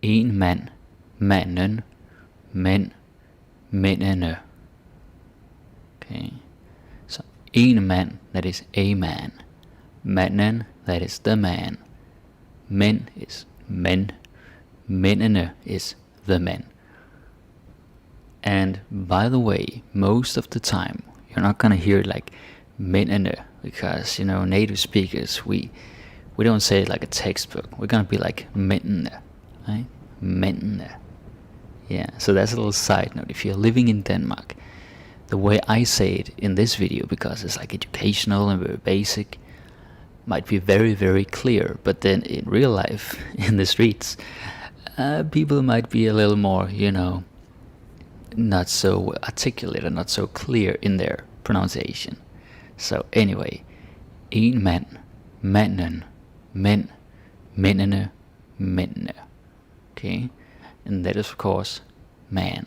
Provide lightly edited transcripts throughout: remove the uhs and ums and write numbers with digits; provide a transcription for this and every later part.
En mand, manden, mænd, mændene. Okay, so en man, that is a man. Manden, that is the man. Men is men. Mændene is the men. And by the way, most of the time you're not gonna hear it like mændene, because native speakers, we don't say it like a textbook. We're gonna be like mændene, right? Mændene. Yeah, so that's a little side note. If you're living in Denmark, the way I say it in this video, because it's like educational and very basic, might be very, very clear, but then in real life, in the streets, people might be a little more, not so articulate and not so clear in their pronunciation. So anyway, en mand, manden, mænd, mændene, mændene. Okay, and that is of course man.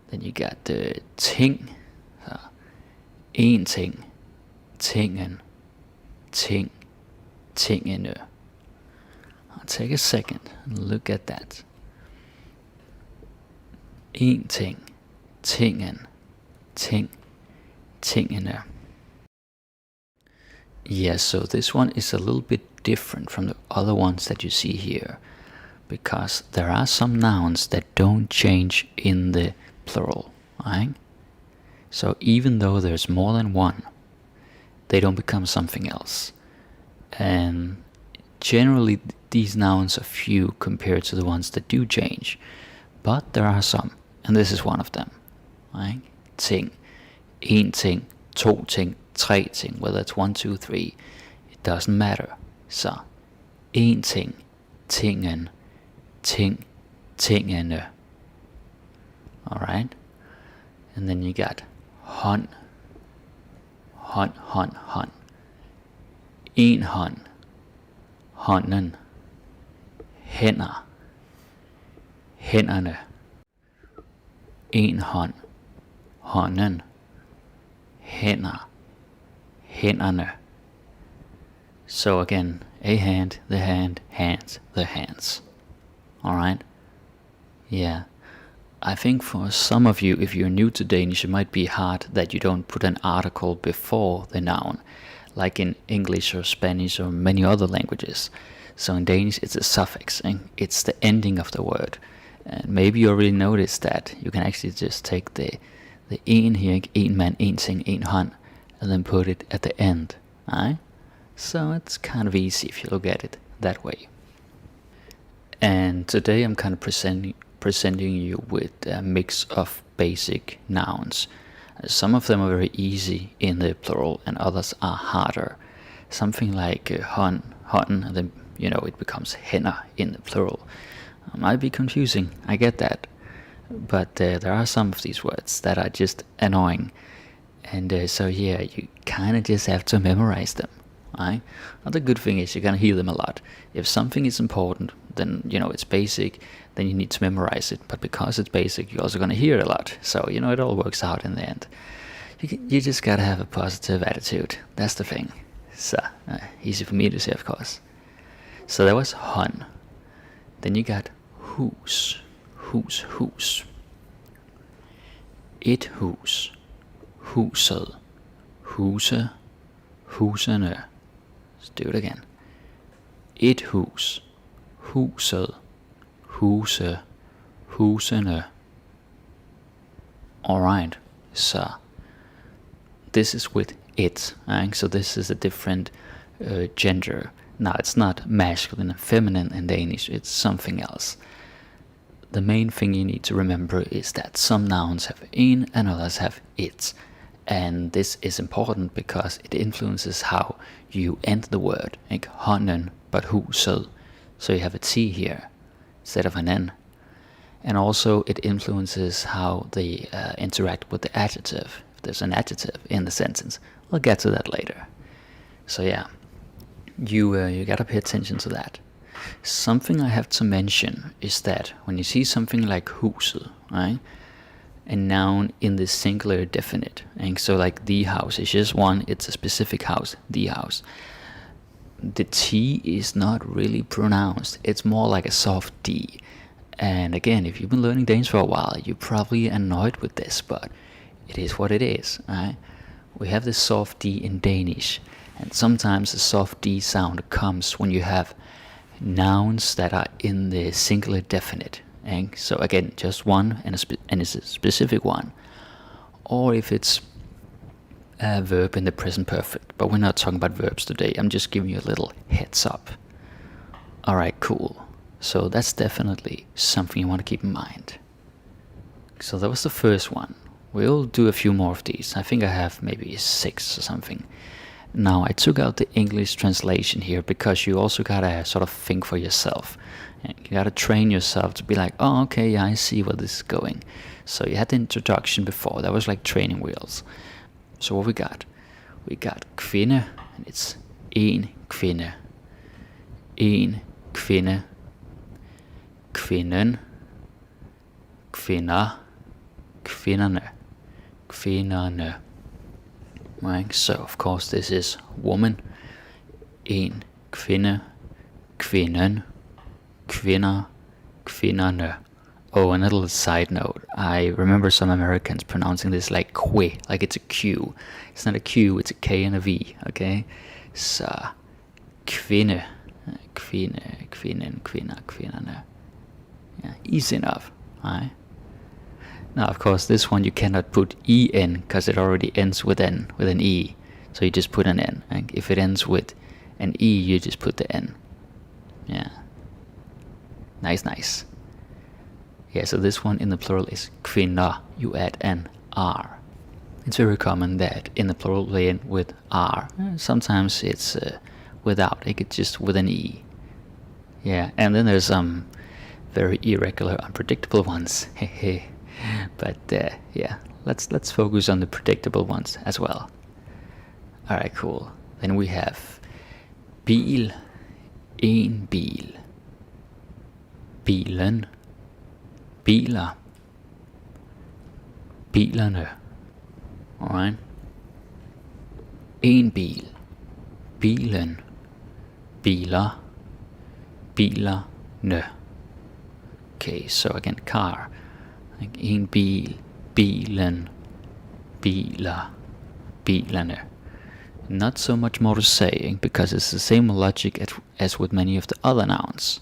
Then you got the ting, so en ting, tingen, ting, tingene. I'll take a second and look at that. En ting, tingen, ting, tingene. Yeah, so this one is a little bit different from the other ones that you see here, because there are some nouns that don't change in the plural, right? So even though there's more than one, they don't become something else. And generally these nouns are few compared to the ones that do change, but there are some, and this is one of them, right? Ting, en ting, to ting, tre ting, whether it's 1, 2, 3, it doesn't matter. So en ting, tingen, ting, tingene. Alright? And then you got hånd, hånd, hånd, hånd. En hånd, hånden. Hænder, hænderne. En hånd, hånden. Hænder, hænderne. So again, a hand, the hand, hands, the hands. Alright? Yeah. I think for some of you, if you're new to Danish, it might be hard that you don't put an article before the noun, like in English or Spanish or many other languages. So in Danish, it's a suffix, and it's the ending of the word. And maybe you already noticed that you can actually just take the en here, en mand, en ting, en hånd, and then put it at the end. Right? So it's kind of easy if you look at it that way. And today I'm kind of presenting you with a mix of basic nouns. Some of them are very easy in the plural and others are harder. Something like hånd, hånden, and then it becomes hænder in the plural. Might be confusing, I get that. But there are some of these words that are just annoying. And so yeah, you kind of just have to memorize them. Right? Now the good thing is you're gonna hear them a lot. If something is important, then it's basic, then you need to memorize it. But because it's basic, you're also gonna hear it a lot. So it all works out in the end. You just gotta have a positive attitude. That's the thing. So easy for me to say, of course. So that was hånd. Then you got hus, hus, hus. Et hus, huset, huse, husene. Let's do it again. Et hus, huset, huse, husene. Alright, so this is with it, right? So this is a different gender. Now it's not masculine and feminine in Danish, it's something else. The main thing you need to remember is that some nouns have en and others have it. And this is important because it influences how you end the word, like hånden, but huset. So you have a T here instead of an N. And also it influences how they interact with the adjective. If there's an adjective in the sentence, we'll get to that later. So yeah, you gotta pay attention to that. Something I have to mention is that when you see something like huset, right? A noun in the singular definite, and so like the house is just one, it's a specific house, the house. the T is not really pronounced. It's more like a soft D. And again, if you've been learning Danish for a while, you're probably annoyed with this, but it is what it is, right? We have this soft D in Danish, and sometimes the soft D sound comes when you have nouns that are in the singular definite. And so again, just one, and it's a specific one. Or if it's a verb in the present perfect, but we're not talking about verbs today. I'm just giving you a little heads up. Alright, cool. So that's definitely something you want to keep in mind. So that was the first one. We'll do a few more of these. I think I have maybe 6 or something. Now I took out the English translation here because you also gotta sort of think for yourself. You gotta train yourself to be like, oh okay, yeah, I see where this is going. So you had the introduction before, that was like training wheels. So what we got? We got kvinde, and it's en kvinde. En kvinde. Kvinden. Kvinder. Kvinderne. Kvinderne. Right, so of course this is woman. En kvinde. Kvinden. Kvinder. Kvinderne. Oh, and a little side note. I remember some Americans pronouncing this like que, like it's a Q. It's not a Q, it's a K and a V, okay? So, kvinde. Kvinde, kvinden, kvinder, kvinderne. Yeah, easy enough, right? Now, of course, this one you cannot put en because it already ends with an e. So you just put an n. And if it ends with an e, you just put the n. Yeah. Nice. Yeah, so this one in the plural is kvinder. You add an r. It's very common that in the plural they end with r. Sometimes it's without. It's just with an e. Yeah, and then there's some very irregular, unpredictable ones. But yeah, let's focus on the predictable ones as well. Alright, cool. Then we have bil, en bil, bilen, biler, bilerne. Alright. En bil, bilen, biler, bilerne. Okay, so again, car. Like en bil, bilen, biler, bilerne. Not so much more to say, because it's the same logic as with many of the other nouns.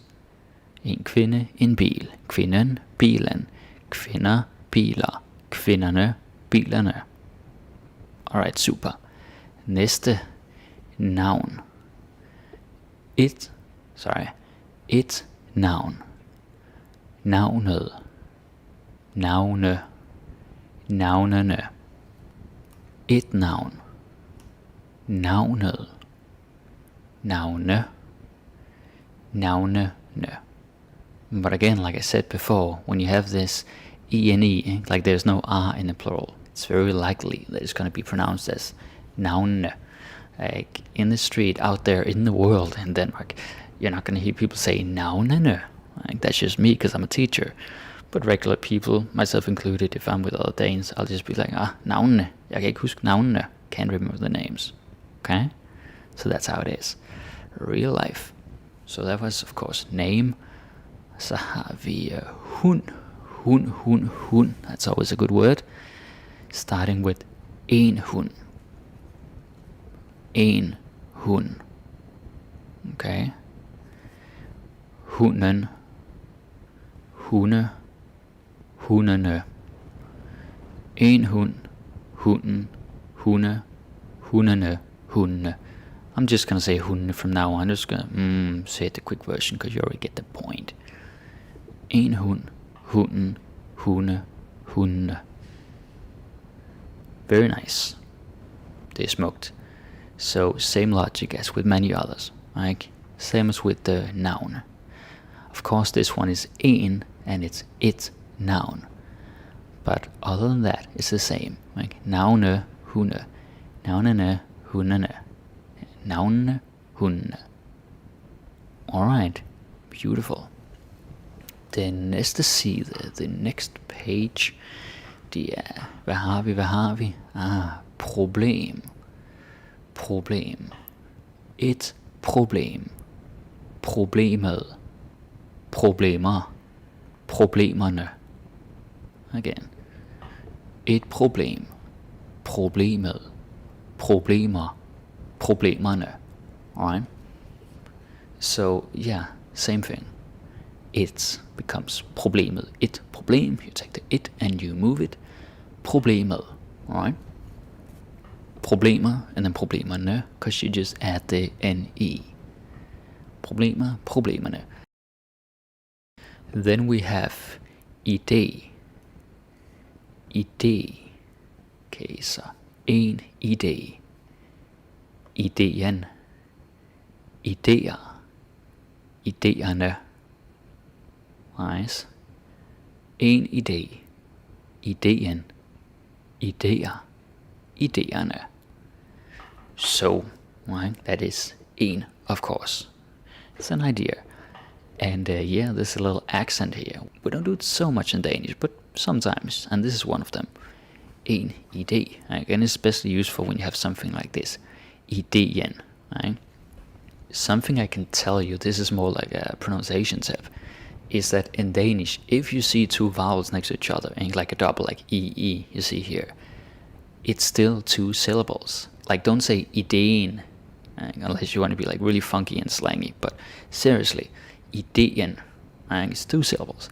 En kvinde, en bil, kvinden, bilen, kvinder, biler, kvinderne, bilerne. Alright, super. Næste navn. Et navn. Navnet. Navne. Navnene. Et navn. Navnet. Navne. Navnene. But again, like I said before, when you have this ene, like there's no r in the plural, it's very likely that it's going to be pronounced as navne. Like in the street, out there in the world in Denmark, you're not going to hear people say navnene. Like, that's just me because I'm a teacher. But regular people, myself included, if I'm with other Danes, I'll just be like, navnene. Jeg kan ikke huske navnene. Can't remember the names. Okay? So that's how it is. Real life. So that was, of course, name. Så har vi hund. Hund. That's always a good word. Starting with en hund. En hund. Okay? Hunden. Hunde. Hundene. En hund. Hunden. Hunde. Hundene. Hundene. I'm just gonna say hunde from now on. I'm just gonna say it the quick version because you already get the point. En hund. Hunden. Hunde. Hundene. Very nice. Det er smukt. So same logic as with many others. Like same as with the noun. Of course this one is en and it's it noun. But other than that it's the same. Like navne, hunde. Navnene, hundene. Navnene, hundene. Alright. Beautiful. Den næste side, the next page, det er, hvad har vi? Problem. Et problem, problemet, problemer, problemerne. Again. Et problem, problemet, problemer, problemerne. Alright? So, yeah, same thing. It becomes problemet. It, problem, you take the it and you move it. Problemet. Alright? Problemer and then problemerne, because you just add the ne. Problemer, problemerne. Then we have idé. Idé. Okay, så en idé. Ideen. Idéer. Idéerne. Nice. En idé. Ideen. Idéer. Idéerne. So, right, that is en, of course. It's an idea. And yeah, there's a little accent here. We don't do it so much in Danish, but sometimes, and this is one of them. En idé. Again, it's especially useful when you have something like this. Ideen. Right? Something I can tell you, this is more like a pronunciation tip, is that in Danish, if you see two vowels next to each other, and like a double, like e, you see here, it's still two syllables. Like, don't say ideen, unless you want to be like really funky and slangy, but seriously, ideen, it's two syllables.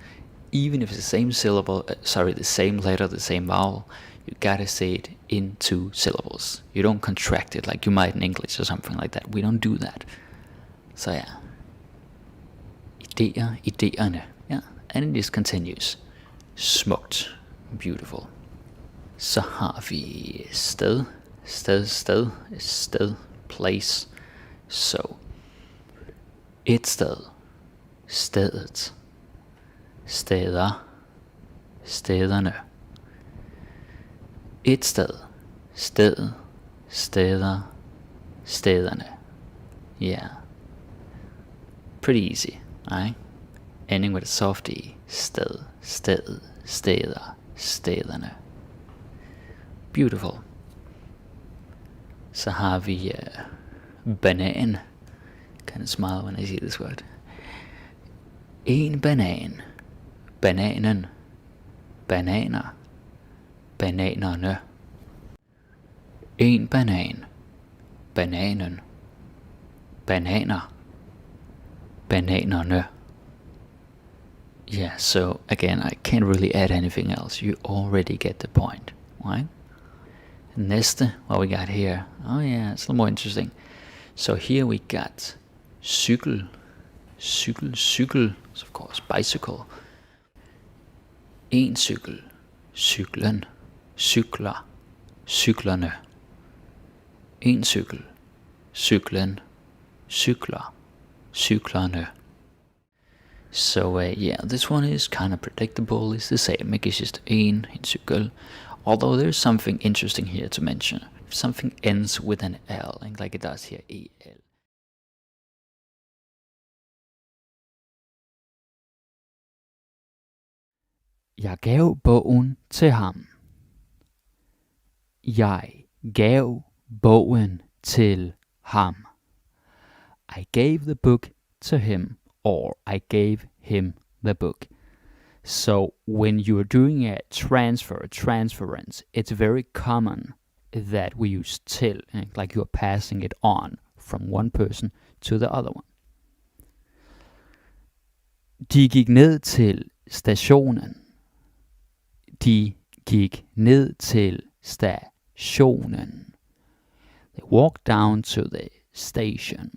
Even if it's the same syllable, the same letter, the same vowel, you gotta say it in two syllables. You don't contract it like you might in English or something like that. We don't do that. So yeah, idéer, idéerne, yeah, and it just continues. Smukt, beautiful. Så har vi sted, place. So, et sted, stedet, steder, stederne. Et sted, stedet, steder, stederne. Yeah. Pretty easy, right? Ending with a soft E. Sted, stedet, steder, stederne. Beautiful. Så har vi banan. Kind of smile when I see this word. En banan. Bananen. Bananer. Bananerne. En banan. Bananen. Bananer. Bananerne. Yeah, so again, I can't really add anything else. You already get the point, right? Næste, what we got here. Oh yeah, it's a little more interesting. So here we got cykel, cykel, so of course bicycle. En cykel, cyklen, cykler, cyklerne. En cykel, cyklen, cykler, cyklerne. So yeah, this one is kind of predictable. It's the same. It's just en cykel. Although there's something interesting here to mention. If something ends with an L, like it does here, EL. Jeg gav bogen til ham. Jeg gav bogen til ham. I gave the book to him, or I gave him the book. So when you're doing a transference, it's very common that we use til, like you're passing it on from one person to the other one. De gik ned til stationen. De gik ned til stationen. They walked down to the station.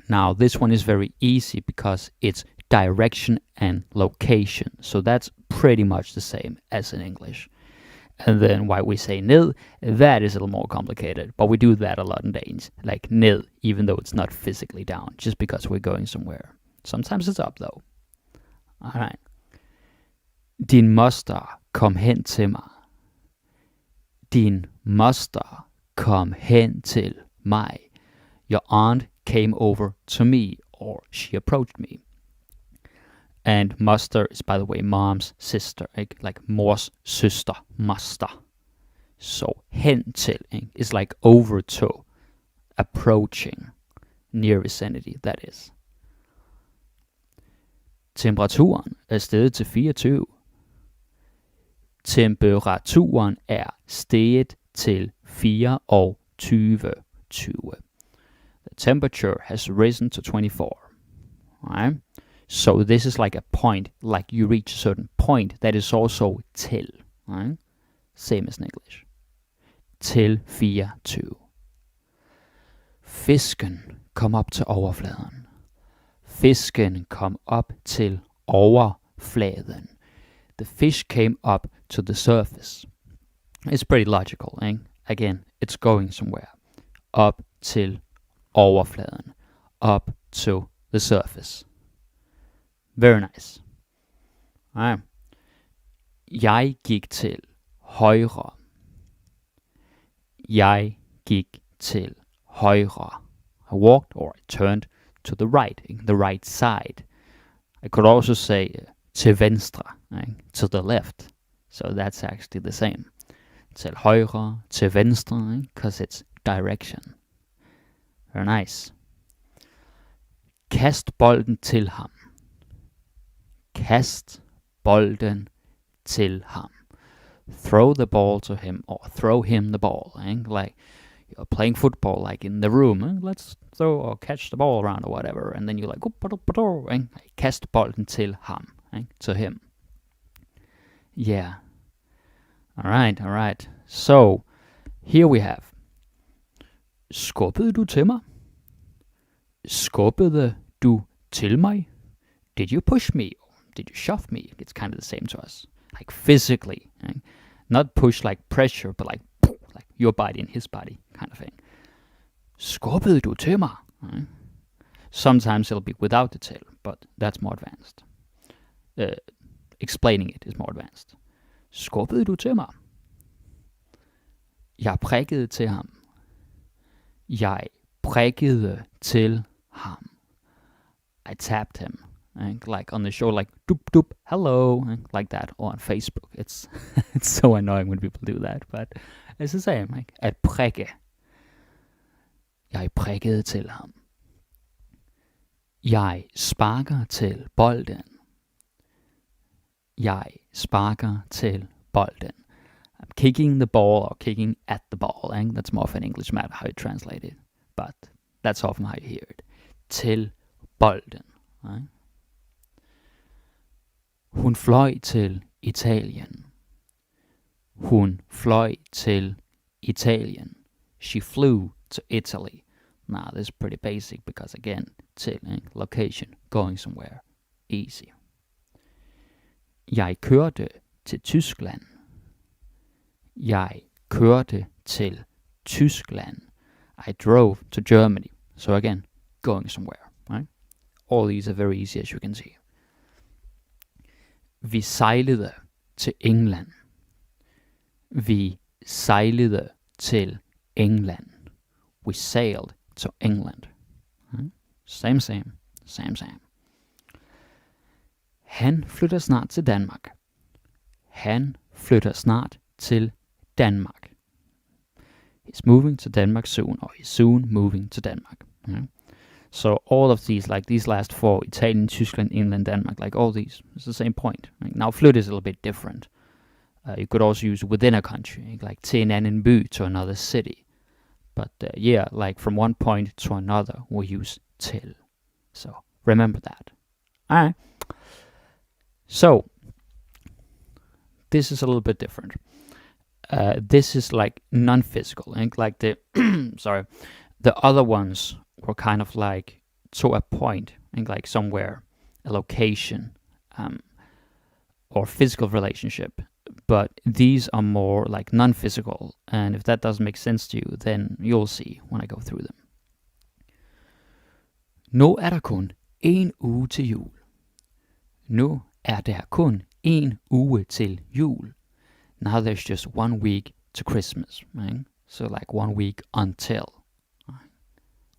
Now this one is very easy because it's direction and location. So that's pretty much the same as in English. And then why we say ned, that is a little more complicated. But we do that a lot in Danish. Like ned, even though it's not physically down, just because we're going somewhere. Sometimes it's up though. Alright. Din moster kom hen til mig. Din moster kom hen til mig. Your aunt came over to me, or she approached me. And moster is, by the way, mom's sister, like mors søster, moster. So hen til is like over to, approaching. near vicinity, that is. Temperaturen er steget til 24. Temperaturen er steget til 24. The temperature has risen to 24. Alright? So this is like a point, like you reach a certain point that is also til. Right? Same as in English. Til 24. Fisken kom op til overfladen. Fisken kom op til overfladen. The fish came up to the surface. It's pretty logical, eh? Again, it's going somewhere. Up til overfladen. Up to the surface. Very nice. Alright. Jeg gik til højre. Jeg gik til højre. I walked or I turned to the right, the right side. I could also say til venstre, to the left. So that's actually the same. Til højre, til venstre, because it's direction. Very nice. Kast bolden til ham. Kast bolden til ham. Throw the ball to him, or throw him the ball. Like you're playing football, like in the room. Let's throw or catch the ball around or whatever. And then you're like, kast bolden til ham, to him. Yeah. All right. So, here we have. Skubbede du til mig? Skubbede du til mig? Did you push me? Did you shove me? It's kind of the same to us. Like physically. Not push like pressure, but like your body and his body kind of thing. Skubbede du til mig? Sometimes it'll be without the tail, but that's more advanced. Explaining it is more advanced. Skubbede du til mig? Jeg prikkede til ham. Jeg prikkede til ham. I tapped him. Like on the show, like doop doop, hello, like that, or on Facebook. It's so annoying when people do that, but it's the same. Like at prikke. Jeg prikkede til ham. Jeg sparker til bolden. Jeg sparker til bolden. I'm kicking the ball or kicking at the ball. That's more of an English matter how you translate it, but that's often how you hear it. Til bolden. Right? Hun fløj til Italien. Hun fløj til Italien. She flew to Italy. Now this is pretty basic because again, til, location, going somewhere. Easy. Jeg kørte til Tyskland. Jeg kørte til Tyskland. I drove to Germany. So again, going somewhere. Right? All these are very easy as you can see. Vi sejlede til England. Vi sejlede til England. We sailed to England. Same. Han flytter snart til Danmark. Han flytter snart til Danmark. He's moving to Denmark soon, or he's soon moving to Denmark. So all of these, like these last four, Italian, Tyskland, England, Denmark, like all these, it's the same point. Now flyt is a little bit different. You could also use within a country, like til en anden by, to another city. But yeah, like from one point to another, we use til. So remember that. Alright. So this is a little bit different. This is like non-physical, like the the other ones were kind of like to a point, like somewhere, a location, or physical relationship. But these are more like non-physical, and if that doesn't make sense to you, then you'll see when I go through them. Nu er der kun en uge til jul. Nu er der kun en uge til jul. Now there's just 1 week to Christmas, right? So like 1 week until.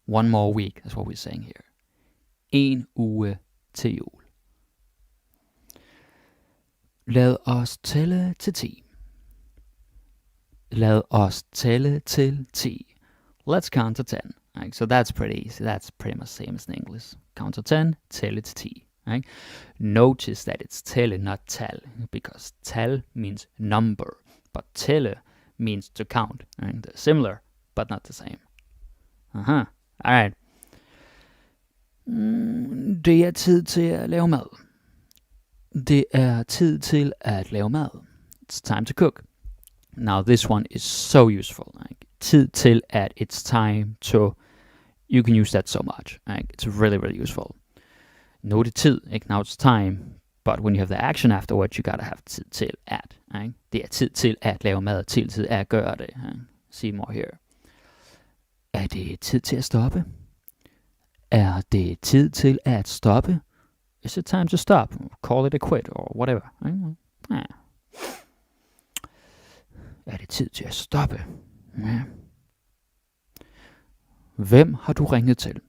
One more week, that's what we're saying here. En uge til jul. Lad os tælle til 10. Lad os tælle til 10. Let's count to 10. Right? So that's pretty easy. That's pretty much same as in English. Count to 10, tell it T. Right? Notice that it's telle, not tell, because tell means number, but telle means to count. Right? They're similar, but not the same. All right. Det er tid til at lave mad. Det er tid til at lave mad. It's time to cook. Now this one is so useful. Like, tid til at, it's time to. You can use that so much. Like, it's really, really useful. Nu er det tid, ikke? Now it's time. But when you have the action afterwards, you gotta have tid til at. Ikke? Det er tid til at lave mad. Tid til at gøre det. Ikke? See more here. Er det tid til at stoppe? Er det tid til at stoppe? Is it time to stop? Call it a quit or whatever. Ja. Er det tid til at stoppe? Ja. Hvem har du ringet til?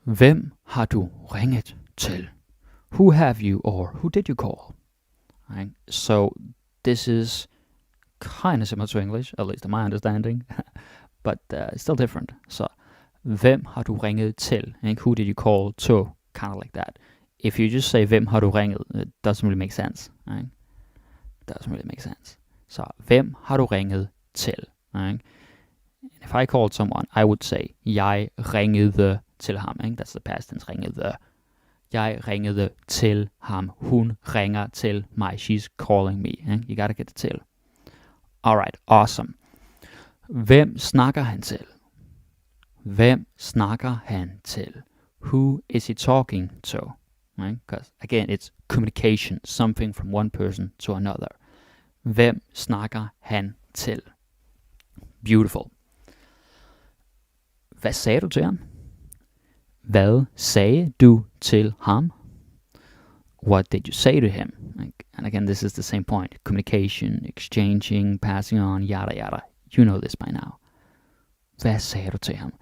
Hvem har du ringet til? Who have you or who did you call? Right? So this is kind of similar to English, at least in my understanding, but still different. So, hvem har du ringet til? And who did you call to? Kind of like that. If you just say hvem har du ringet, it doesn't really make sense. Right? It doesn't really make sense. So, hvem har du ringet til? Right? If I called someone, I would say jeg ringede til ham. Right? That's the past tense, ringede. Jeg ringede til ham. Hun ringer til mig. She's calling me. Right? You gotta get the til. Alright, awesome. Hvem snakker han til? Hvem snakker han til? Who is he talking to? Right? Because again, it's communication, something from one person to another. Hvem snakker han til? Beautiful. Hvad sagde du til ham? Hvad sagde du til ham? What did you say to him? And again, this is the same point. Communication, exchanging, passing on, yada yada. You know this by now. Hvad sagde du til ham?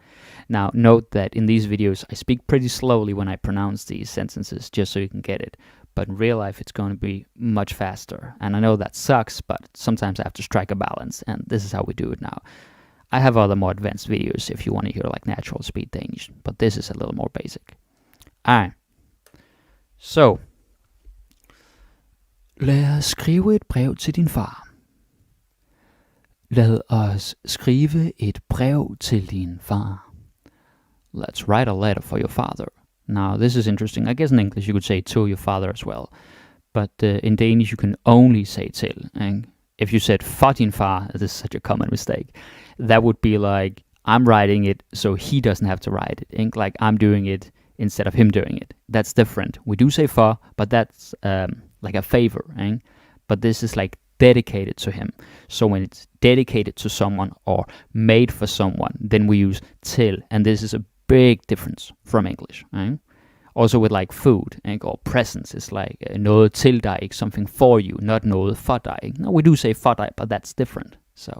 Now, note that in these videos, I speak pretty slowly when I pronounce these sentences, just so you can get it. But in real life, it's going to be much faster. And I know that sucks, but sometimes I have to strike a balance, and this is how we do it now. I have other more advanced videos if you want to hear like natural speed Danish, but this is a little more basic. Alright. So, lad os skrive et brev til din far. Lad os skrive et brev til din far. Let's write a letter for your father. Now, this is interesting. I guess in English you could say to your father as well. But in Danish you can only say til. And if you said for din far, this is such a common mistake, that would be like, I'm writing it so he doesn't have to write it. And like I'm doing it instead of him doing it. That's different. We do say for, but that's like a favor. But this is like dedicated to him. So when it's dedicated to someone or made for someone, then we use til. And this is a big difference from English. Also with like food or presents, it's like noget til dig, something for you, not noget for dig. No, we do say for dig, but that's different. So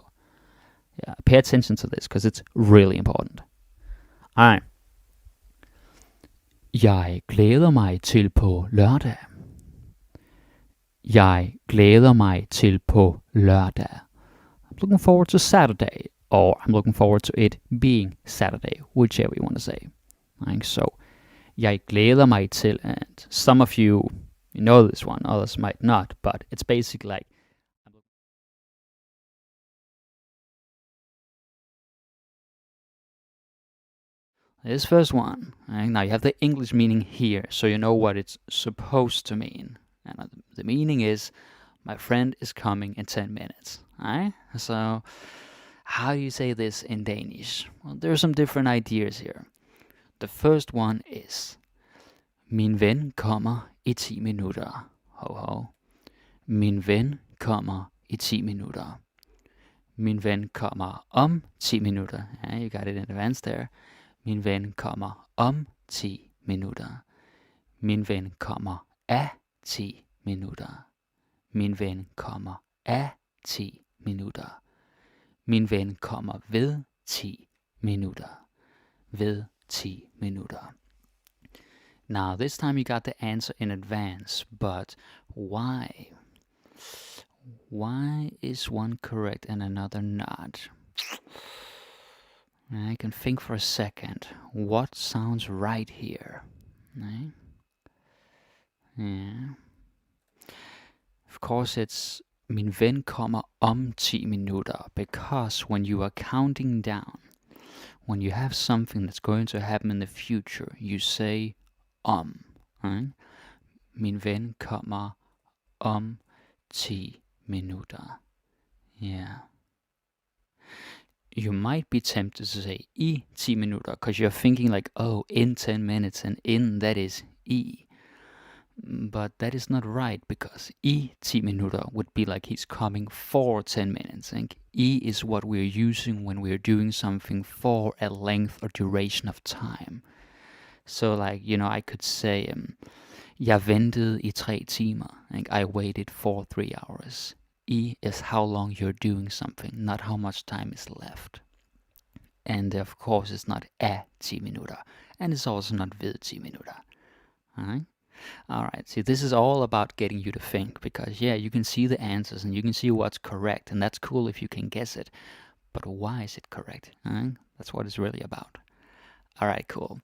yeah, pay attention to this because it's really important. Alright. Jeg glæder mig til på lørdag. Jeg glæder mig til på lørdag. I'm looking forward to Saturday, or I'm looking forward to it being Saturday, whichever you want to say. So, jeg glæder mig til, and some of you know this one, others might not, but it's basically like, this first one, now you have the English meaning here, so you know what it's supposed to mean. And the meaning is, my friend is coming in 10 minutes. So, how do you say this in Danish? Well, there are some different ideas here. The first one is, min ven kommer I 10 minutter. Ho ho. Min ven kommer I 10 minutter. Min ven kommer om 10 minutter. Yeah, you got it in advance there. Min ven kommer om 10 minutter. Min ven kommer af 10 minutter. Min ven kommer af 10 minutter. Min ven kommer ved 10 minutter. Ved 10 minutter. Now, this time you got the answer in advance, but why? Why is one correct and another not? I can think for a second. What sounds right here? Nej. Yeah. Of course it's min ven kommer om 10 minutter, because when you are counting down, when you have something that's going to happen in the future, you say right? Min ven kommer om 10 minutter. Yeah. You might be tempted to say I 10 minutter, because you're thinking like, oh, in 10 minutes, and in that is I. But that is not right, because I 10 minutter would be like he's coming for 10 minutes. And I is what we're using when we're doing something for a length or duration of time. So like, I could say, jeg ventede I 3 timer. Like, I waited for 3 hours. I is how long you're doing something, not how much time is left. And of course it's not a 10 minutter. And it's also not ved 10 minutter. Alright? Alright, see, this is all about getting you to think, because you can see the answers and you can see what's correct, and that's cool if you can guess it. But why is it correct? That's what it's really about. Alright, cool.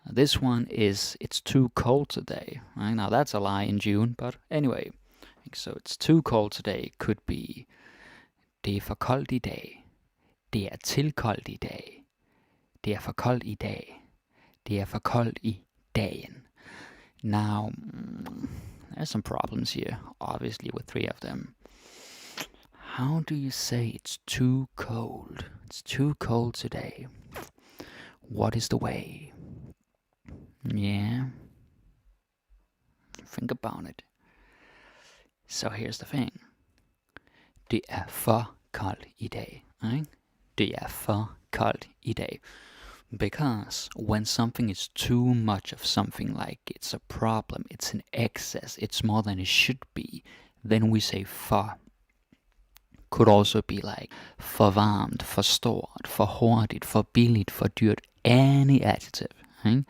This one is, it's too cold today. Right? Now that's a lie in June, but anyway. So it's too cold today could be, det er for koldt i dag. Det er til koldt i dag. Det er for koldt i dag. Det er for koldt i dagen. Now, there's some problems here, obviously, with 3 of them. How do you say it's too cold? It's too cold today. What is the way? Yeah. Think about it. So here's the thing. Det er for koldt i dag. Right? Det er for koldt i dag. Because when something is too much of something, like it's a problem, it's an excess, it's more than it should be, then we say for. Could also be like for varmt, for stort, for hurtigt, for billigt, for dyrt, any adjective. Right?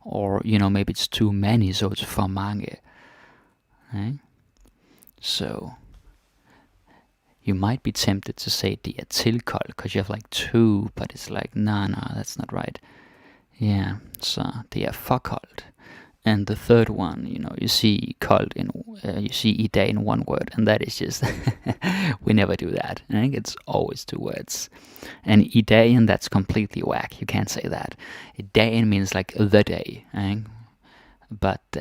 Or, maybe it's too many, so it's for mange. Right? So you might be tempted to say det er til koldt, because you have like 2, but it's like, nah, that's not right. Yeah, so det er for koldt. And the third one, you see koldt you see i dag in one word, and that is just, we never do that. I think it's always 2 words. And i dagen, that's completely whack. You can't say that. Dagen means like the day. But,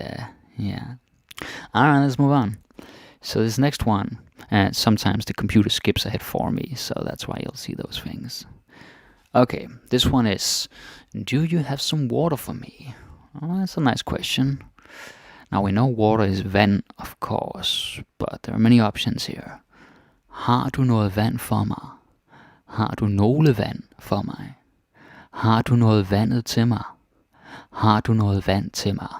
yeah. Alright, let's move on. So this next one, sometimes the computer skips ahead for me, so that's why you'll see those things. Okay, this one is, do you have some water for me? Oh, that's a nice question. Now we know water is vand, of course, but there are many options here. Har du noget vand for mig? Har du nogle vand for mig? Har du noget vandet til mig? Har du noget vand til mig?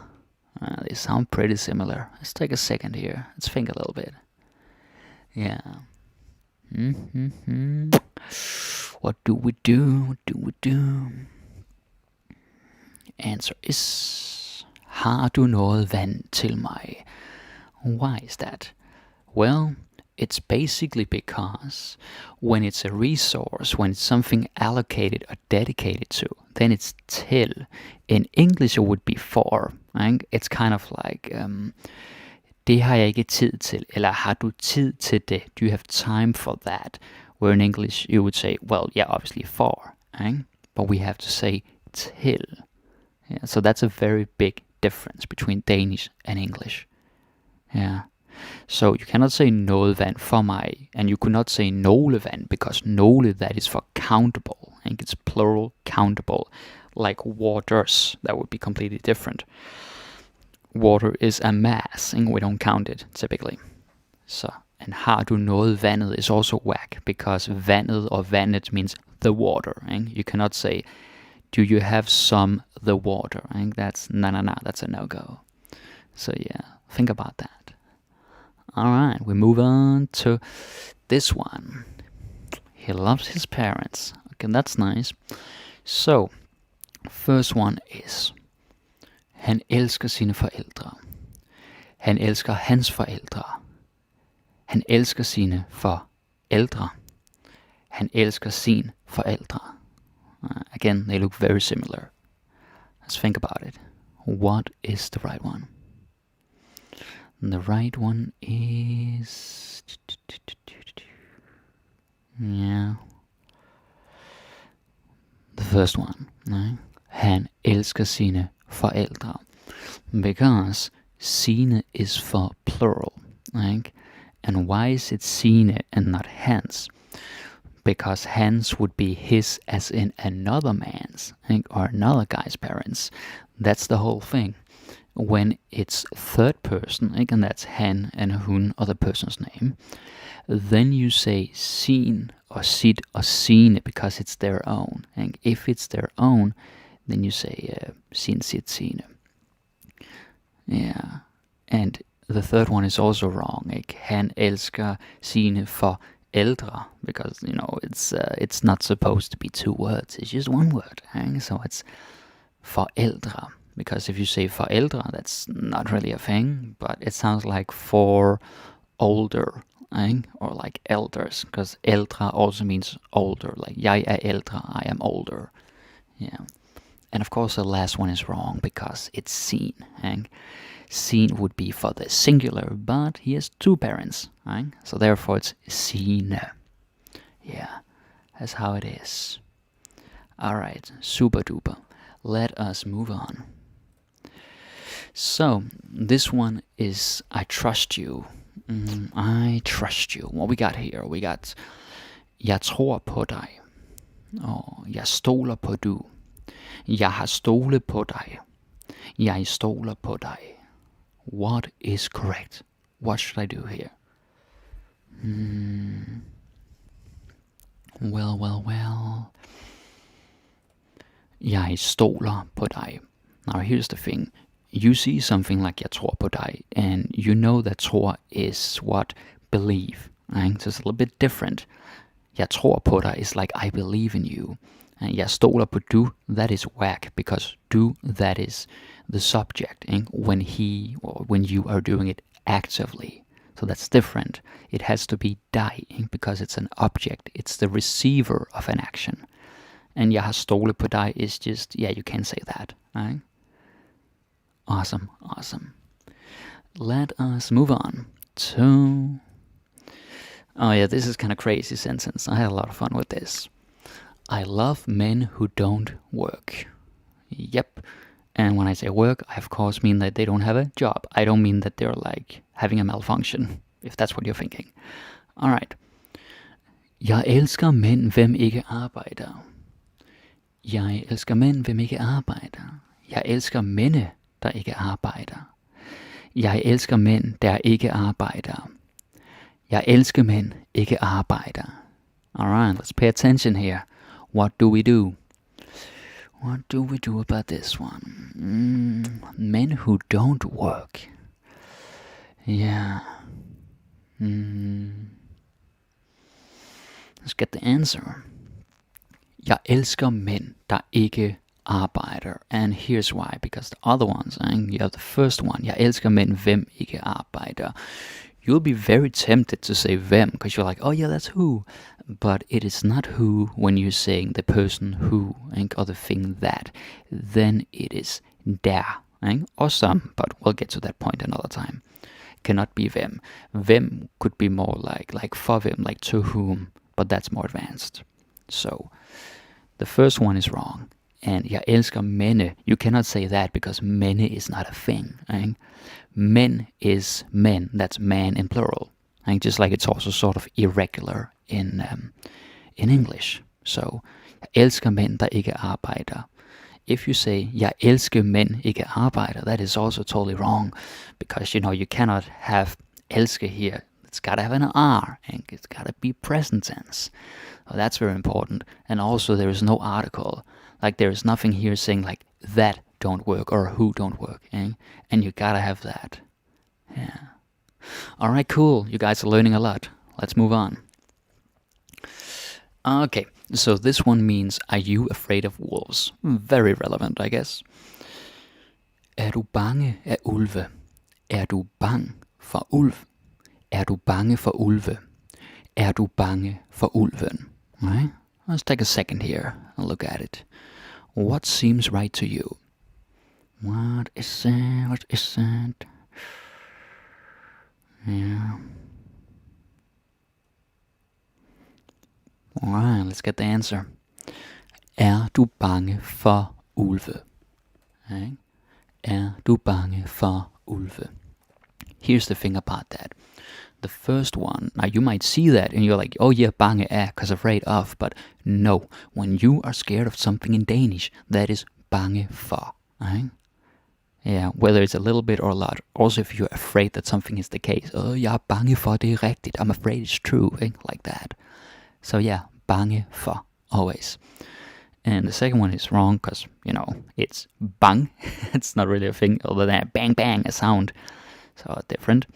They sound pretty similar. Let's take a second here. Let's think a little bit. Yeah. What do we do? Answer is, har du noget vand til mig? Why is that? Well, it's basically because when it's a resource, when it's something allocated or dedicated to, then it's til. In English it would be for. Right? It's kind of like, det har jeg ikke tid til, eller har du tid til det? Do you have time for that? Where in English you would say, well, yeah, obviously for. Right? But we have to say til. Yeah, so that's a very big difference between Danish and English. Yeah. So you cannot say noget vand for mig, and you could not say nogle vand, because nogle, that is for countable. I think it's plural countable. Like waters, that would be completely different. Water is a mass, and we don't count it typically. So, and har du noget vandet is also whack, because vandet or vandet means the water. And you cannot say, do you have some the water? I think that's no, that's a no-go. So yeah, think about that. Alright, we move on to this one. He loves his parents. Okay, that's nice. So, first one is, han elsker sine forældre. Han elsker hans forældre. Han elsker sine forældre. Han elsker sin forældre. Again, they look very similar. Let's think about it. What is the right one? The right one is... Yeah. The first one. Nej? Han elsker sine forældre. Because sine is for plural. Right? And why is it sine and not hans? Because hans would be his as in another man's, right? Or another guy's parents. That's the whole thing. When it's third person, right? And that's han and hun, or the person's name, then you say sin or sit or sine because it's their own. And if it's their own, then you say sin, sit, sine. Yeah. And the third one is also wrong. Like, han elsker sine forældre, because it's not supposed to be two words. It's just one word. Right? So it's forældre. Because if you say forældre, that's not really a thing, but it sounds like for older, right? Or like elders, because ældre also means older. Like, jeg er ældre, I am older. Yeah. And of course the last one is wrong because it's seen. Right? Seen would be for the singular, but he has two parents. Right? So therefore it's sine. Yeah, that's how it is. Alright, super duper. Let us move on. So, this one is I trust you. I trust you. What we got here? We got jeg tror på dig. Og jeg stoler på du. Jeg har stolet på dig. Jeg stoler på dig. What is correct? What should I do here? Well. Jeg stoler på dig. Now here's the thing. You see something like jeg tror på dig, and you know that tror is what? Believe. Right? So it's a little bit different. Jeg tror på dig is like I believe in you. And jeg stoler på du, that is whack, because du, that is the subject, when he or when you are doing it actively. So that's different. It has to be dig, because it's an object. It's the receiver of an action. And jeg har stolet på dig is just, yeah, you can say that. Right? Awesome. Let us move on to... Oh yeah, this is kind of crazy sentence. I had a lot of fun with this. I love men who don't work. Yep. And when I say work, I of course mean that they don't have a job. I don't mean that they're like having a malfunction, if that's what you're thinking. Alright. Jeg elsker mænd, hvem ikke arbejder. Jeg elsker mænd, hvem ikke arbejder. Jeg elsker mænd, der ikke arbejder. Jeg elsker mænd, der ikke arbejder. Jeg elsker mænd, ikke arbejder. Alright, let's pay attention here. What do we do? What do we do about this one? Men who don't work. Yeah. Let's get the answer. Jeg elsker mænd, der ikke arbejder. And here's why. Because the other ones, you have the first one. Jeg elsker mænd, hvem ikke arbejder. You'll be very tempted to say them, because you're like, oh yeah, that's who. But it is not who when you're saying the person who, or the thing that. Then it is der, or some, but we'll get to that point another time. Cannot be them. Them could be more like for them, like to whom, but that's more advanced. So, the first one is wrong. And jeg elsker mænd. You cannot say that because mænd is not a thing. Men is men. That's man in plural. Just like it's also sort of irregular in English. So, jeg elsker mænd, der ikke arbejder. If you say, jeg elsker mænd, ikke arbejder, that is also totally wrong. Because, you cannot have elsker here. It's got to have an R. It's got to be present tense. So that's very important. And also there is no article. Like there is nothing here saying like that don't work or who don't work. And you gotta have that. Yeah. Alright, cool. You guys are learning a lot. Let's move on. Okay, so this one means, are you afraid of wolves? Very relevant, I guess. Er du bange af ulve? Er du bang for ulv? Er du bange for ulve? Er du bange for ulven? Right? Let's take a second here and look at it. What seems right to you? What is it? What is it? Yeah. Alright, let's get the answer. Er du bange for ulve? Okay. Er du bange for ulve? Here's the thing about that. The first one, now you might see that and you're like, oh yeah, bange because afraid of, but no, when you are scared of something in Danish, that is bange for. Okay? Yeah, whether it's a little bit or a lot. Also, if you're afraid that something is the case, oh, jeg er bange for, det er rigtigt, I'm afraid it's true, like that. So yeah, bange for, always. And the second one is wrong because, it's bang. It's not really a thing other than bang bang, a sound. So different.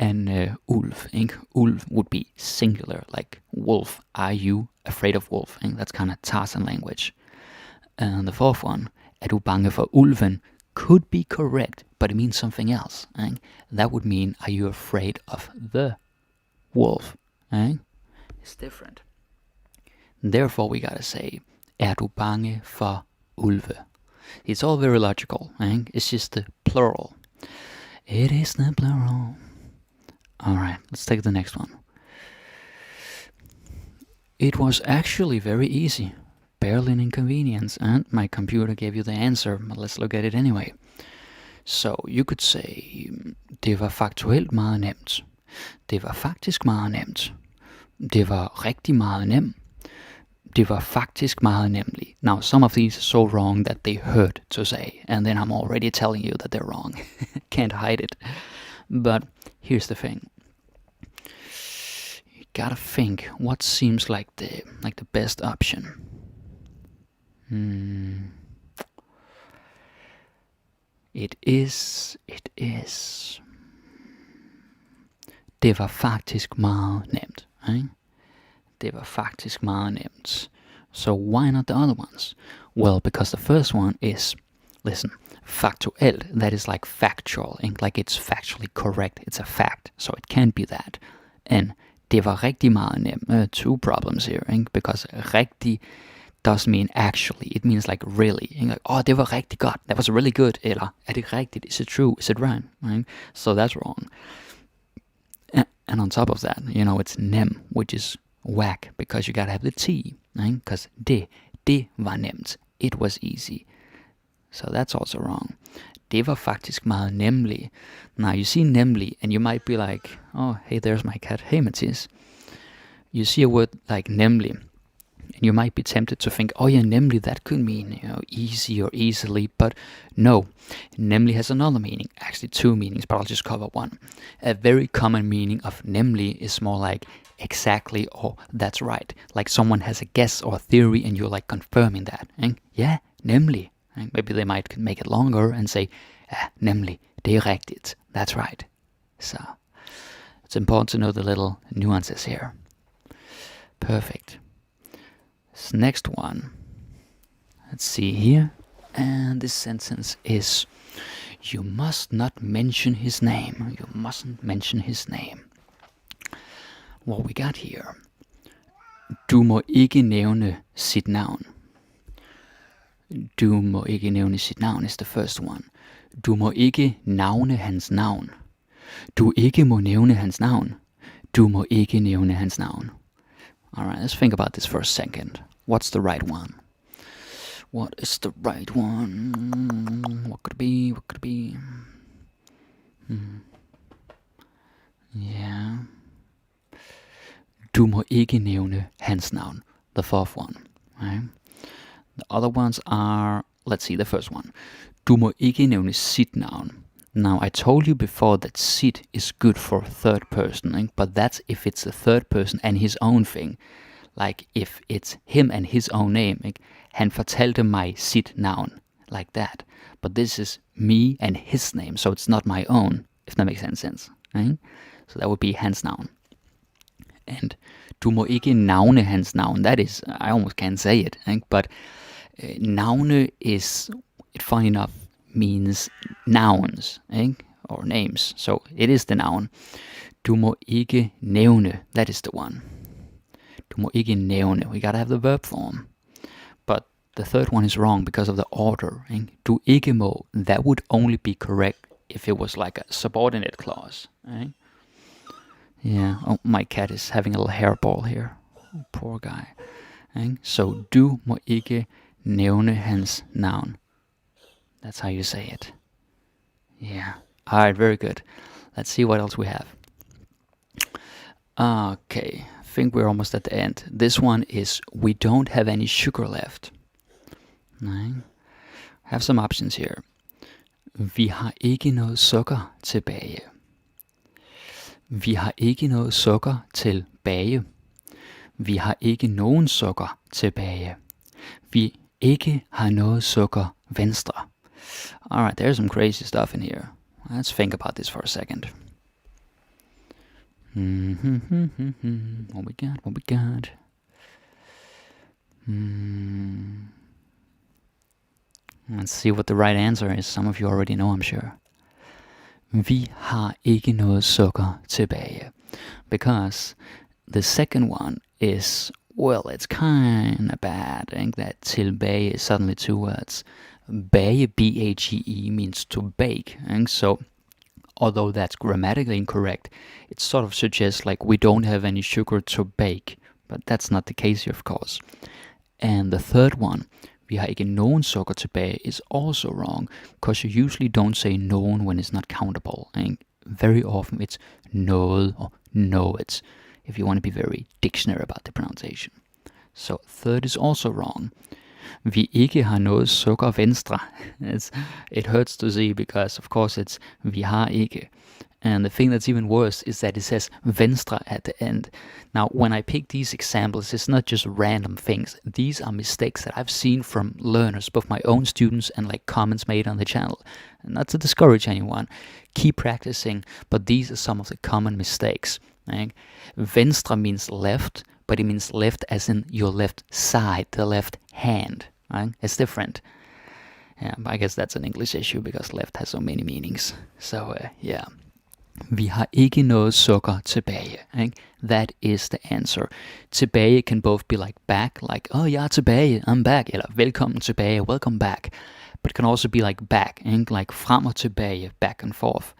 And ulv, ulv would be singular, like wolf. Are you afraid of wolf? That's kind of Tarzan language. And the fourth one, er du bange for ulven, could be correct, but it means something else. That would mean, are you afraid of the wolf? It's different. Therefore, we gotta say, er du bange for ulve? It's all very logical. It's just the plural. It is the plural. Alright, let's take the next one. It was actually very easy. Barely an inconvenience, and my computer gave you the answer, but let's look at it anyway. So, you could say, det var faktuelt meget nemt. Det var faktisk meget nemt. Det var rigtig meget nemt. Det var faktisk meget nemlig. Now, some of these are so wrong that they hurt to say, and then I'm already telling you that they're wrong. Can't hide it. But here's the thing. You gotta think, what seems like the best option? It is. Det var faktisk meget nemt. Det var faktisk meget nemt. So why not the other ones? Well, because the first one is, listen, faktuelt, that is like factual, like it's factually correct, it's a fact, so it can't be that. And det var rigtig meget nemt, two problems here, because rigtig does mean actually, it means like really, like, oh, det var rigtig godt, that was really good, eller er det rigtigt, is it true, is it right? So that's wrong. And on top of that, it's nem, which is whack, because you gotta have the T, because det var nemt, it was easy. So that's also wrong. Det var faktisk meget nemlig. Now you see nemlig, and you might be like, oh, hey, there's my cat. Hey, Matthias. You see a word like nemlig, and you might be tempted to think, oh yeah, nemlig, that could mean, easy or easily, but no. Nemlig has another meaning, actually two meanings, but I'll just cover one. A very common meaning of nemlig is more like exactly or that's right. Like someone has a guess or a theory and you're like confirming that. Yeah, nemlig. Maybe they might make it longer and say, nemlig, det er rigtigt, that's right. So, it's important to know the little nuances here. Perfect. This next one, let's see here, and this sentence is, you must not mention his name. You mustn't mention his name. What we got here, du må ikke nævne sit navn. Du må ikke nævne sit navn is the first one. Du må ikke navne hans navn. Du ikke må nævne hans navn. Du må ikke nævne hans navn. Alright, let's think about this for a second. What's the right one? What is the right one? What could it be? What could it be? Yeah. Du må ikke nævne hans navn. The fourth one. Right? The other ones are, let's see, the first one. Du må ikke nævne sit navn. Now, I told you before that sit is good for third person, but that's if it's the third person and his own thing. Like if it's him and his own name. Han fortalte mig sit navn. Like that. But this is me and his name, so it's not my own, if that makes any sense. Right? So that would be hans navn. And du må ikke navne hans navn. That is, I almost can't say it, but navne is, funny enough, means nouns, or names. So it is the noun. Du må ikke nævne, that is the one. Du må ikke nævne. We gotta have the verb form. But the third one is wrong because of the order. Ikke? Du ikke må. That would only be correct if it was like a subordinate clause. Ikke? Yeah. Oh, my cat is having a little hairball here. Oh, poor guy. Ikke? So, du må ikke nævne hans navn. That's how you say it. Yeah. Alright, very good. Let's see what else we have. Okay, I think we're almost at the end. This one is, we don't have any sugar left. Nej. Have some options here. Vi har ikke noget sukker tilbage. Vi har ikke noget sukker tilbage. Vi har ikke nogen sukker tilbage. Vi ikke har noget sukker venstre. Alright, there's some crazy stuff in here. Let's think about this for a second. What we got? Let's see what the right answer is. Some of you already know, I'm sure. Vi har ikke noget sukker tilbage. Because the second one is, well, it's kind of bad. I think that tilbage is suddenly two words. Bage, B-A-G-E, means to bake. And so, although that's grammatically incorrect, it sort of suggests like we don't have any sugar to bake. But that's not the case here, of course. And the third one, vi har ikke nogen sukker tilbage, is also wrong, because you usually don't say nogen when it's not countable. And very often it's noget or noget, if you want to be very dictionary about the pronunciation. So third is also wrong. Vi ikke har noget sukker venstre. It hurts to see because, of course, it's vi har ikke. And the thing that's even worse is that it says venstre at the end. Now, when I pick these examples, it's not just random things. These are mistakes that I've seen from learners, both my own students and like comments made on the channel. Not to discourage anyone. Keep practicing, but these are some of the common mistakes. Right? Venstre means left, but it means left as in your left side, the left hand. Right? It's different. Yeah, but I guess that's an English issue because left has so many meanings. So, yeah. Vi har ikke noget sukker tilbage. Ikke? That is the answer. Tilbage can both be like back, like, oh, jeg er tilbage, I'm back. Eller velkommen tilbage, welcome back. But it can also be like back, ikke? Like frem og tilbage, back and forth.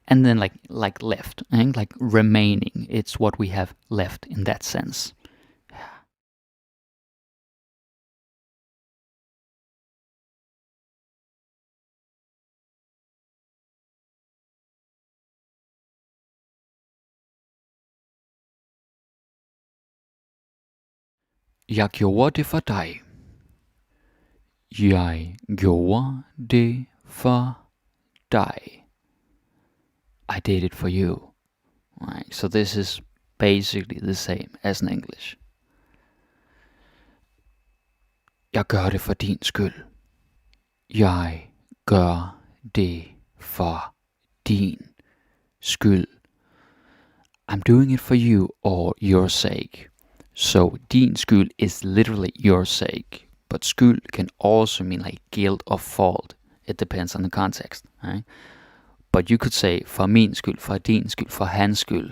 And then like left, like remaining. It's what we have left in that sense. Jeg gjorde det for dig. Jeg gjorde det for dig. I did it for you. Right, so this is basically the same as in English. Jeg gør det for din skyld. Jeg gør det for din skyld. I'm doing it for you or your sake. So din skyld is literally your sake. But skyld can also mean like guilt or fault. It depends on the context. Right? But you could say for min skyld, for din skyld, for hans skyld.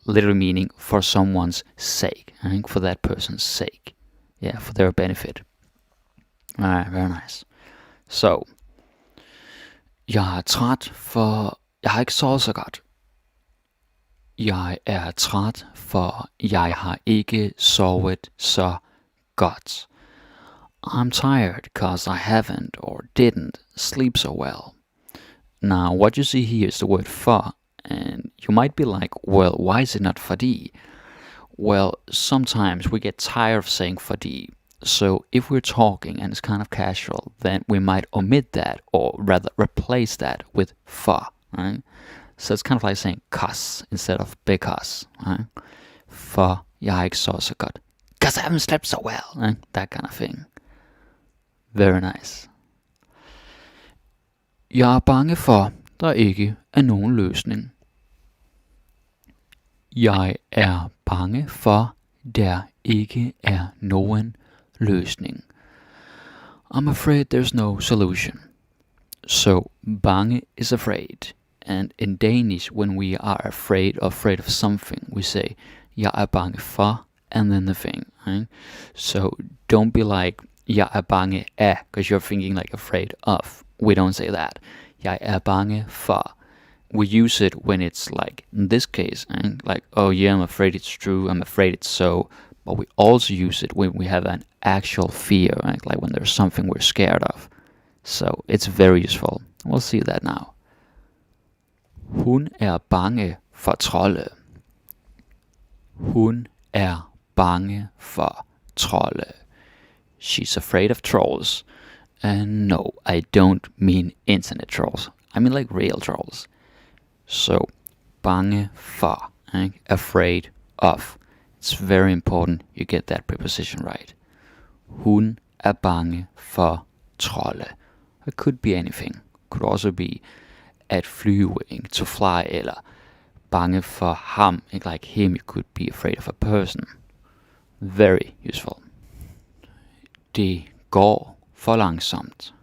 Literally meaning for someone's sake. Right? For that person's sake. Yeah, for their benefit. Alright, very nice. So, jeg er træt, for jeg har ikke sovet så godt. Jeg er træt, for jeg har ikke sovet så godt. I'm tired cause I haven't or didn't sleep so well. Now, what you see here is the word for, and you might be like, well, why is it not fordi? Well, sometimes we get tired of saying fordi. So if we're talking and it's kind of casual, then we might omit that or rather replace that with for, right? So it's kind of like saying cause instead of because, right? For jeg har ikke sovet så godt. Cause I haven't slept so well, right? That kind of thing. Very nice. Jeg er bange for, der ikke er nogen løsning. Jeg er bange for, der ikke er nogen løsning. I'm afraid there's no solution. So, bange is afraid. And in Danish, when we are afraid of something, we say, jeg er bange for, and then the thing. Right? So don't be like, jeg er bange af, because you're thinking like afraid of. We don't say that. Jeg er bange for. We use it when it's like, in this case, like, oh yeah, I'm afraid it's true, I'm afraid it's so. But we also use it when we have an actual fear, right? Like when there's something we're scared of. So it's very useful. We'll see that now. Hun er bange for trolde. Hun er bange for trolde. She's afraid of trolls. And no, I don't mean internet trolls. I mean like real trolls. So, bange for, afraid of. It's very important you get that preposition right. Hun er bange for trolde. It could be anything. Could also be at flyve, to fly, eller bange for ham, like him, you could be afraid of a person. Very useful. Det går for langsomt.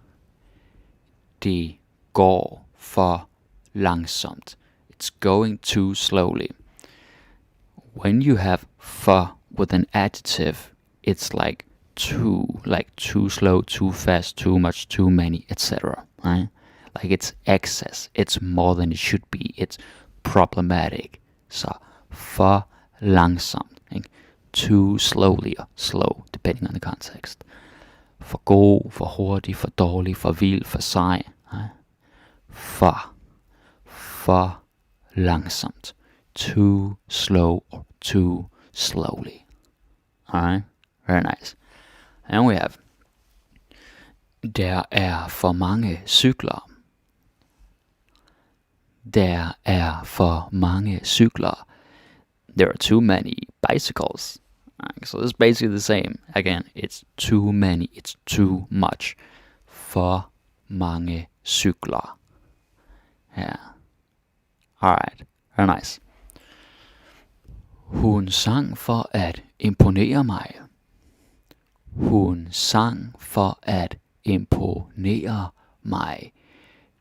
Det går for langsomt. It's going too slowly. When you have for with an adjective, it's like too slow, too fast, too much, too many, etc. Right? Like it's excess. It's more than it should be. It's problematic. So for langsomt, too slowly or slow, depending on the context. For god, for hurtig, for dårlig, for vild, for sej. For langsomt. Too slow or too slowly. Alright, very nice. And we have, der er for mange cykler. Der er for mange cykler. There are too many bicycles. So it's basically the same. Again, it's too many, it's too much. For mange cykler. Yeah. Alright, very nice. Hun sang for at imponere mig. Hun sang for at imponere mig.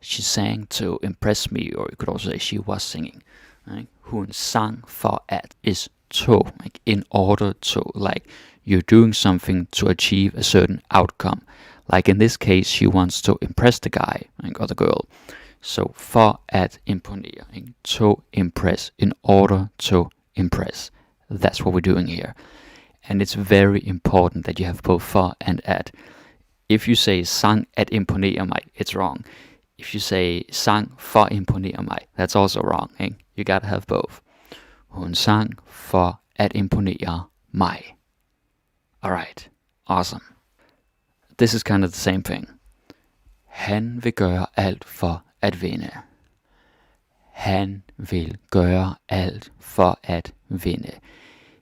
She sang to impress me, or you could also say she was singing. Right? Hun sang for at is to, like in order to, like you're doing something to achieve a certain outcome. Like in this case, she wants to impress the guy, or the girl. So for at imponere, to impress, in order to impress. That's what we're doing here. And it's very important that you have both for and at. If you say sang at imponere mig, it's wrong. If you say sang for imponere mig, that's also wrong. You gotta have both. Hun sang for at imponere mig. Alright, awesome. This is kind of the same thing. Han vil gøre alt for at vinde. Han vil gøre alt for at vinde.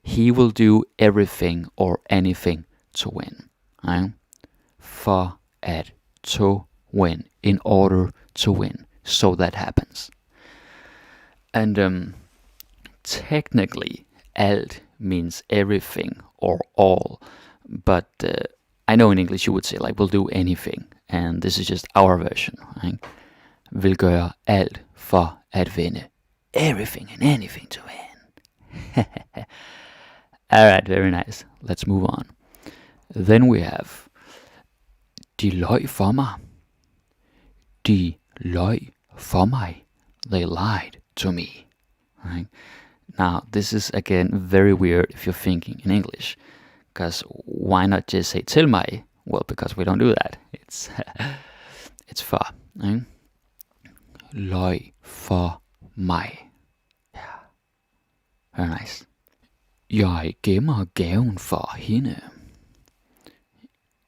He will do everything or anything to win. Right? For at, to win, in order to win. So that happens. And technically, alt means everything or all. But I know in English you would say like, we'll do anything. And this is just our version. Right? Vil gøre alt for at vinde. Everything and anything to win. Alright, very nice. Let's move on. Then we have, de løj for mig. De løj for mig. They lied to me. Right? Now, this is again very weird if you're thinking in English. Because why not just say til mig? Well, because we don't do that. It's for. Right? Løj for mig. Yeah. Very nice. Jeg gemmer gaven for hende.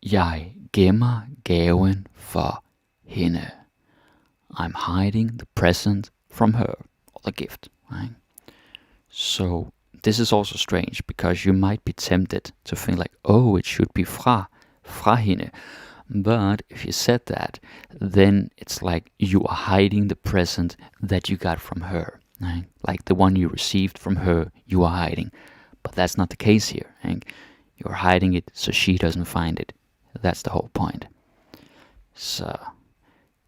Jeg gemmer gaven for hende. I'm hiding the present from her, or the gift, right? So this is also strange because you might be tempted to think like, oh, it should be fra hende. But if you said that, then it's like you are hiding the present that you got from her. Right? Like the one you received from her, you are hiding. But that's not the case here. Right? You're hiding it so she doesn't find it. That's the whole point. Så,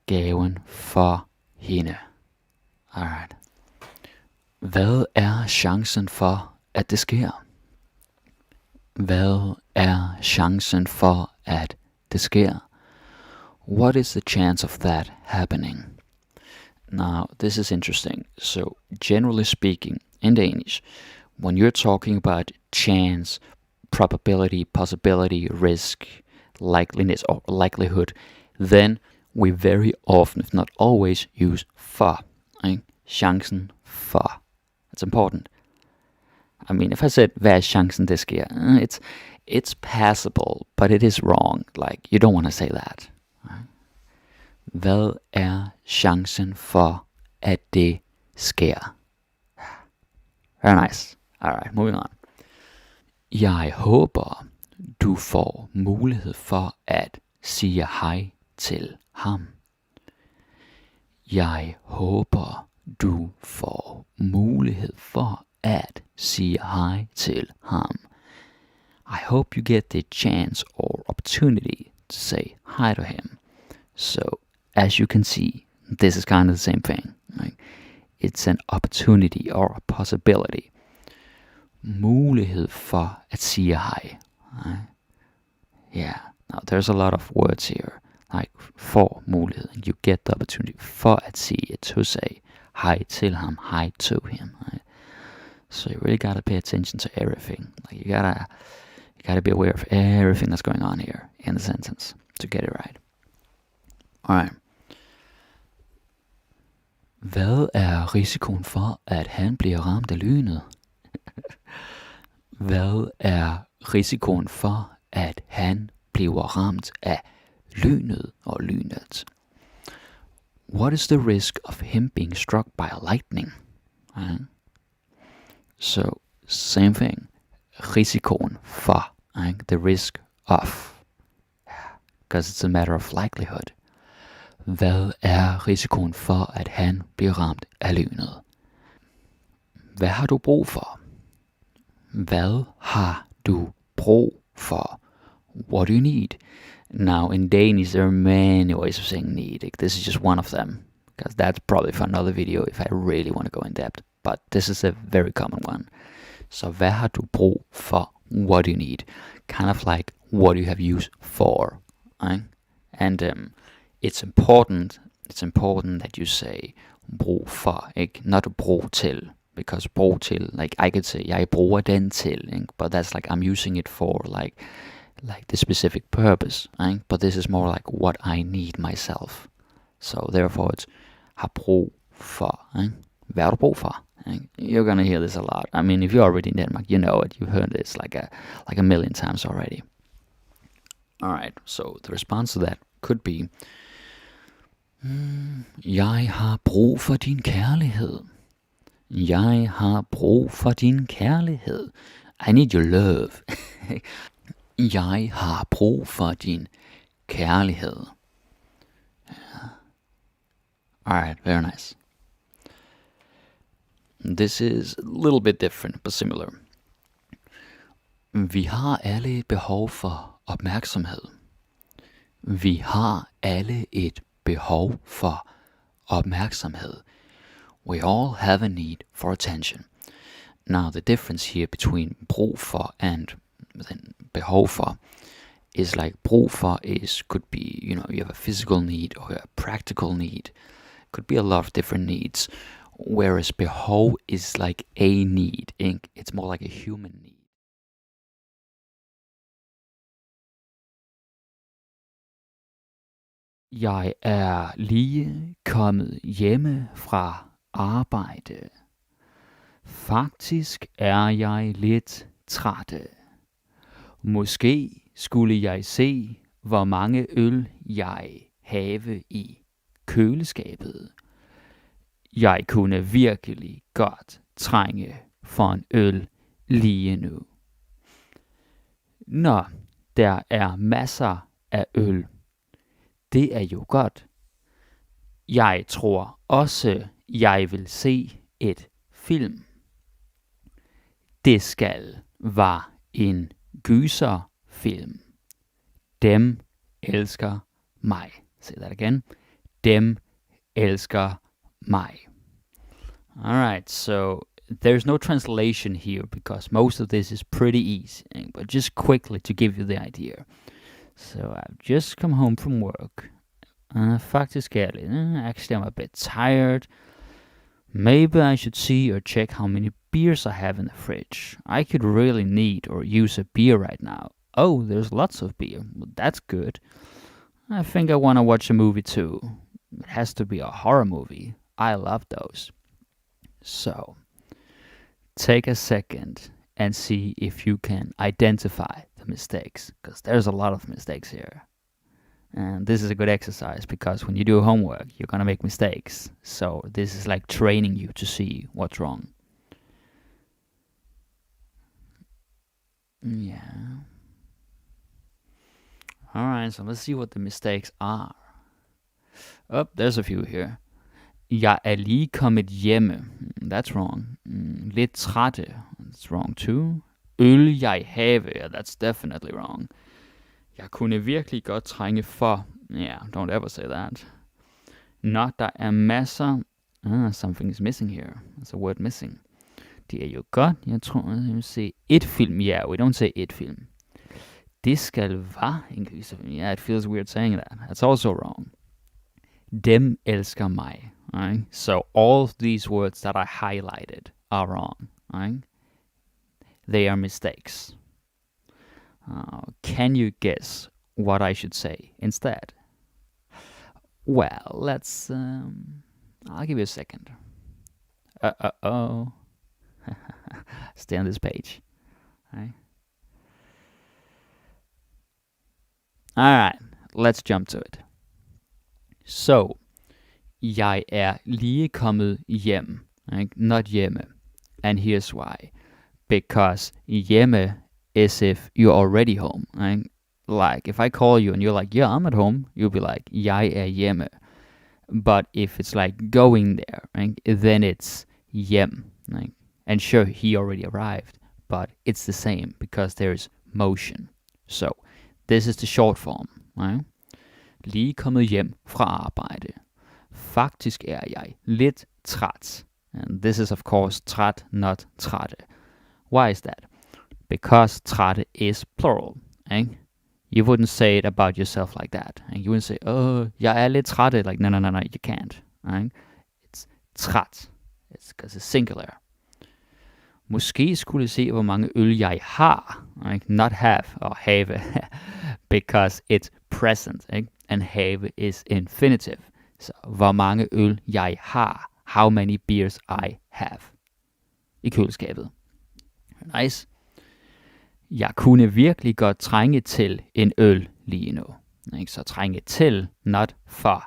gaven for hende. Alright. Hvad er chancen for, at det sker? Hvad er chancen for, at det sker? What is the chance of that happening? Now, this is interesting. So, generally speaking, in Danish, when you're talking about chance, probability, possibility, risk, likeliness, or likelihood, then we very often, if not always, use for. Ikke? Chancen for. It's important. I mean, if I said, hvad er chancen det sker? It's passable, but it is wrong. Like, you don't want to say that. Right? Hvad er chancen for, at det sker? Very nice. Alright, moving on. Jeg håber, du får mulighed for at sige hej til ham. Jeg håber, du får mulighed for at sige hej til ham. I hope you get the chance or opportunity to say hi to him. So, as you can see, this is kind of the same thing. Right? It's an opportunity or a possibility. Mulighed for at sige hej. Right? Yeah, now there's a lot of words here. Like for mulighed. You get the opportunity for at sige, to say hi til ham, hi to him. Right? So you really gotta pay attention to everything. Like you gotta be aware of everything that's going on here in the sentence to get it right. Alright. Hvad er risikoen for, at han bliver ramt af lynet? Hvad er risikoen for, at han bliver ramt af lynet og lynet? What is the risk of him being struck by lightning? Right? So, same thing. Risikoen for, right? The risk of. Because it's a matter of likelihood. Hvad er risikoen for, at han bliver ramt af lynet? Hvad har du brug for? Hvad har du brug for? What do you need? Now, in Danish, there are many ways of saying need. This is just one of them. Because that's probably for another video if I really want to go in depth. But this is a very common one. Så hvad har du brug for? What do you need? Kind of like, what do you have use for? Right? And it's important that you say brug for, ikke? Not brug til. Because brug til, like I could say, jeg bruger den til, ikke? But that's like I'm using it for like the specific purpose, right? But this is more like what I need myself. So therefore it's har brug for, right? Hvad har du brug for? Right? You're gonna hear this a lot. I mean, if you're already in Denmark, you know it. You've heard this like a million times already. Alright, so the response to that could be, jeg har brug for din kærlighed. Jeg har brug for din kærlighed. I need your love. Jeg har brug for din kærlighed. Yeah. Alright, very nice. This is a little bit different, but similar. Vi har alle behov for opmærksomhed. Vi har alle et behov for opmærksomhed. We all have a need for attention. Now, the difference here between brug for and then behov for is like brug for could be, you have a physical need or a practical need. Could be a lot of different needs. Whereas behov is like a need. It's more like a human need. Jeg er lige kommet hjemme fra arbejde. Faktisk er jeg lidt trætte. Måske skulle jeg se, hvor mange øl jeg have i køleskabet. Jeg kunne virkelig godt trænge for en øl lige nu. Nå, der er masser af øl. Det er jo godt. Jeg tror også, jeg vil se et film. Det skal være en gyserfilm. Dem elsker mig. Say that again. Dem elsker mig. Alright, so there's no translation here because most of this is pretty easy, but just quickly to give you the idea. So I've just come home from work. Faktisk ærligt, actually I'm a bit tired. Maybe I should see or check how many beers I have in the fridge. I could really need or use a beer right now. Oh, there's lots of beer. Well, that's good. I think I want to watch a movie too. It has to be a horror movie. I love those. So, take a second and see if you can identify the mistakes, because there's a lot of mistakes here. And this is a good exercise because when you do homework, you're gonna make mistakes. So this is like training you to see what's wrong. Yeah. Alright, so let's see what the mistakes are. Oh, there's a few here. Jeg er lige kommet hjemme. That's wrong. Lidt trætte. That's wrong too. Øl jeg have. Yeah, that's definitely wrong. Jeg kunne virkelig godt trænge for. Yeah, don't ever say that. Når der er masser. Something is missing here. There's a word missing. Det er jo godt. Jeg tror, jeg vil se et film. Yeah, we don't say et film. Det skal være en gyserfilm. Yeah, it feels weird saying that. That's also wrong. Dem elsker mig. Right? So all of these words that I highlighted are wrong. Right? They are mistakes. Can you guess what I should say instead? Well, let's... I'll give you a second. Oh. Stay on this page. Right? Alright, let's jump to it. So, jeg er lige kommet hjem. Right? Not hjemme. And here's why. Because hjemme is if you're already home. Right? Like, if I call you and you're like, yeah, I'm at home, you'll be like, jeg er hjemme. But if it's like going there, right, then it's hjem. Right? And sure, he already arrived, but it's the same because there's motion. So, this is the short form. Right? Lige kommet hjem fra arbejde. Faktisk er jeg lidt træt. And this is of course træt, not trætte. Why is that? Because trætte is plural. Eh? You wouldn't say it about yourself like that. And you wouldn't say, oh, jeg er lidt trætte. Like, no, you can't. Right? It's træt. It's because it's singular. Måske skulle se, hvor mange øl jeg har. Right? Not have or have. Because it's present. Right? And have is infinitive. So, hvor mange øl jeg har. How many beers I have. I køleskabet. Nice. Jeg kunne virkelig godt trænge til en øl lige nu. Så trænge til, not for.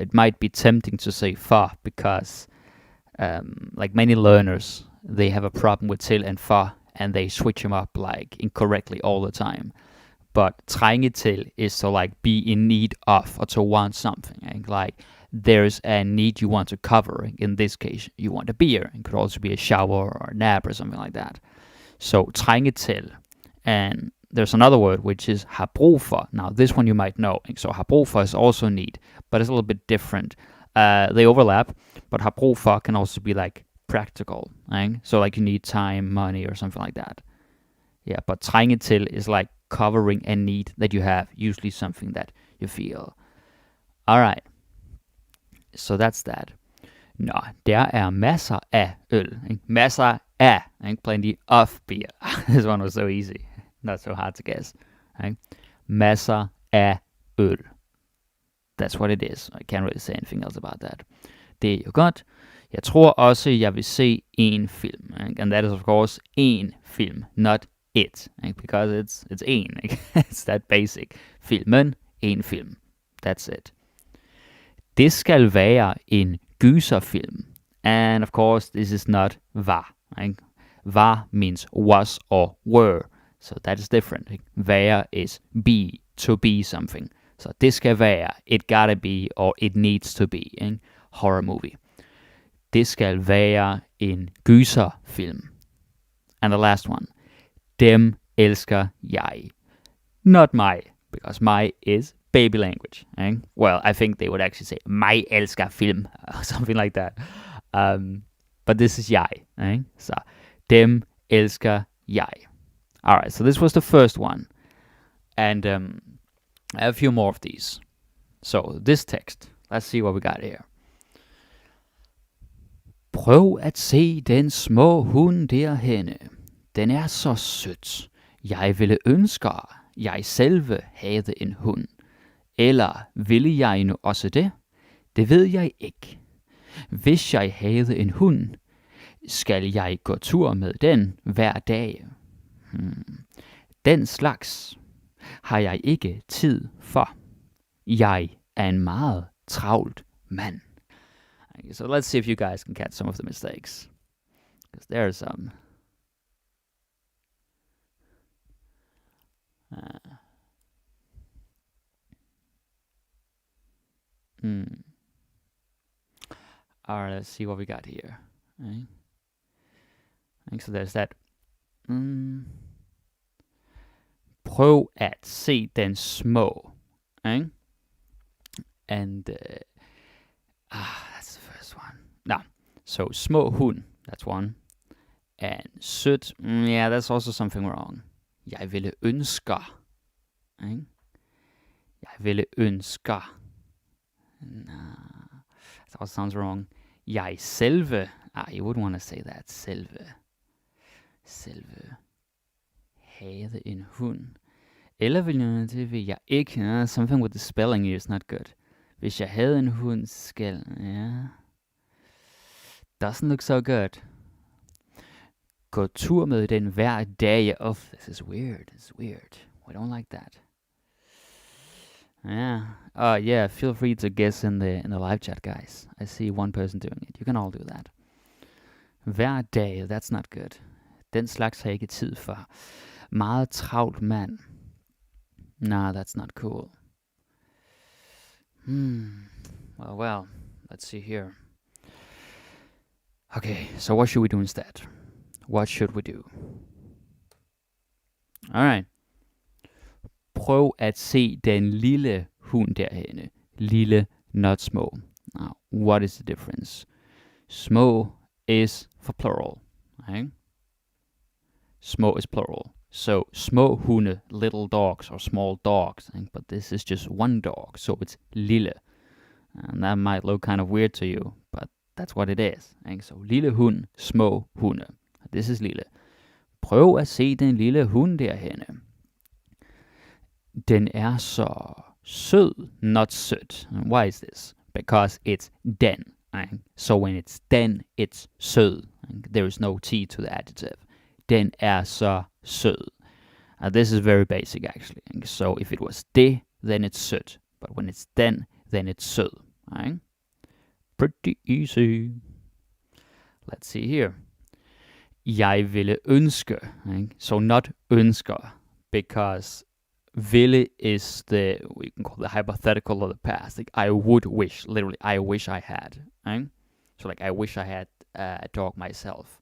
It might be tempting to say for because like many learners, they have a problem with til and for, and they switch them up like incorrectly all the time. But trænge til is to like be in need of or to want something. Like there's a need you want to cover. In this case, you want a beer. It could also be a shower or a nap or something like that. So trænge til. And there's another word which is har brug for. Now this one you might know. So har brug for is also need, but it's a little bit different. They overlap, but har brug for can also be like practical. Right? So like you need time, money or something like that. Yeah, but trænge til is like covering a need that you have, usually something that you feel. Alright, so that's that. Nå, der er masser af øl. Ikke? Masser af, ikke? Plenty of beer. This one was so easy, not so hard to guess. Ikke? Masser af øl. That's what it is. I can't really say anything else about that. Det er jo godt. Jeg tror også, jeg vil se en film. Ikke? And that is of course en film, not it. Ikke? Because it's en. Ikke? It's that basic. Filmen, en film. That's it. Det skal være en gyserfilm. And of course, this is not var. Right? Var means was or were. So that is different. Right? Være is be, to be something. So det skal være, it gotta be, or it needs to be. Right? Horror movie. Det skal være en gyserfilm. And the last one. Dem elsker jeg. Not my, because my is baby language. Right? Well, I think they would actually say, mig elsker film, or something like that. but this is jeg. Ikke? Så dem elsker jeg. Alright, so this was the first one. And I have a few more of these. So this text, let's see what we got here. Prøv at se den små hund derhenne. Den er så sødt. Jeg ville ønske, jeg selve havde en hund. Eller ville jeg nu også det? Det ved jeg ikke. Hvis jeg havde en hund, skal jeg gå tur med den hver dag. Den slags har jeg ikke tid for. Jeg er en meget travlt mand. So let's see if you guys can catch some of the mistakes. Because there are some. Alright, let's see what we got here. Right. So there's that. Prøv at se den små. Right? And that's the first one. No. So små hund, that's one. And sødt, yeah, that's also something wrong. Jeg ville ønske. Right? Jeg ville ønske. Nah, that also sounds wrong. Jeg selve. You wouldn't want to say that. Selve. Havde en hund. Eller det vil jeg ikke. Something with the spelling here is not good. Hvis jeg havde en hund, skal... Yeah. Doesn't look so good. Gå tur med den hver dag. Oh, this is weird. It's weird. We don't like that. Yeah. Feel free to guess in the live chat, guys. I see one person doing it. You can all do that. Hver dag, that's not good. Den slags har jeg ikke tid for. Meget travlt mand. Nah, that's not cool. Well, let's see here. Okay, so what should we do instead? What should we do? Alright. Prøv at se den lille hund derhenne. Lille, not små. Now, what is the difference? Små is for plural. Right? Små is plural. So, små hunde, little dogs or small dogs. But this is just one dog, so it's lille. And that might look kind of weird to you, but that's what it is. So, lille hund, små hunde. This is lille. Prøv at se den lille hund derhenne. Den er så sød, not sødt. Why is this? Because it's den. So when it's den, it's sød. There is no T to the adjective. Den er så sød. This is very basic actually. So if it was det, then it's sødt. But when it's den, then it's sød. Pretty easy. Let's see here. Jeg ville ønske. So not ønsker. Because ville is we can call the hypothetical of the past. Like I would wish, literally, I wish I had. So like I wish I had a dog myself.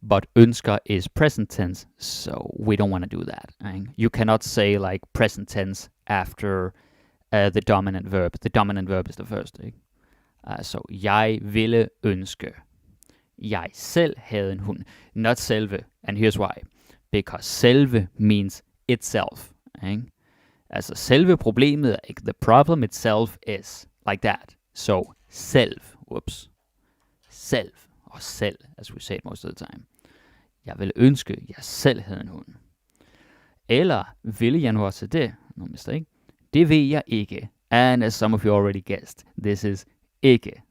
But ønsker is present tense, so we don't want to do that. You cannot say like present tense after the dominant verb. The dominant verb is the first. So jeg ville ønske. Jeg selv havde en hund. Not selve. And here's why. Because selve means itself. Altså selve problemet er ikke. The problem itself is like that. So selv. Selv. Og selv, as we say it most of the time. Jeg ville ønske, jeg selv havde en hund. Eller ville jeg nu også det? No mistake. Det ved jeg ikke. And as some of you already guessed, this is ikke.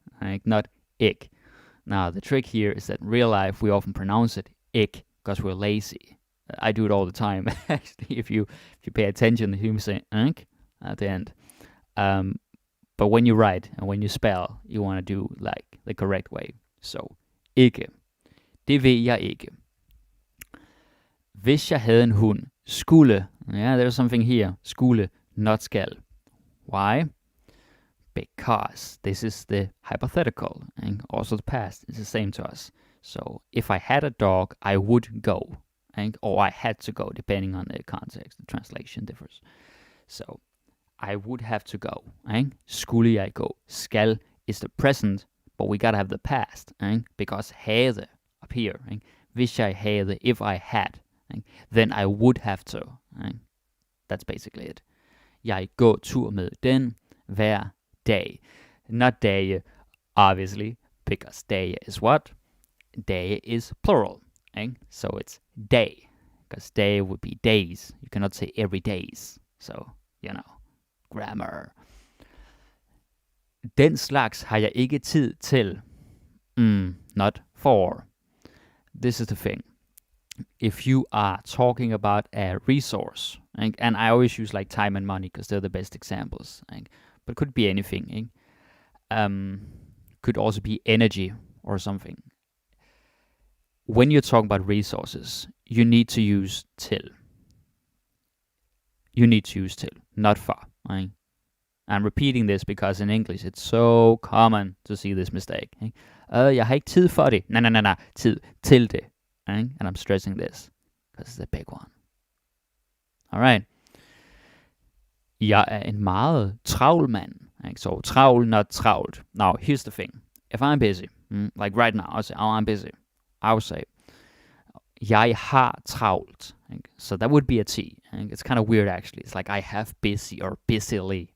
Not ik. Now, the trick here is that in real life, we often pronounce it ik because we're lazy. I do it all the time. Actually, if you pay attention, you say ik at the end. But when you write and when you spell, you want to do like the correct way. So, ikke. Det ved jeg ikke. Hvis jeg havde en hund, skulle. Yeah, there's something here. Skulle, not skal. Why? Because this is the hypothetical, and also the past is the same to us. So if I had a dog, I would go, or I had to go, depending on the context. The translation differs. So I would have to go. Skulle jeg gå? Skal is the present but we gotta have the past, ikke? Because havde up here, ikke? Hvis jeg havde, if I had, ikke? Then I would have to, ikke? That's basically it. Jeg går tur med den hver dag. Not dage, obviously, because dage is what? Dage is plural, ikke? So it's day, because day would be days. You cannot say every days. So, grammar. Den slags har jeg ikke tid til. Not for. This is the thing. If you are talking about a resource, and I always use like time and money because they're the best examples, but it could be anything. Could also be energy or something. When you're talking about resources, you need to use till. You need to use till, not for. I'm repeating this because in English it's so common to see this mistake. Jeg har ikke tid for det. Nej. Tid til det. And I'm stressing this because it's a big one. Alright. Jeg er en meget travl mand. So travl, not travlt. Now, here's the thing. If I'm busy, like right now, I'll say, oh, I'm busy. I'll say, jeg har travlt. So that would be a T. It's kind of weird, actually. It's like I have busy or busily.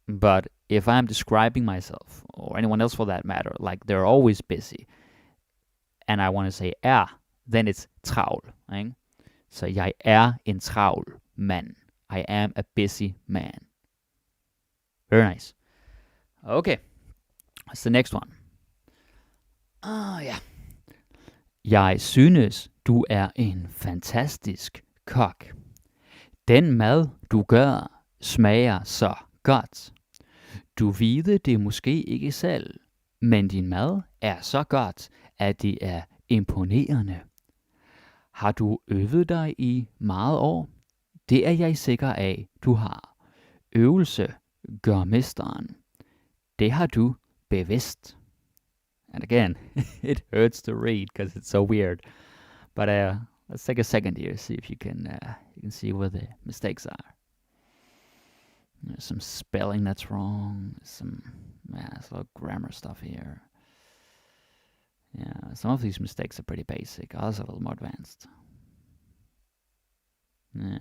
But if I'm describing myself, or anyone else for that matter, like they're always busy, and I want to say then it's travl. So jeg er en travl mand. I am a busy man. Very nice. Okay. What's the next one? Yeah. Jeg synes, du er en fantastisk kok. Den mad, du gør, smager så godt. Du ved det måske ikke selv, men din mad er så godt, at det er imponerende. Har du øvet dig i meget år? Det er jeg sikker af, du har. Øvelse gør mesteren. Det har du bevidst. And again, it hurts to read because it's so weird. But let's take a second here, see if you can see where the mistakes are. There's some spelling that's wrong. There's a lot of grammar stuff here. Yeah, some of these mistakes are pretty basic. Others are a little more advanced. Yeah.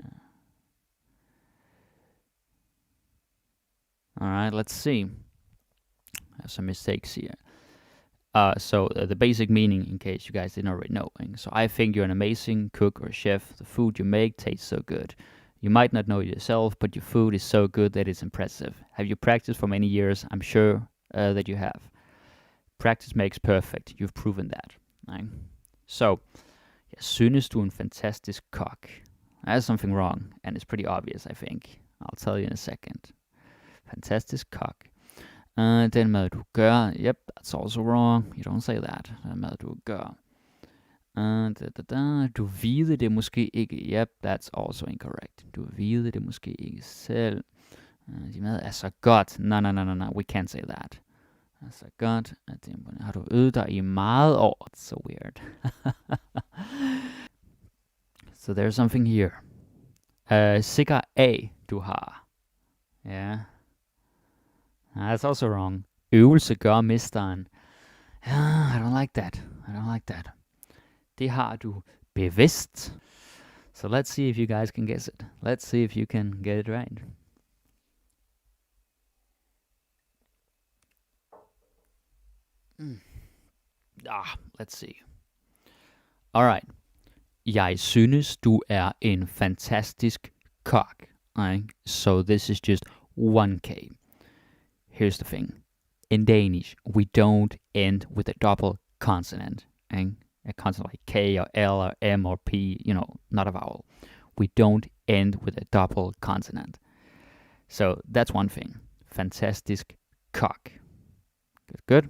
All right, let's see. I have some mistakes here. So the basic meaning, in case you guys didn't already know. So I think you're an amazing cook or chef. The food you make tastes so good. You might not know it yourself, but your food is so good that it's impressive. Have you practiced for many years? I'm sure that you have. Practice makes perfect. You've proven that. Right? So, jeg synes du er en fantastisk kok. There's something wrong, and it's pretty obvious, I think. I'll tell you in a second. Fantastisk kok. Den mad du gør, yep, that's also wrong. You don't say that. Den mad du gør. Du ved det måske ikke. Yep, that's also incorrect. Du ved det måske ikke selv. Din mad er så godt. No, we can't say that. Er så godt. Har du øvet dig i meget år? It's so weird. So there's something here. Sikker af, du har. Yeah. That's also wrong. Øvelse gør mesteren. I don't like that. Det har du bevidst. So let's see if you guys can guess it. Let's see if you can get it right. Let's see. Alright. Jeg synes, du er en fantastisk kok. So this is just 1K. Here's the thing. In Danish, we don't end with a double consonant. A consonant like K or L or M or P, not a vowel. We don't end with a double consonant. So that's one thing. Fantastisk kok. Good.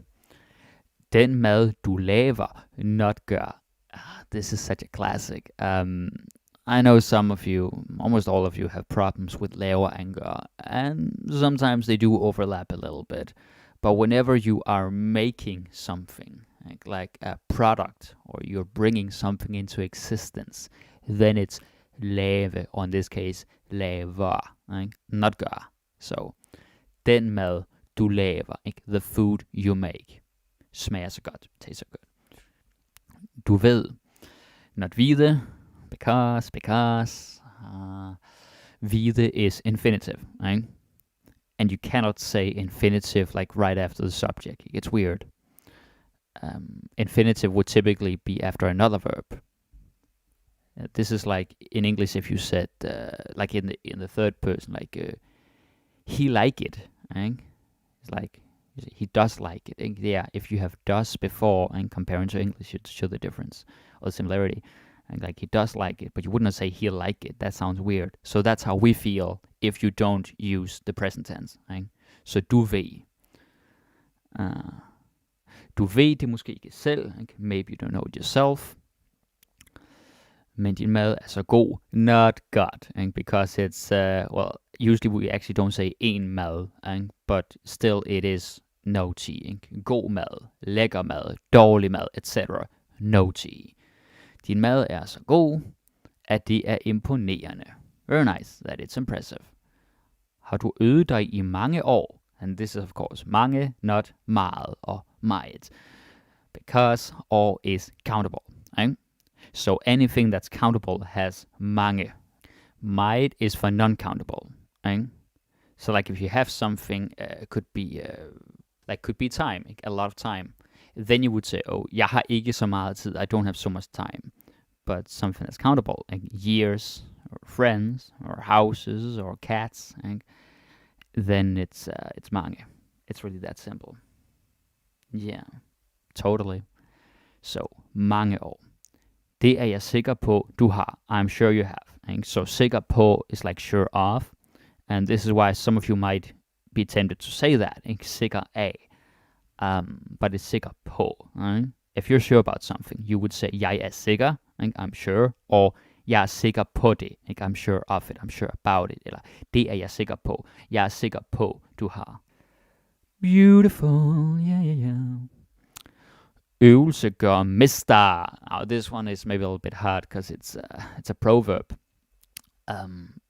Den mad du laver, not gør. This is such a classic. I know some of you, almost all of you, have problems with laver and gør, and sometimes they do overlap a little bit. But whenever you are making something, like a product, or you're bringing something into existence, then it's lave, or in this case, laver, not gør. So, den mad du laver, the food you make. smager så godt, tastes so good. Du ved, not vide, because. Vide is infinitive, right? And you cannot say infinitive like right after the subject. It gets weird. Infinitive would typically be after another verb. This is like in English if you said like in the third person, like he like it, right? It's like he does like it. And yeah, if you have does before and comparing to English, it show the difference or the similarity. And like he does like it, but you wouldn't say he'll like it. That sounds weird. So that's how we feel if you don't use the present tense. Right? Så du ved. Du ved det måske ikke selv. Ikke? Maybe you don't know it yourself. Men din mad er så god. Not good. Ikke? Because it's, well, usually we actually don't say en mad. Ikke? But still it is no tea. Ikke? God mad, lækker mad, dårlig mad, etc. No tea. Din mad er så god, at det er imponerende. Very nice, that it's impressive. Har du øvet dig i mange år? And this is of course mange, not meget or meget. Because all is countable. Right? So anything that's countable has mange. Meget is for non-countable. Right? So like if you have something, could be time, a lot of time. Then you would say, oh, jeg har ikke så meget tid. I don't have so much time. But something that's countable, like years, or friends, or houses, or cats, then it's mange. It's really that simple. Yeah, totally. So, mange år. Det er jeg sikker på, du har. I'm sure you have. So, sikker på is like sure of. And this is why some of you might be tempted to say that. Sikker af. But it's sikker på. If you're sure about something, you would say, jeg er sikker, I'm sure, or jeg er sikker på det, I'm sure of it, I'm sure about it, eller det er jeg sikker på, jeg er sikker på, du har. Beautiful, yeah. Øvelse gør mester. Now this one is maybe a little bit hard, because it's a proverb.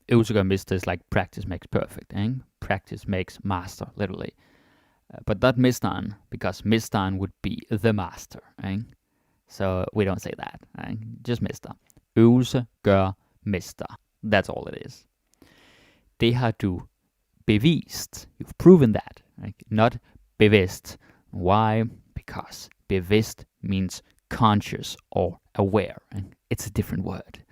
Øvelse gør mester is like practice makes perfect, Practice makes master, literally. But not mesteren, because mesteren would be the master, right? So we don't say that, right? Just mester. Øvelse gør mester. That's all it is. Det har du bevist. You've proven that, right? Not bevidst. Why? Because bevidst means conscious or aware. Right? It's a different word.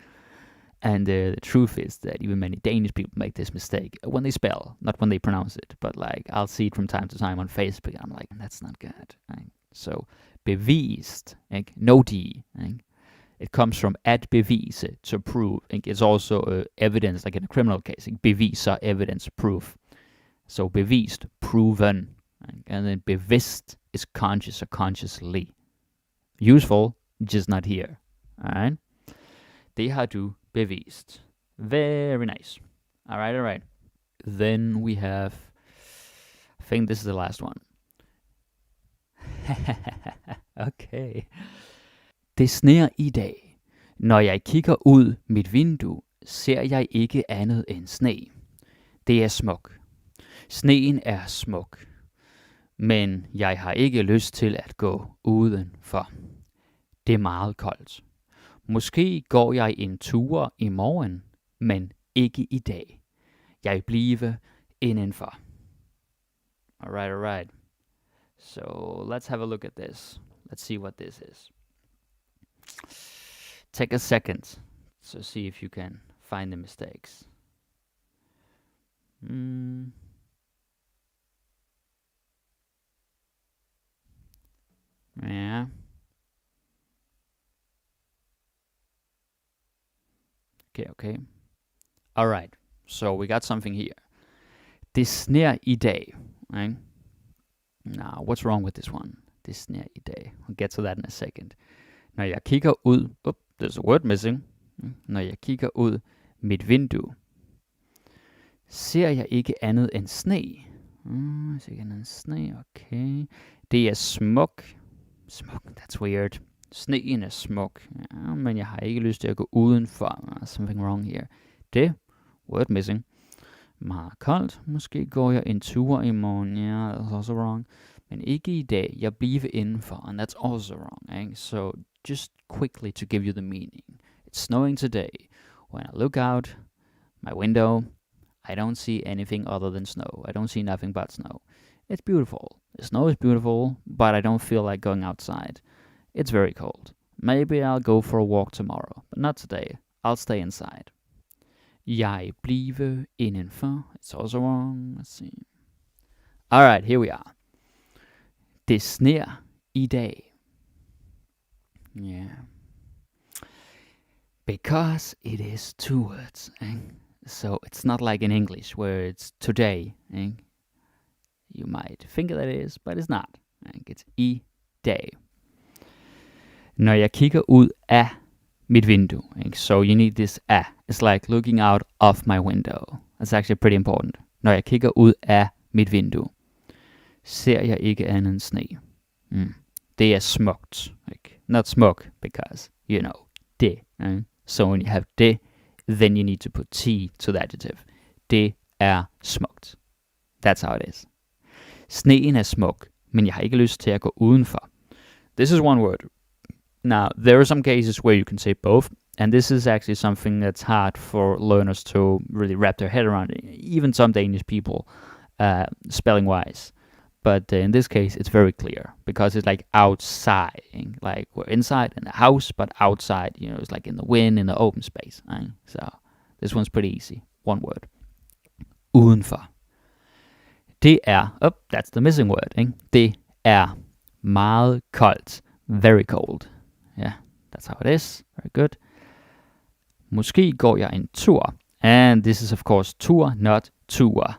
And the truth is that even many Danish people make this mistake when they spell, not when they pronounce it. But like I'll see it from time to time on Facebook, and I'm like, that's not good. Right? So bevist, no D. Right? It comes from at bevise, to prove. It's also evidence, like in a criminal case. Beviser, evidence, proof. So bevist, proven. Right? And then bevidst is conscious or consciously. Useful, just not here. All right? Det har du bevist. Very nice. All right. Then we have, I think this is the last one. Okay. Det sner i dag. Når jeg kigger ud mit vindue, ser jeg ikke andet end sne. Det er smuk. Sneen er smuk. Men jeg har ikke lyst til at gå udenfor. Det er meget koldt. Måske går jeg en tur i morgen, men ikke i dag. Jeg bliver indenfor. Alright. So let's have a look at this. Let's see what this is. Take a second to see if you can find the mistakes. Yeah. Okay. Alright, so we got something here. Det sner i dag. Right? Now, what's wrong with this one? Det sner i dag. We'll get to that in a second. Når jeg kigger ud... there's a word missing. Når jeg kigger ud mit vindue, ser jeg ikke andet end sne. Ser ikke andet end sne, okay. Det er smuk. Smuk, that's weird. Sneen er smuk, ja, men jeg har ikke lyst til at gå udenfor. Something wrong here. Det, word missing. Meget koldt. Måske går jeg en tur i morgen. Ja, that's also wrong. Men ikke i dag. Jeg bliver indenfor. And that's also wrong. Ikke? So just quickly to give you the meaning. It's snowing today. When I look out my window, I don't see anything other than snow. I don't see nothing but snow. It's beautiful. The snow is beautiful, but I don't feel like going outside. It's very cold. Maybe I'll go for a walk tomorrow, but not today. I'll stay inside. Jeg blive indenfor. It's also wrong. Let's see. Alright, here we are. Det sner i dag. Yeah. Because it is two words. So it's not like in English where it's today. You might think that it is, but it's not. It's i dag. Når jeg kigger ud af mit vindue. So you need this af. It's like looking out of my window. That's actually pretty important. Når jeg kigger ud af mit vindue, ser jeg ikke andet end sne. Det er smukt. Not smuk, because, you know, det. So when you have det, then you need to put T to the adjective. Det er smukt. That's how it is. Sneen er smuk, men jeg har ikke lyst til at gå udenfor. This is one word. Now, there are some cases where you can say both, and this is actually something that's hard for learners to really wrap their head around, even some Danish people, spelling-wise. But in this case, it's very clear, because it's like outside, like we're inside in the house, but outside, you know, it's like in the wind, in the open space. So this one's pretty easy. One word. Udenfor. Det er, that's the missing word, det er meget koldt. Very cold. Yeah, that's how it is. Very good. Måske går jeg en tur. And this is of course tur, not tour.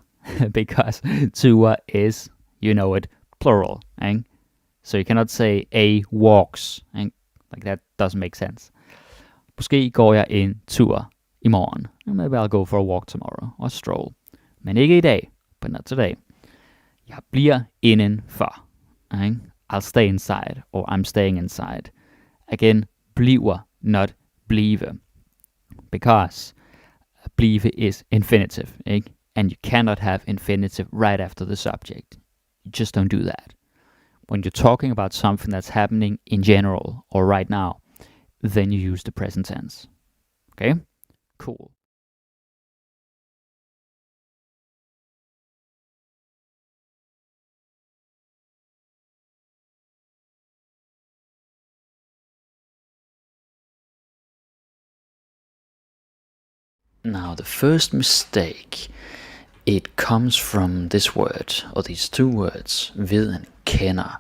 Because tour is, you know it, plural. So you cannot say a walks. Like that doesn't make sense. Måske går jeg en tur i morgen. Maybe I'll go for a walk tomorrow. Or stroll. Men ikke i dag. But not today. Jeg bliver indenfor. I'll stay inside, or I'm staying inside. Again, bliver, not blive. Because blive is infinitive, and you cannot have infinitive right after the subject. You just don't do that. When you're talking about something that's happening in general, or right now, then you use the present tense. Okay? Cool. Now, the first mistake, it comes from this word, or these two words, ved and kender,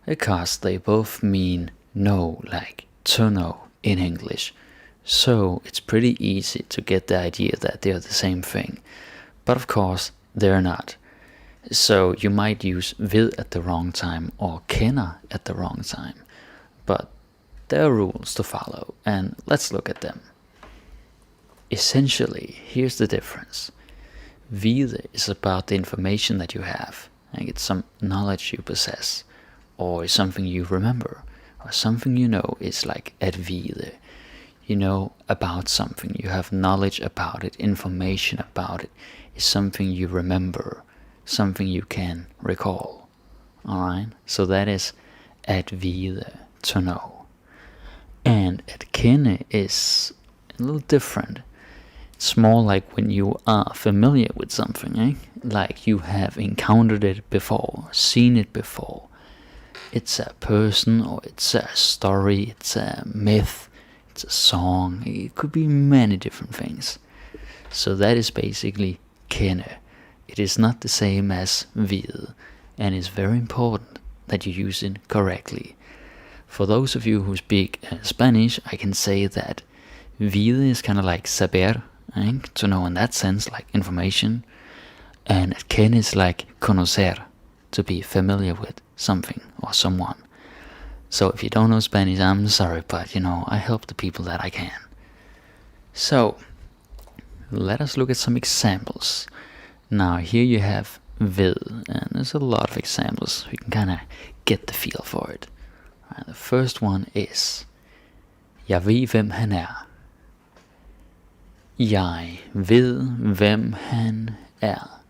because they both mean know, like to know in English. So it's pretty easy to get the idea that they're the same thing. But of course, they're not. So you might use ved at the wrong time, or kender at the wrong time. But there are rules to follow, and let's look at them. Essentially, here's the difference. Vide is about the information that you have, and it's some knowledge you possess, or is something you remember, or something you know is like at vide. You know about something, you have knowledge about it, information about it, is something you remember, something you can recall. Alright, so that is at vide, to know. And at kende is a little different. It's more like when you are familiar with something, like you have encountered it before, seen it before. It's a person, or it's a story, it's a myth, it's a song, it could be many different things. So that is basically kende. It is not the same as vide, and it's very important that you use it correctly. For those of you who speak Spanish, I can say that vide is kind of like saber, to know in that sense, like information, and kende is like conocer, to be familiar with something or someone. So if you don't know Spanish, I'm sorry, but I help the people that I can. So let us look at some examples. Now here you have ved, and there's a lot of examples. We can kind of get the feel for it. Right, the first one is, jeg ved hvem han er. Jeg ved hvem han er.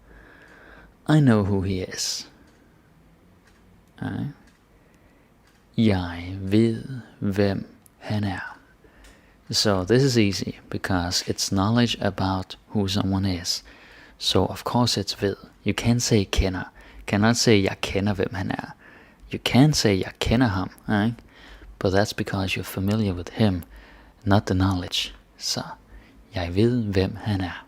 I know who he is. Right? Jeg ved, hvem han er. So this is easy because it's knowledge about who someone is. So of course it's ved. You can't say kender. Cannot say jeg kender hvem han er. You can say jeg kender ham, right? But that's because you're familiar with him, not the knowledge. Så jeg ved hvem han er.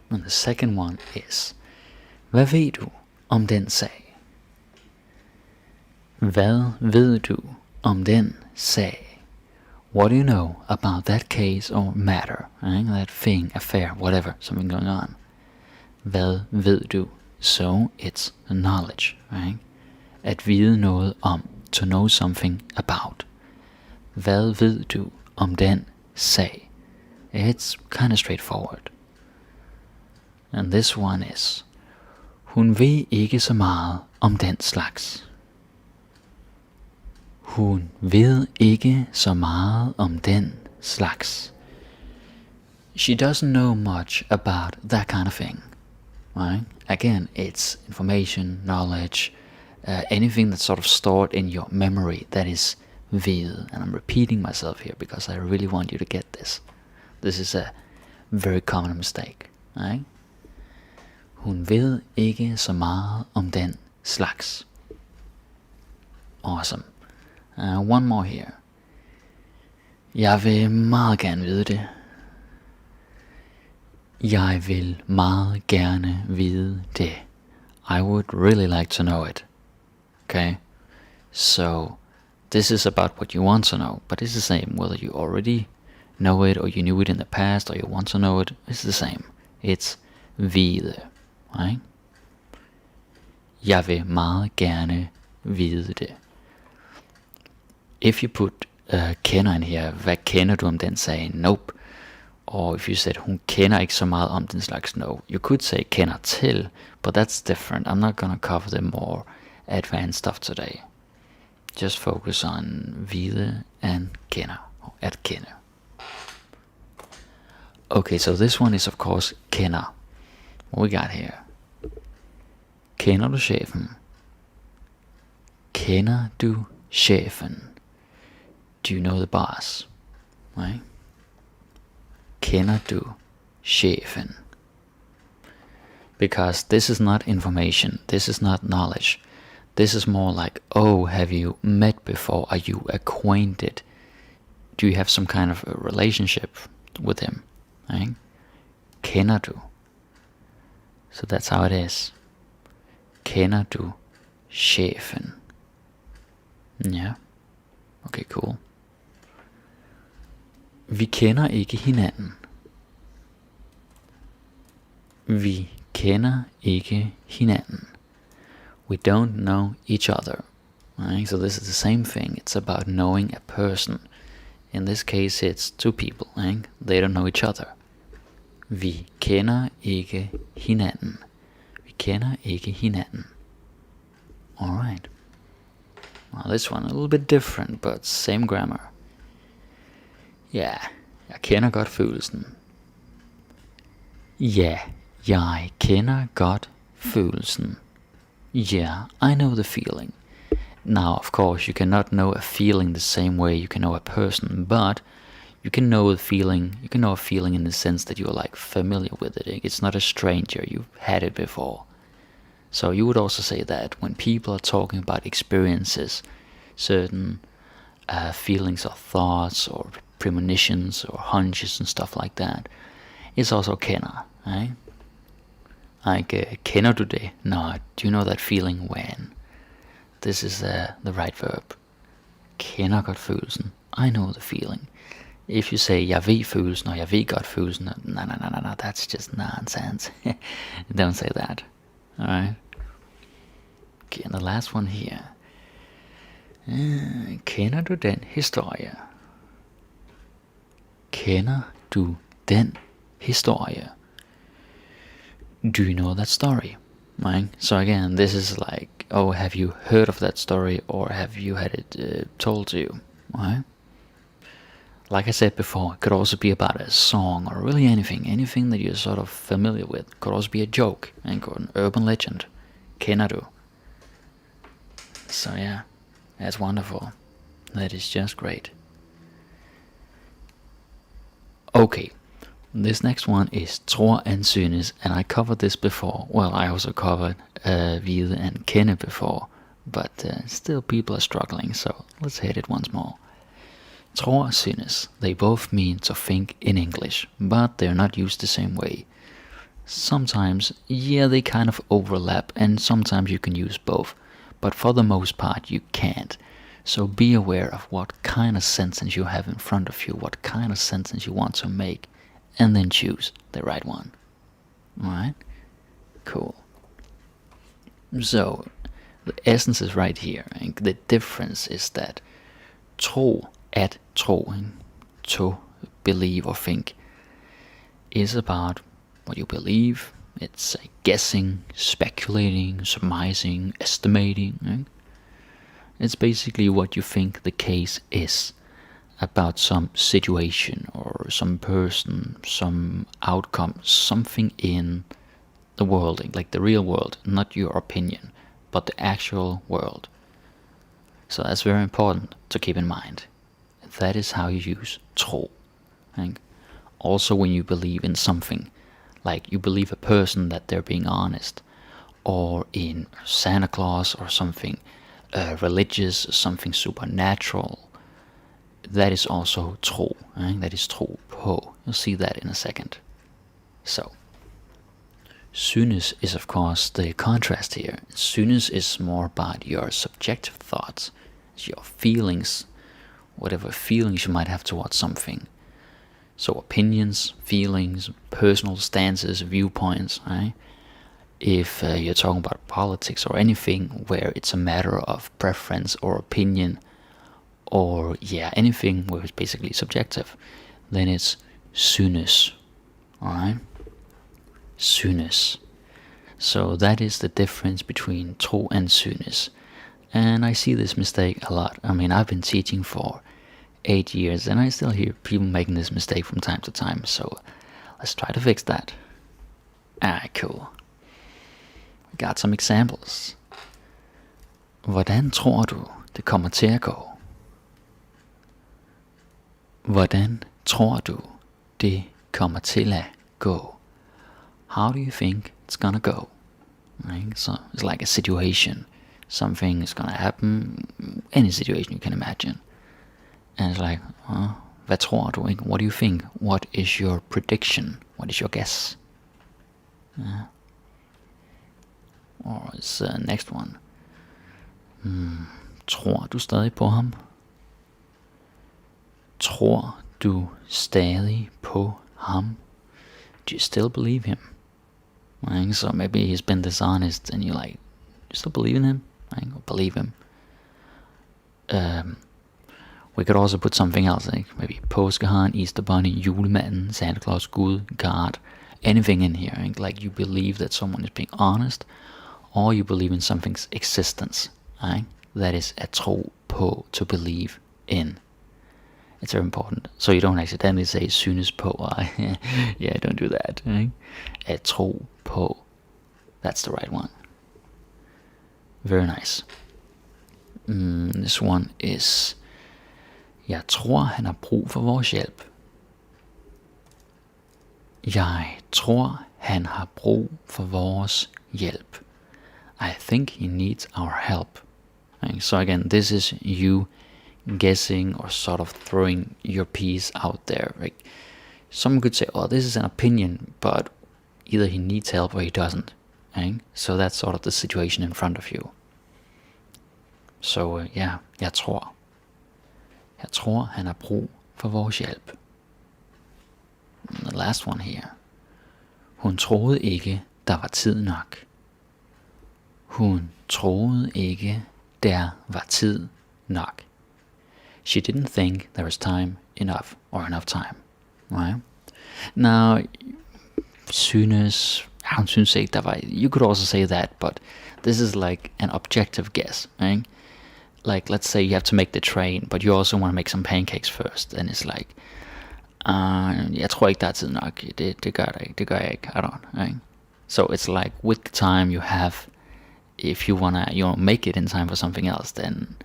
And the second one is, hvad ved du om den sag? Hvad ved du om den sag? What do you know about that case or matter? Right? That thing, affair, whatever, something going on. Hvad ved du? So it's knowledge, right? At vide noget om, to know something about. Hvad ved du om den sag? It's kind of straightforward. And this one is, hun ved ikke så meget om den slags. Hun ved ikke så meget om den slags. She doesn't know much about that kind of thing. Right? Again, it's information, knowledge, anything that's sort of stored in your memory that is ved. And I'm repeating myself here because I really want you to get this. This is a very common mistake. Right? Hun ved ikke så meget om den slags. Awesome. One more here. Jeg vil meget gerne vide det. Jeg vil meget gerne vide det. I would really like to know it. Okay? So, this is about what you want to know, but it's the same whether you already know it, or you knew it in the past, or you want to know it. It's the same. It's vide. Right? Jeg vil meget gerne vide det. If you put kender in here, hvad kender du om den sag? Nope. Or if you said, hun kender ikke så meget om den slags, no. You could say kender til, but that's different. I'm not gonna cover the more advanced stuff today. Just focus on vide and kender, or at kende. Okay, so this one is of course kender. What we got here? Kender du chefen? Kender du chefen? Do you know the boss? Right? Kender du chefen? Because this is not information, this is not knowledge. This is more like, oh, have you met before? Are you acquainted? Do you have some kind of a relationship with him? Right? Kender du? So that's how it is. Kender du chefen? Yeah. Okay, cool. Vi kender ikke hinanden. Vi kender ikke hinanden. We don't know each other. Right? So this is the same thing. It's about knowing a person. In this case, it's two people. Right? They don't know each other. Vi kender ikke hinanden. Vi kender ikke hinanden. Alright. Well, this one a little bit different, but same grammar. Ja, jeg kender godt følelsen. Ja, jeg kender godt følelsen. Yeah, I know the feeling. Now, of course, you cannot know a feeling the same way you can know a person, but you can know a feeling. You can know a feeling in the sense that you're like familiar with it. It's not a stranger. You've had it before. So you would also say that when people are talking about experiences, certain feelings or thoughts or premonitions or hunches and stuff like that, it's also kender, right? Like, kender du det? No, do you know that feeling when? This is the right verb. Kender godt følelsen. I know the feeling. If you say, jeg ved følelsen, og jeg ved godt følelsen, no, that's just nonsense. Don't say that. Alright? Okay, and the last one here. Kender du den historie? Kender du den historie? Do you know that story? Right? So again, this is like, oh, have you heard of that story, or have you had it told to you? Right? Like I said before, it could also be about a song, or really anything that you're sort of familiar with. It could also be a joke, and an urban legend. Kender du? So yeah, that's wonderful. That is just great. Okay, this next one is tror and synes, and I covered this before. Well, I also covered vide and kende before, but still people are struggling, so let's hit it once more. Tror and synes, they both mean to think in English, but they're not used the same way. Sometimes, yeah, they kind of overlap, and sometimes you can use both, but for the most part you can't. So be aware of what kind of sentence you have in front of you, what kind of sentence you want to make, and then choose the right one. Alright? Cool. So, the essence is right here, and the difference is that tro, at tro, to believe or think, is about what you believe. It's guessing, speculating, surmising, estimating. Right? It's basically what you think the case is about some situation or some person, some outcome, something in the world, like the real world, not your opinion, but the actual world. So that's very important to keep in mind. That is how you use tro. Right? Also when you believe in something, like you believe a person that they're being honest, or in Santa Claus or something religious, something supernatural, that is also tro. Right? That is tro på. You'll see that in a second. So, synes is of course the contrast here. Synes is more about your subjective thoughts, your feelings, whatever feelings you might have towards something. So opinions, feelings, personal stances, viewpoints, right? If you're talking about politics or anything where it's a matter of preference or opinion, or anything where it's basically subjective, then it's synes. Alright? Synes. So that is the difference between tro and synes. And I see this mistake a lot. I mean, I've been teaching for 8 years and I still hear people making this mistake from time to time. So let's try to fix that. Alright, cool. We got some examples. Hvordan tror du, det kommer til at gå? Hvordan tror du, det kommer til at gå? How do you think it's gonna go? Right? So it's like a situation. Something is gonna happen, any situation you can imagine. And it's like, hvad tror du? What do you think? What is your prediction? What is your guess? Or it's the next one. Tror du stadig på ham? Tror du stadig på ham? Do you still believe him? Right? So maybe he's been dishonest and you're like, you still believe in him? Right? Or believe him? We could also put something else, like maybe påskeharen, Easter bunny, julemanden, Santa Claus, Gud, God, anything in here. Right? Like you believe that someone is being honest, or you believe in something's existence. Right? That is at tro på, to believe in. It's very important. So you don't accidentally say synes på. Yeah, don't do that. Right? At tro på. That's the right one. Very nice. This one is, jeg tror han har brug for vores hjælp. Jeg tror han har brug for vores hjælp. I think he needs our help. Right? So again, this is you guessing or sort of throwing your piece out there. Right? Someone could say, oh, this is an opinion, but either he needs help or he doesn't. Right? So that's sort of the situation in front of you. So jeg tror. Jeg tror han har brug for vores hjælp. The last one here. Hun troede ikke, der var tid nok. Hun troede ikke, der var tid nok. She didn't think there was time enough, or enough time. Right? Now, synes, hun synes ikke, der var, you could also say that, but this is like an objective guess, right? Like, let's say you have to make the train, but you also want to make some pancakes first, and it's like, jeg tror ikke, der er tid nok, det gør jeg ikke, I don't, right? So it's like, with the time you have if you wanna make it in time for something else, then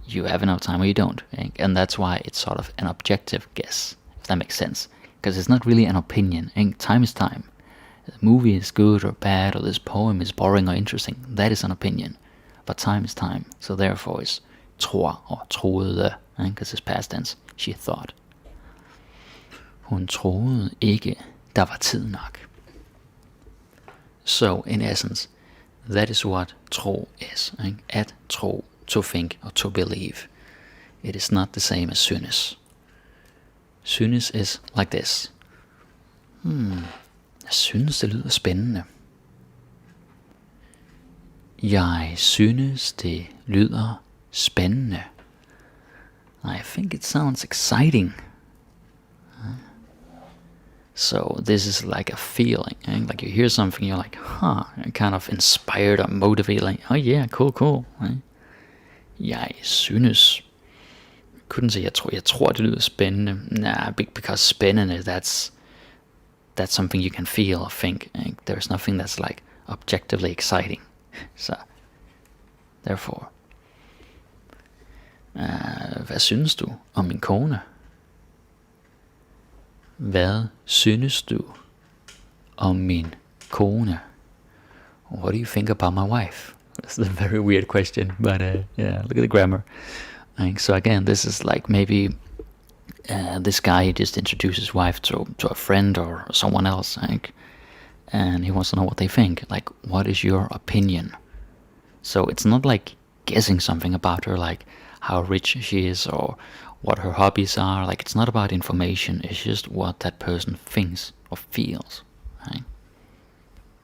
you have enough time or you don't. And that's why it's sort of an objective guess, if that makes sense. Because it's not really an opinion. And time is time. The movie is good or bad, or this poem is boring or interesting. That is an opinion. But time is time. So therefore it's tror or troede, because it's past tense. She thought. Hun troede ikke, der var tid nok. So in essence, that is what tro is. At tro, to think or to believe. It is not the same as synes. Synes is like this. Jeg synes, det lyder spændende. Jeg synes, det lyder spændende. I think it sounds exciting. So this is like a feeling. Like you hear something, you're like, you're kind of inspired or motivated. Like, oh yeah, cool. Jeg synes. Couldn't say jeg tror, det lyder spændende. Nah, because spændende, that's something you can feel or think. There's nothing that's like objectively exciting. So, therefore. Hvad synes du om min kone? Hvad synes du om min kone? What do you think about my wife? That's a very weird question, but yeah, look at the grammar. So again, this is like maybe this guy just introduced his wife to a friend or someone else, and he wants to know what they think. Like, what is your opinion? So it's not like guessing something about her, like how rich she is or what her hobbies are. Like, it's not about information. It's just what that person thinks or feels.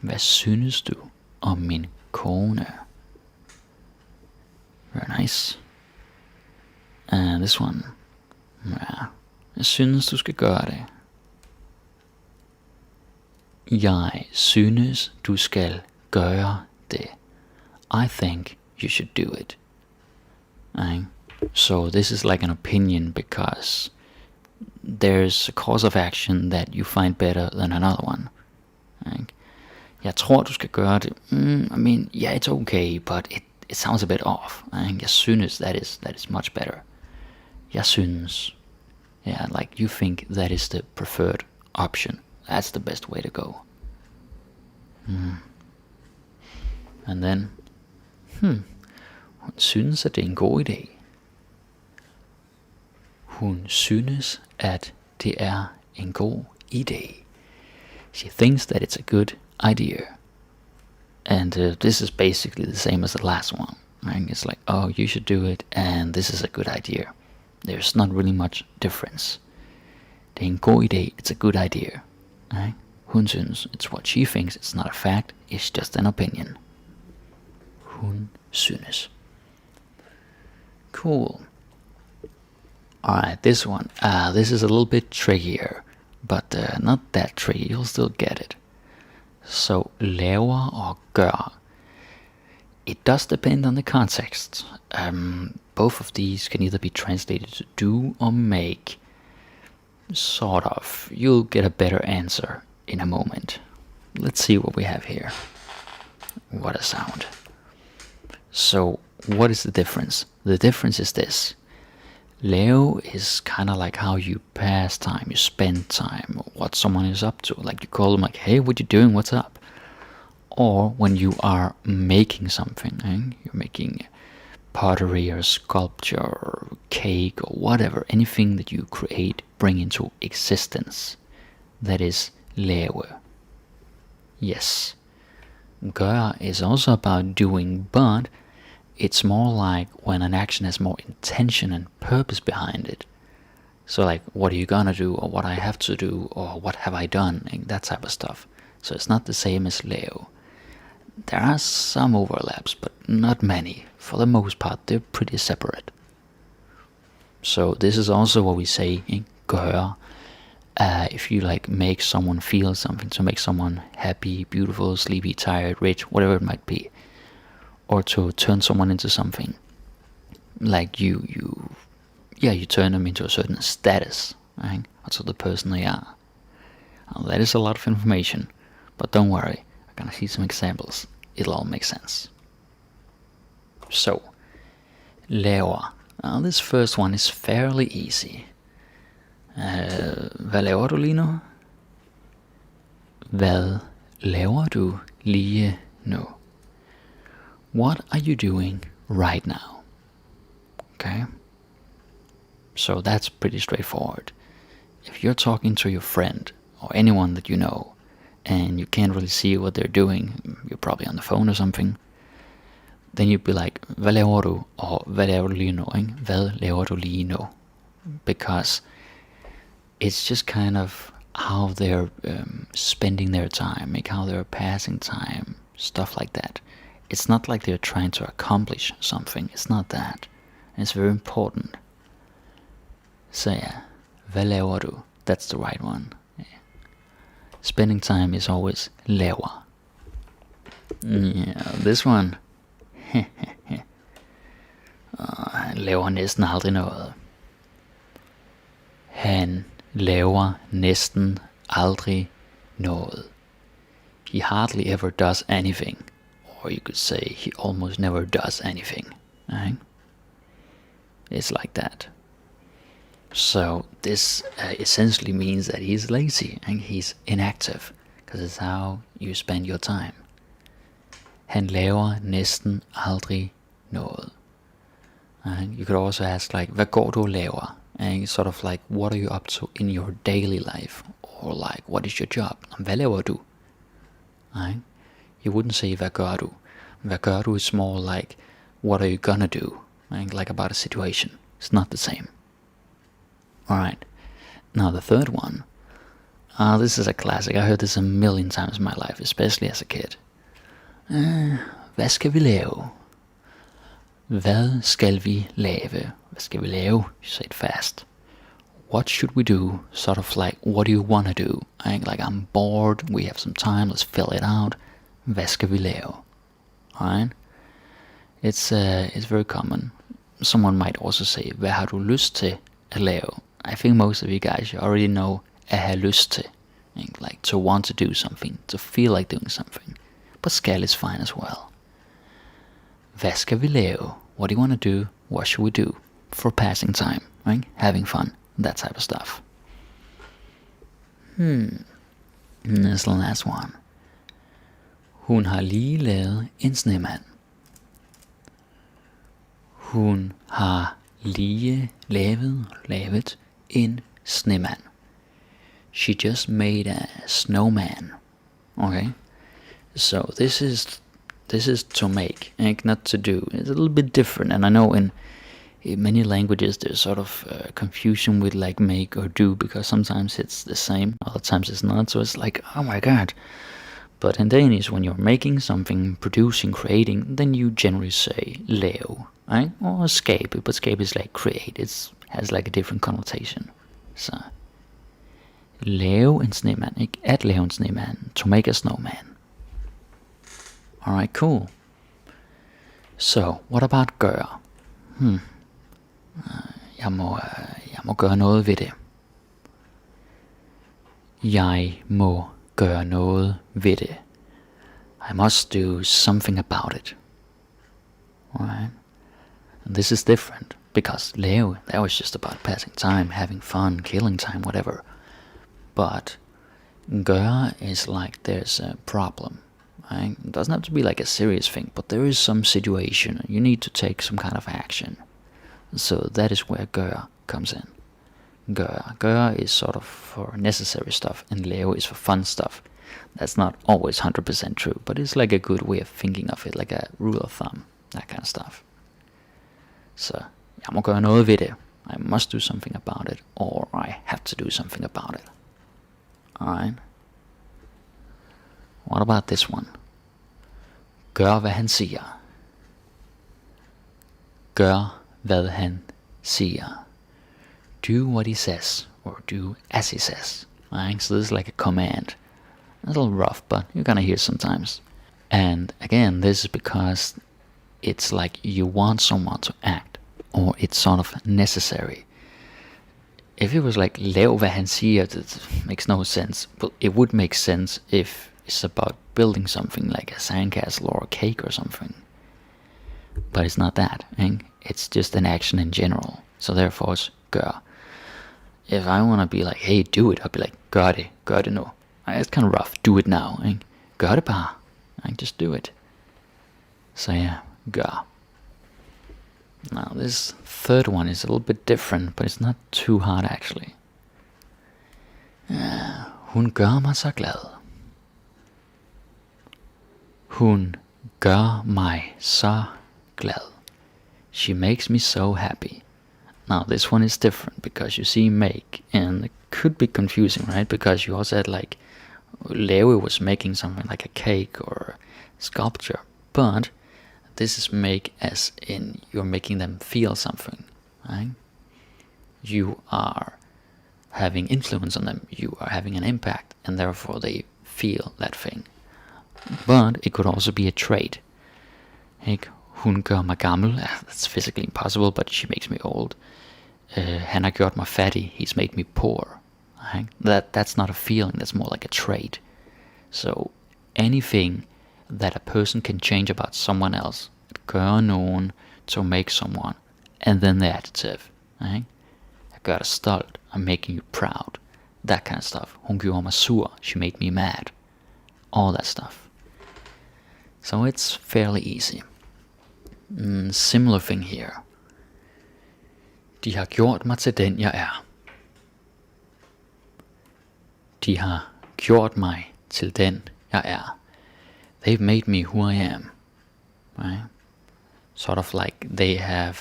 Hvad synes du om min kone? Very nice. And this one. Ja, jeg synes, du skal gøre det. Jeg synes, du skal gøre det. I think you should do it. So this is like an opinion because there's a course of action that you find better than another one. Jeg tror, du skal gøre det. I mean, yeah, it's okay, but it sounds a bit off. Jeg synes, that is much better. Jeg synes. Yeah, like you think that is the preferred option. That's the best way to go. And then, hun synes, at det er en god idé. Hun synes, at det er en god idé. She thinks that it's a good idea. And this is basically the same as the last one. Right? It's like, oh, you should do it, and this is a good idea. There's not really much difference. Det er en god idé, it's a good idea. Right? Hun synes, it's what she thinks, it's not a fact, it's just an opinion. Hun synes. Cool. Alright, this one. This is a little bit trickier, but not that tricky, you'll still get it. So, laver og gør. It does depend on the context. Both of these can either be translated to do or make. Sort of. You'll get a better answer in a moment. Let's see what we have here. What a sound. So, what is the difference? The difference is this. Lave is kind of like how you pass time, you spend time, or what someone is up to. Like you call them like, hey, what you doing, what's up? Or when you are making something, you're making pottery or sculpture or cake or whatever, anything that you create, bring into existence. That is lave. Yes. Gør is also about doing, but it's more like when an action has more intention and purpose behind it. So like, what are you gonna do, or what I have to do, or what have I done, and that type of stuff. So it's not the same as leo. There are some overlaps, but not many. For the most part, they're pretty separate. So this is also what we say in gør. If you like make someone feel something, to make someone happy, beautiful, sleepy, tired, rich, whatever it might be. Or to turn someone into something. Like you turn them into a certain status, right? Also the person they are. Now, that is a lot of information, but don't worry, I'm gonna see some examples. It'll all make sense. So, laver. Now this first one is fairly easy. Hvad laver du lige nu? Hvad laver du lige nu? What are you doing right now? Okay. So that's pretty straightforward. If you're talking to your friend or anyone that you know and you can't really see what they're doing, you're probably on the phone or something, then you'd be like, hvad laver du? Or hvad laver du lige nu? Ikke? Hvad laver du lige nu? Because it's just kind of how they're spending their time, like how they're passing time, stuff like that. It's not like they're trying to accomplish something. It's not that. And it's very important. So yeah, hvad laver du? That's the right one. Yeah. Spending time is always laver. Yeah, this one. Han laver næsten aldrig noget. Han laver næsten aldrig noget. He hardly ever does anything. Or you could say he almost never does anything. Right? It's like that. So this essentially means that he's lazy and he's inactive. Because it's how you spend your time. Han laver næsten aldrig noget. And you could also ask like, hvad går du og laver? And sort of like, what are you up to in your daily life? Or like, what is your job? Hvad laver du? Right? You wouldn't say, hvad gør du? Hvad gør du is more like, what are you gonna do? Right? Like about a situation. It's not the same. Alright. Now the third one. This is a classic. I heard this a million times in my life, especially as a kid. Hvad skal vi lave? Hvad skal vi lave? Hvad skal vi lave? You say it fast. What should we do? Sort of like, what do you want to do? Like, I'm bored, we have some time, let's fill it out. Hvad skal vi lave? Alright? It's very common. Someone might also say, hvad har du lyst til at lave? I think most of you guys, you already know at have lyst til. Like to want to do something, to feel like doing something. But skal is fine as well. Hvad skal vi lave? What do you want to do? What should we do? For passing time, right? Having fun, that type of stuff. This last one. Hun har lige lavet en snemand. Hun har lige lavet en snemand. She just made a snowman. Okay? So this is to make, not to do. It's a little bit different, and I know in many languages there's sort of confusion with like make or do, because sometimes it's the same, other times it's not, so it's like, oh my god. But in Danish, when you're making something, producing, creating, then you generally say lave, right? Or skabe, but skabe is like create, it has like a different connotation. So, lave en snemand, at lave en snemand, to make a snowman. Alright, cool. So, what about gøre? Jeg må gøre noget ved det. Jeg må gøre noget ved det. I must do something about it. Alright? And this is different, because lave, that was just about passing time, having fun, killing time, whatever. But gøre is like there's a problem. Right? It doesn't have to be like a serious thing, but there is some situation. You need to take some kind of action. So that is where gøre comes in. Gøre is sort of for necessary stuff, and lave is for fun stuff. That's not always 100% true, but it's like a good way of thinking of it, like a rule of thumb, that kind of stuff. So, jeg må gøre noget ved det. I must do something about it, or I have to do something about it. Alright? What about this one? Gør hvad han siger. Gør hvad han siger. Do what he says, or do as he says. Right? So this is like a command. A little rough, but you're gonna hear sometimes. And again, this is because it's like you want someone to act, or it's sort of necessary. If it was like lav hvad han siger, it makes no sense. But it would make sense if it's about building something like a sandcastle or a cake or something. but it's not that. It's just an action in general. So therefore it's gør. If I want to be like, hey, do it, I'll be like, gør det nu. It's kind of rough. Do it now. Gør det bare. Just do it. So yeah, gør. Now this third one is a little bit different, but it's not too hard actually. Hun gør mig så glad. Hun gør mig så glad. She makes me so happy. Now this one is different because you see make, and it could be confusing, right? Because you also had like Leo was making something like a cake or sculpture, but this is make as in you're making them feel something, right? You are having influence on them, you are having an impact, and therefore they feel that thing. But it could also be a trait. Hun gør mig gammel. That's physically impossible, but she makes me old. Han har gjort mig fattig. He's made me poor. That's not a feeling, that's more like a trait. So anything that a person can change about someone else, gør nogen to make someone, and then the adjective. Jeg gør dig stolt. I'm making you proud. That kind of stuff. Hun gjorde mig sur. She made me mad. All that stuff. So it's fairly easy. Similar thing here. De har gjort mig til den jeg er. De har gjort mig til den jeg er. They've made me who I am. Right? Sort of like they have,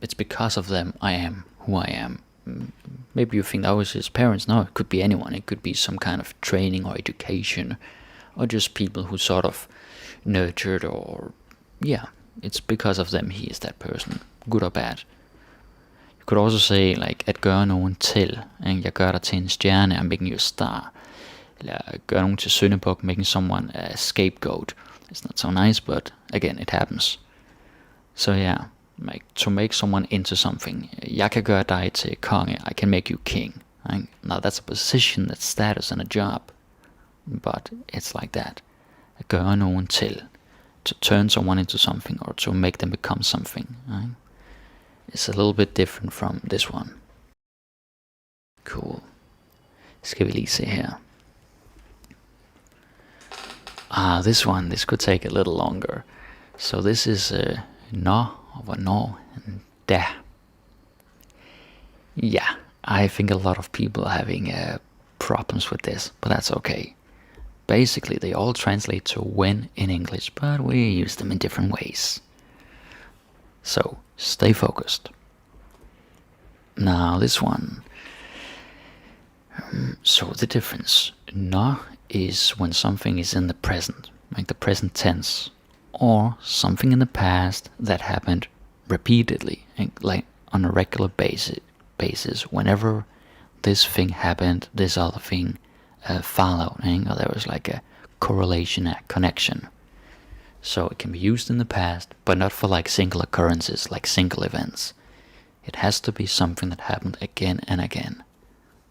it's because of them I am who I am. Maybe you think that was his parents. No, it could be anyone. It could be some kind of training or education, or just people who sort of nurtured, or yeah, it's because of them he is that person, good or bad. You could also say like at gøre nogen til, jeg gør dig til en stjerne, I'm making you a star. Eller gøre nogen til syndebuk, making someone a scapegoat. It's not so nice, but again, it happens. So yeah, like to make someone into something. Jeg kan gøre dig til konge, I can make you king. Right? Now that's a position, that's status and a job. But it's like that. At gøre nogen til. To turn someone into something, or to make them become something. Right? It's a little bit different from this one. Cool. Skal vi lige se her. This could take a little longer. So this is når, og hvornår, and da. Yeah, I think a lot of people are having problems with this, but that's okay. Basically, they all translate to when in English, but we use them in different ways. So, stay focused. Now, this one. So, the difference. Når is when something is in the present, like the present tense, or something in the past that happened repeatedly, like on a regular basis. Whenever this thing happened, this other thing followed, or there was like a correlation, a connection. So it can be used in the past, but not for like single occurrences, like single events. It has to be something that happened again and again.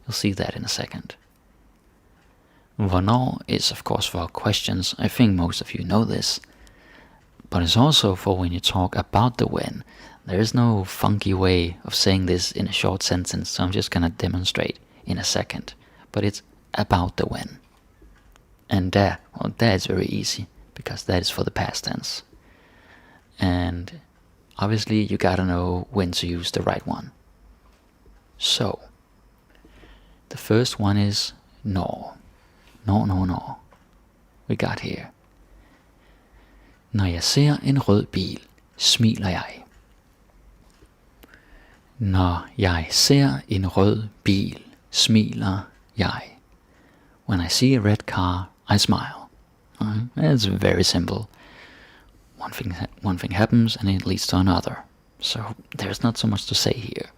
You'll see that in a second. Hvornår is of course for questions. I think most of you know this. But it's also for when you talk about the when. There is no funky way of saying this in a short sentence, so I'm just gonna demonstrate in a second. But it's about the when. And that is very easy, because that is for the past tense. And obviously you gotta know when to use the right one. So, the first one is når. Når. We got here. Når jeg ser en rød bil, smiler jeg. Når jeg ser en rød bil, smiler jeg. When I see a red car, I smile. It's very simple. One thing happens and it leads to another. So there's not so much to say here.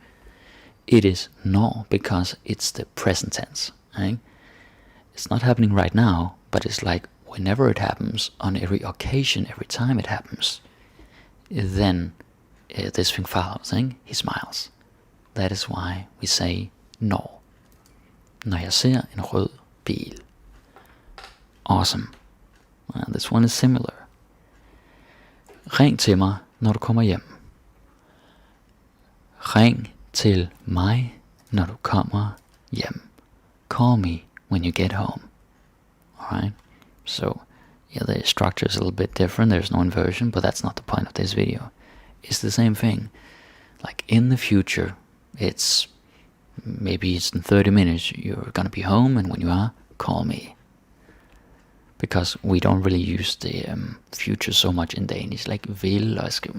It is når because it's the present tense. Right? It's not happening right now, but it's like whenever it happens, on every occasion, every time it happens, then this thing follows, he smiles. That is why we say når. Når jeg ser en rød bil. Awesome. This one is similar. Ring til mig, når du kommer hjem. Ring til mig, når du kommer hjem. Call me when you get home. Alright? So, yeah, the structure is a little bit different. There's no inversion, but that's not the point of this video. It's the same thing. Like in the future, maybe it's in 30 minutes, you're gonna be home, and when you are, call me. Because we don't really use the future so much in Danish, like vil og skal.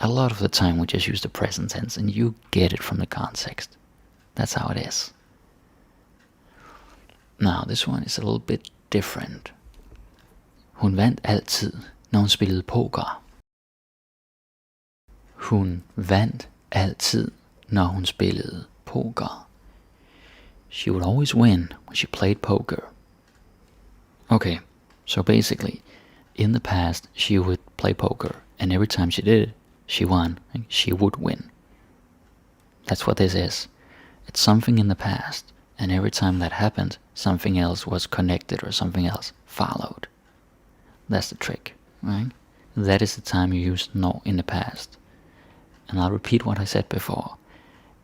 A lot of the time we just use the present tense, and you get it from the context. That's how it is. Now this one is a little bit different. Hun vandt altid, når hun spillede poker. Hun vandt altid, når hun spillede poker. She would always win when she played poker. Okay, so basically, in the past, she would play poker, and every time she did it, she won, and she would win. That's what this is. It's something in the past, and every time that happened, something else was connected or something else followed. That's the trick, right? That is the time you use når in the past. And I'll repeat what I said before.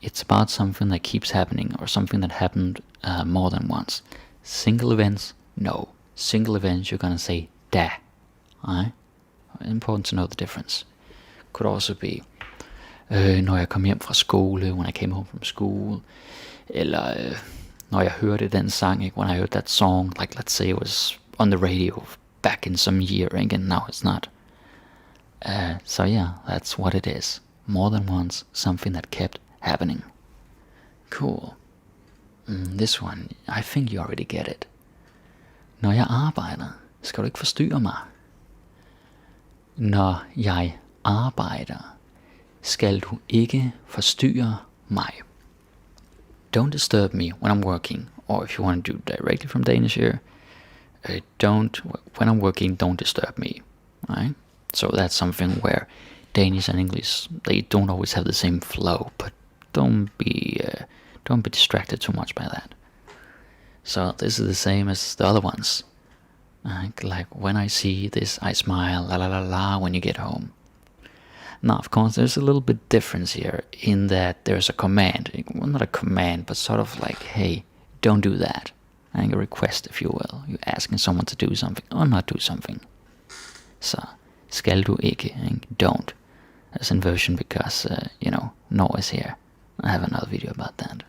It's about something that keeps happening, or something that happened more than once. Single events, no. Single events, you're gonna say da. Alright? Important to know the difference. Could also be når jeg kom hjem fra skole, when I came home from school. Eller når jeg hørte den sang, when I heard that song, like let's say it was on the radio back in some year, and now it's not. So yeah, that's what it is. More than once, something that kept happening. Cool. This one, I think you already get it. Når jeg arbejder, skal du ikke forstyrre mig. Når jeg arbejder, skal du ikke forstyrre mig. Don't disturb me when I'm working. Or if you want to do directly from Danish here, when I'm working, don't disturb me. Right? So that's something where Danish and English, they don't always have the same flow, but don't be distracted too much by that. So this is the same as the other ones. Like when I see this, I smile, la la la la, when you get home. Now, of course, there's a little bit difference here in that there's a command. Well, not a command, but sort of like, hey, don't do that. A request, if you will. You're asking someone to do something or not do something. Så, skal du ikke, don't. As inversion because, no is here. I have another video about that.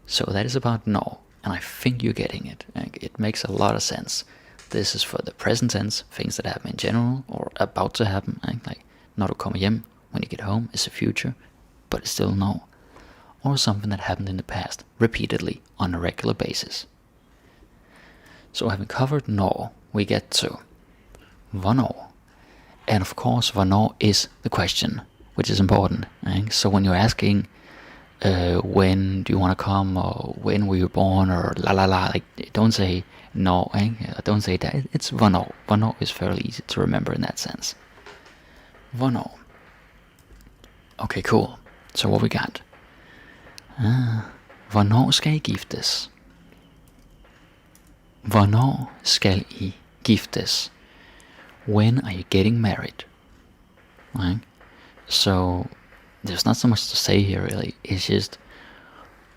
So that is about no, and I think you're getting it. It makes a lot of sense. This is for the present tense, things that happen in general or about to happen. Like når du kommer hjem, when you get home, is the future, but it's still no. Or something that happened in the past, repeatedly, on a regular basis. So having covered no, we get to hvornår. And of course, hvornår is the question, which is important. So when you're asking, when do you want to come, or when were you born, or la la la, like don't say no, don't say that. It's hvornår. Hvornår is fairly easy to remember in that sense. Hvornår. Okay, cool. So what we got? Hvornår skal I giftes? Hvornår skal I giftes? When are you getting married? Right? So there's not so much to say here really. It's just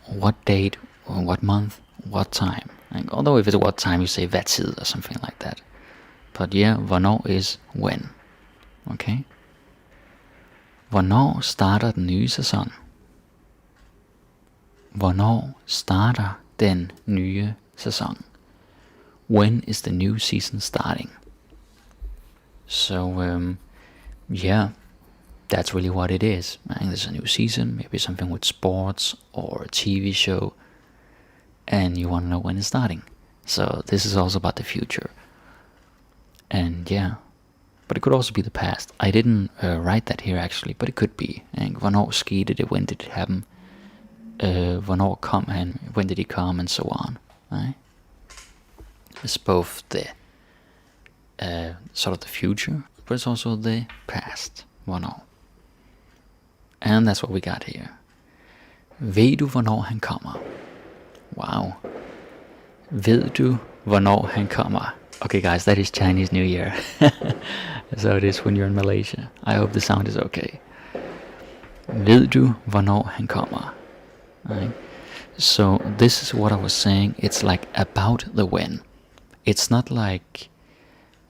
what date, or what month, what time. Although if it's what time, you say hvad tid or something like that. But yeah, hvornår is when. Okay? Hvornår starter den nye sæson? Hvornår starter den nye sæson? When is the new season starting? So, yeah, that's really what it is. There's a new season, maybe something with sports or a TV show, and you want to know when it's starting. So this is also about the future. And yeah, but it could also be the past. I didn't write that here actually, but it could be. Hvornår skete det? When did it happen? Hvornår kom han? When did he come? And so on. Right? It's both the sort of the future, but it's also the past. Hvornår. And that's what we got here. Ved du, hvornår han kommer? Wow. Ved du, hvornår han kommer? Okay, guys, that is Chinese New Year. So it is when you're in Malaysia. I hope the sound is okay. Ved du, hvornår han kommer? Right? So this is what I was saying. It's like about the when. It's not like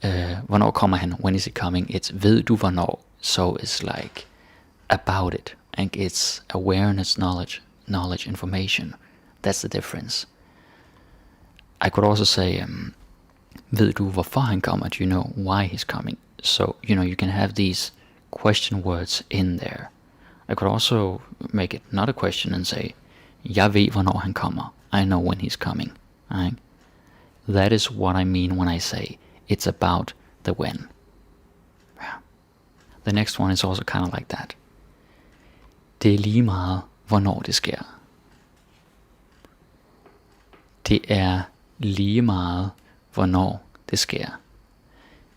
hvornår kommer han? When is he coming? It's ved du hvornår? So it's like about it. And it's awareness, knowledge, information. That's the difference. I could also say, ved du hvorfor han kommer? Do you know why he's coming? So, you can have these question words in there. I could also make it not a question and say, jeg ved hvornår han kommer. I know when he's coming. Right? That is what I mean when I say it's about the when. Yeah. The next one is also kind of like that. Det er lige meget, hvornår det sker. Det er lige meget, hvornår det sker.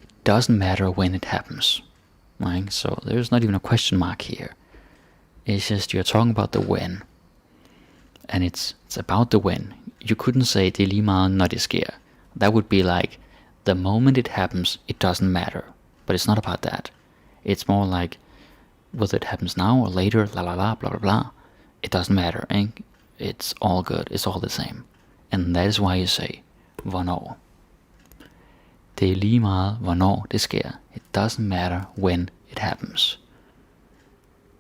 It doesn't matter when it happens. Right? So there's not even a question mark here. It's just you're talking about the when. And it's about the when. You couldn't say det er lige meget, når det sker. That would be like, the moment it happens, it doesn't matter. But it's not about that. It's more like, whether it happens now or later, la la la, blah blah blah, it doesn't matter. And it's all good. It's all the same. And that is why you say, hvornår. Det er lige meget, hvornår det sker. It doesn't matter when it happens.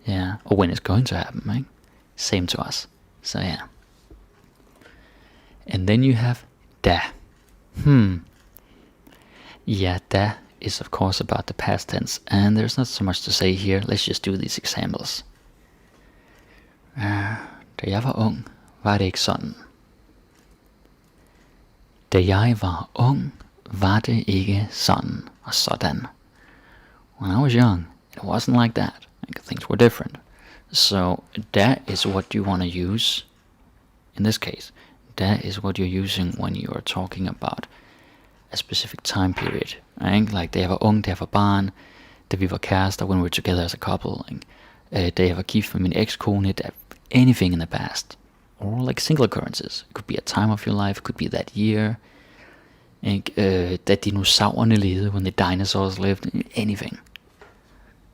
Yeah, or when it's going to happen, right? Same to us. So yeah. And then you have da. Yeah, da is of course about the past tense, and there's not so much to say here. Let's just do these examples. Da jeg var ung, var det ikke sådan. Da jeg var ung, var det ikke sådan og sådan. When I was young, it wasn't like that. Things were different. So that is what you want to use. In this case, that is what you're using when you are talking about a specific time period. Right? Like da jeg var ung, da jeg var barn, da vi var kærester, when we were together as a couple. Da jeg var gift med min ekskone, anything in the past. Or like single occurrences. It could be a time of your life, it could be that year. Da dinosaurerne levede, when the dinosaurs lived, anything.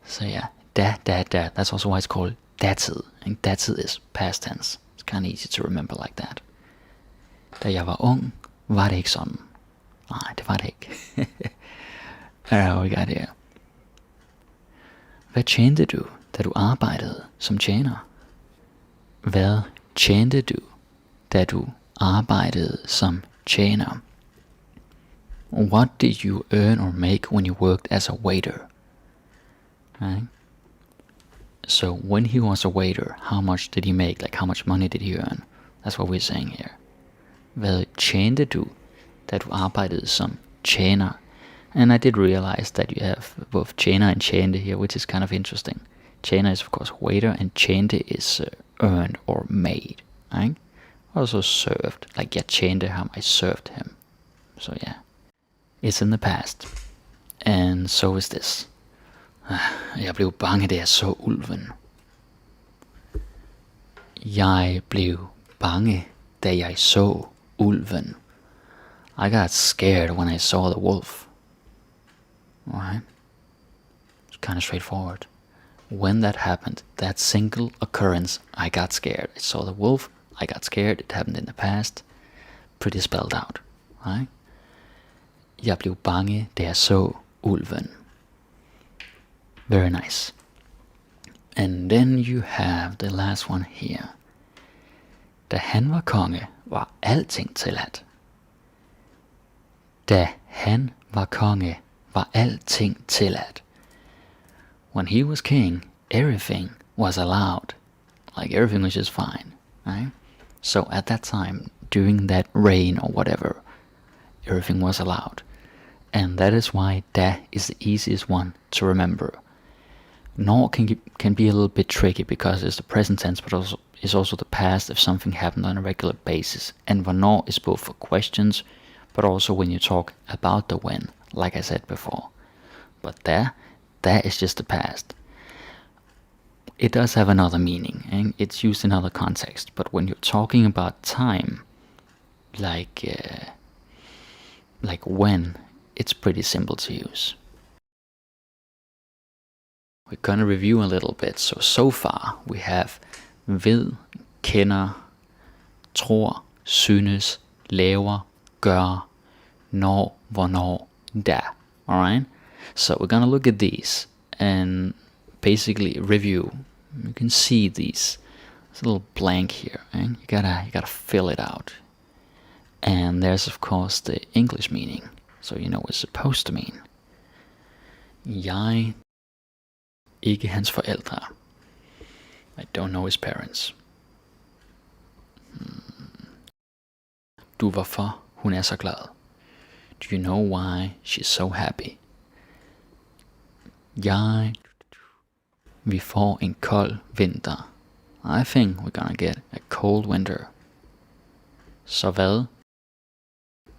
So yeah, da. That's also why it's called datid. And datid is past tense. It's kind of easy to remember like that. Da jeg var ung, var det ikke sådan. Nej, det var det ikke. What we got here. Hvad tjente du, da du arbejdede som tjener? Hvad tjente du, da du arbejdede som tjener? What did you earn or make when you worked as a waiter? Right? So when he was a waiter, how much did he make? Like how much money did he earn? That's what we're saying here. Hvad tjente du, da du arbejdede som tjener? And I did realize that you have both tjener and tjente here, which is kind of interesting. Tjener is of course waiter, and tjente is earned or made. Right? Also served. Like jeg tjente ham, I served him. So yeah. It's in the past. And so is this. Jeg blev bange, da jeg så ulven. Jeg blev bange, da jeg så ulven. I got scared when I saw the wolf. Alright? It's kind of straightforward. When that happened, that single occurrence, I got scared. I saw the wolf, I got scared, it happened in the past. Pretty spelled out. Right? Jeg blev bange, da jeg så ulven. Very nice. And then you have the last one here. Da han var konge, var alting tilladt. Da han var konge, var alting tilladt. When he was king, everything was allowed. Like everything was just fine, right? So at that time, during that reign or whatever, everything was allowed. And that is why da is the easiest one to remember. Nor can be a little bit tricky because it's the present tense, but also is also the past if something happened on a regular basis. And hvornår is both for questions, but also when you talk about the when, like I said before. But that is just the past. It does have another meaning, and it's used in other context. But when you're talking about time, like when, it's pretty simple to use. We're gonna review a little bit. So far we have ved, kender, tror, synes, laver, gør, når, hvornår, da. Alright? So we're gonna look at these and basically review. You can see these. There's a little blank here, and you gotta fill it out. And there's of course the English meaning, so you know what it's supposed to mean. Jeg, ikke hans forældre. I don't know his parents. Du, hvorfor hun er så glad? Do you know why she's so happy? Vi får en kold vinter. I think we're gonna get a cold winter. Så hvad?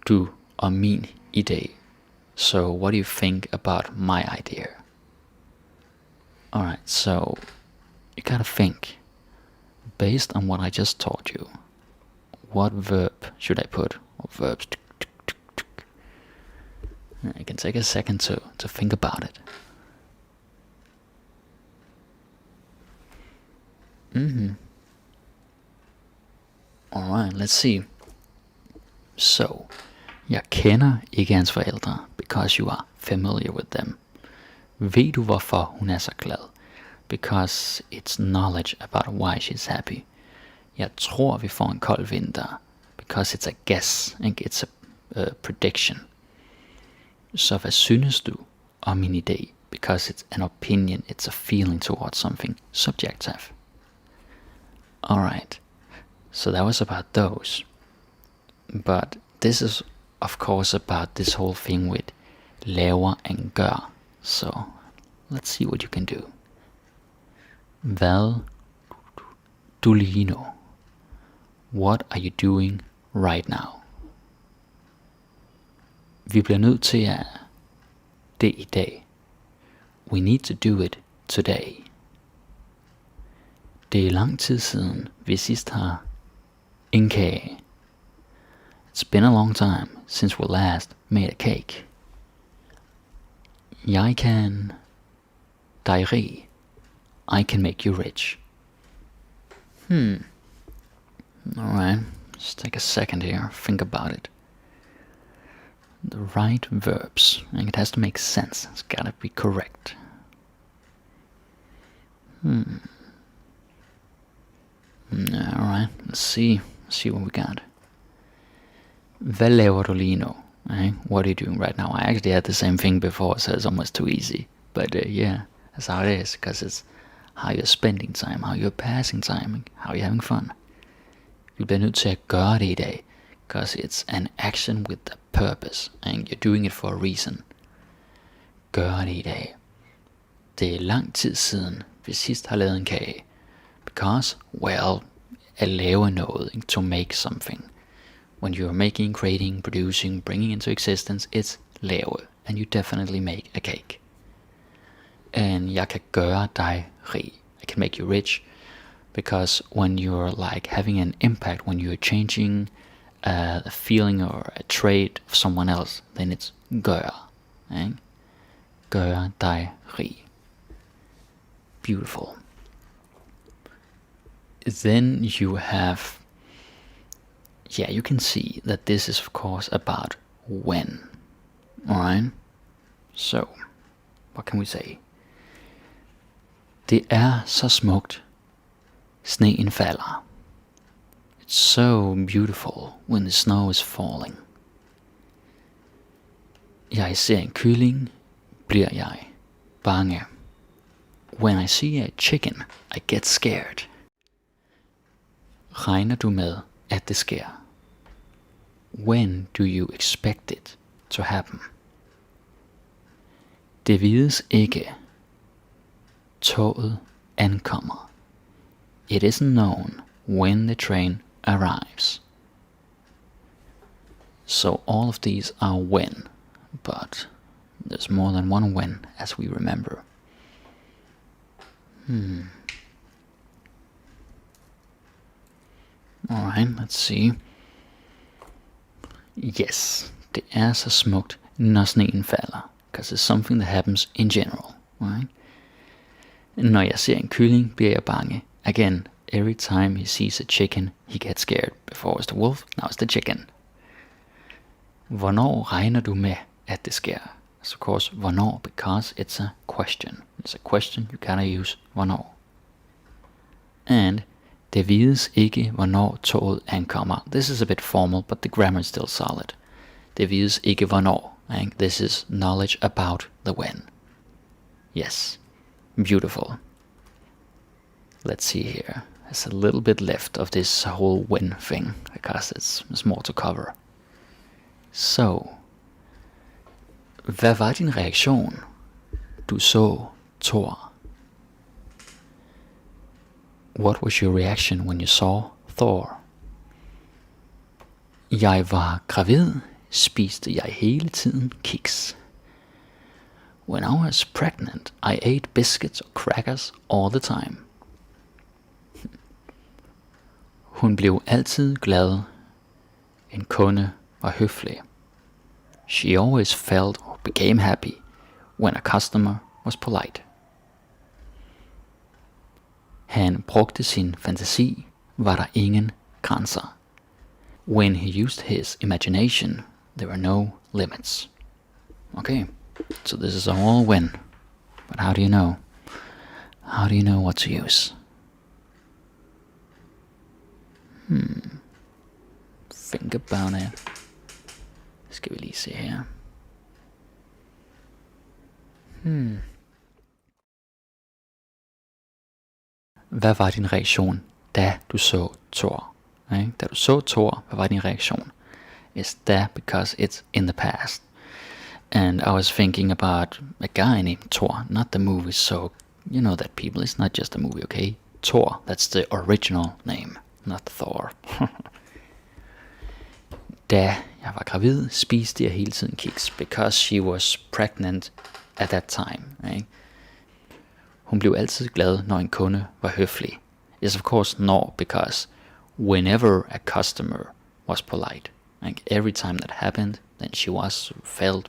Du og min idé. So what do you think about my idea? Alright, so you gotta think. Based on what I just taught you, what verb should I put? Or verbs? You can take a second to think about it. Alright, let's see. So, jeg kender ikke hans forældre, because you are familiar with them. Ved du hvorfor hun er så glad? Because it's knowledge about why she's happy. Jeg tror vi får en kold vinter, because it's a guess, and it's a prediction. Så hvad synes du om min idé? Because it's an opinion, it's a feeling towards something subjective. Alright, so that was about those. But this is of course about this whole thing with laver and gør. So let's see what you can do. Hvad du lige nu? What are you doing right now? Vi bliver nødt til at det i dag. We need to do it today. Det er lang tid siden vi sidst har en kage. It's been a long time since we last made a cake. Jeg kan dig rig. I can make you rich. Alright, just take a second here, think about it. The right verbs, and it has to make sense, it's gotta be correct. Alright, let's see what we got. Hvad laver du lige nu? What are you doing right now? I actually had the same thing before, so it's almost too easy. But yeah, that's how it is, because it's how you're spending time, how you're passing time, how you're having fun. Vi bliver nødt til at gøre det i dag, because it's an action with a purpose, and you're doing it for a reason. Gør det i dag. Det er lang tid siden, vi sidst har lavet en kage. Because, well, at lave noget, to make something. When you're making, creating, producing, bringing into existence, it's lave, and you definitely make a cake. And jeg kan gøre dig rig. I can make you rich, because when you're like having an impact, when you're changing a feeling or a trait of someone else, then it's gør. Gør dig rig. Beautiful. Then you have, you can see that this is of course about when. Alright? So, what can we say? Det er så smukt, sneen falder. It's so beautiful when the snow is falling. Jeg ser en kylling, bliver jeg bange. When I see a chicken, I get scared. Regner du med, at det sker? When do you expect it to happen? Det vides ikke. Toget ankommer. It isn't known when the train arrives. So all of these are when, but there's more than one when, as we remember. Alright, let's see. Yes, det er så smukt, når sneen falder, because it's something that happens in general, right? Når jeg ser en kylling, bliver jeg bange. Again, every time he sees a chicken, he gets scared. Before it's the wolf, now it's the chicken. Hvornår regner du med, at det sker? So of course, hvornår, because it's a question. It's a question, you gotta use hvornår. And det vides ikke, hvornår toget ankommer. This is a bit formal, but the grammar is still solid. Det vides ikke, hvornår. Right? This is knowledge about the when. Yes. Beautiful. Let's see here. There's a little bit left of this whole when thing, because it's more to cover. So, hvad var din reaktion, du så Thor? What was your reaction when you saw Thor? Jeg var gravid, spiste jeg hele tiden kiks. When I was pregnant, I ate biscuits or crackers all the time. Hun blev altid glad. En kunde var høflig. She always felt or became happy when a customer was polite. Han brugte sin fantasi, var der ingen grænser. When he used his imagination, there were no limits. Okay, so this is all when. But how do you know? How do you know what to use? Think about it. Skal vi lige se her. Hvad var din reaktion, da du så Thor? Right? Da du så Thor, hvad var din reaktion? It's that because it's in the past. And I was thinking about a guy named Thor, not the movie, so you know that people, it's not just a movie, okay? Thor, that's the original name, not Thor. Da jeg var gravid, spiste jeg hele tiden kiks, because she was pregnant at that time, right? Hun blev altid glad, når en kunde var høflig. Yes, of course, no, because whenever a customer was polite, like every time that happened, then she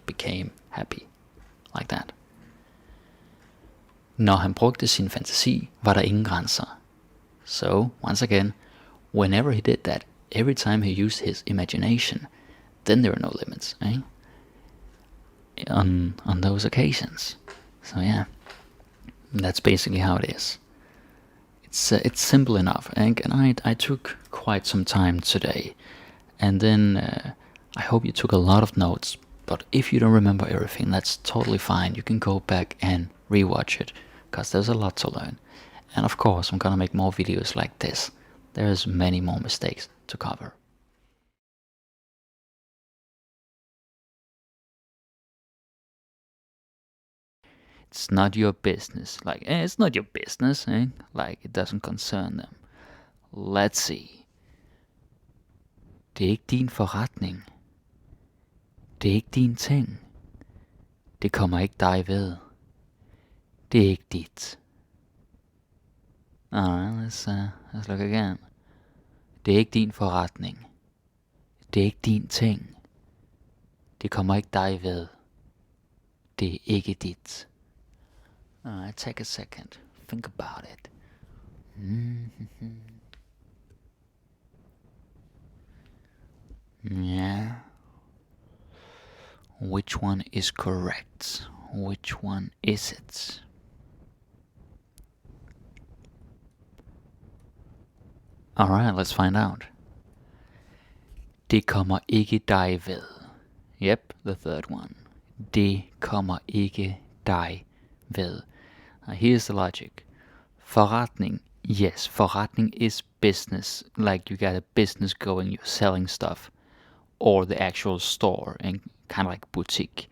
became happy, like that. Når han brugte sin fantasi, var der ingen grænser. So, once again, whenever he did that, every time he used his imagination, then there were no limits, right? On those occasions. So yeah, that's basically how it is. It's simple enough, and I took quite some time today, and then I hope you took a lot of notes. But if you don't remember everything, that's totally fine. You can go back and rewatch it, because there's a lot to learn. And of course, I'm gonna make more videos like this. There's many more mistakes to cover. It's not your business. Like, it's not your business, eh? Like, it doesn't concern them. Let's see. Det er ikke din forretning. Det er ikke din ting. Det kommer ikke dig ved. Det er ikke dit. Alright, let's look again. Det er ikke din forretning. Det er ikke din ting. Det kommer ikke dig ved. Det er ikke dit. Alright, take a second. Think about it. Yeah. Which one is correct? Which one is it? Alright, let's find out. Det kommer ikke dig ved. Yep, the third one. Det kommer ikke dig ved. Now here's the logic. Forretning. Yes, forretning is business. Like you got a business going, you're selling stuff. Or the actual store, and kind of like boutique.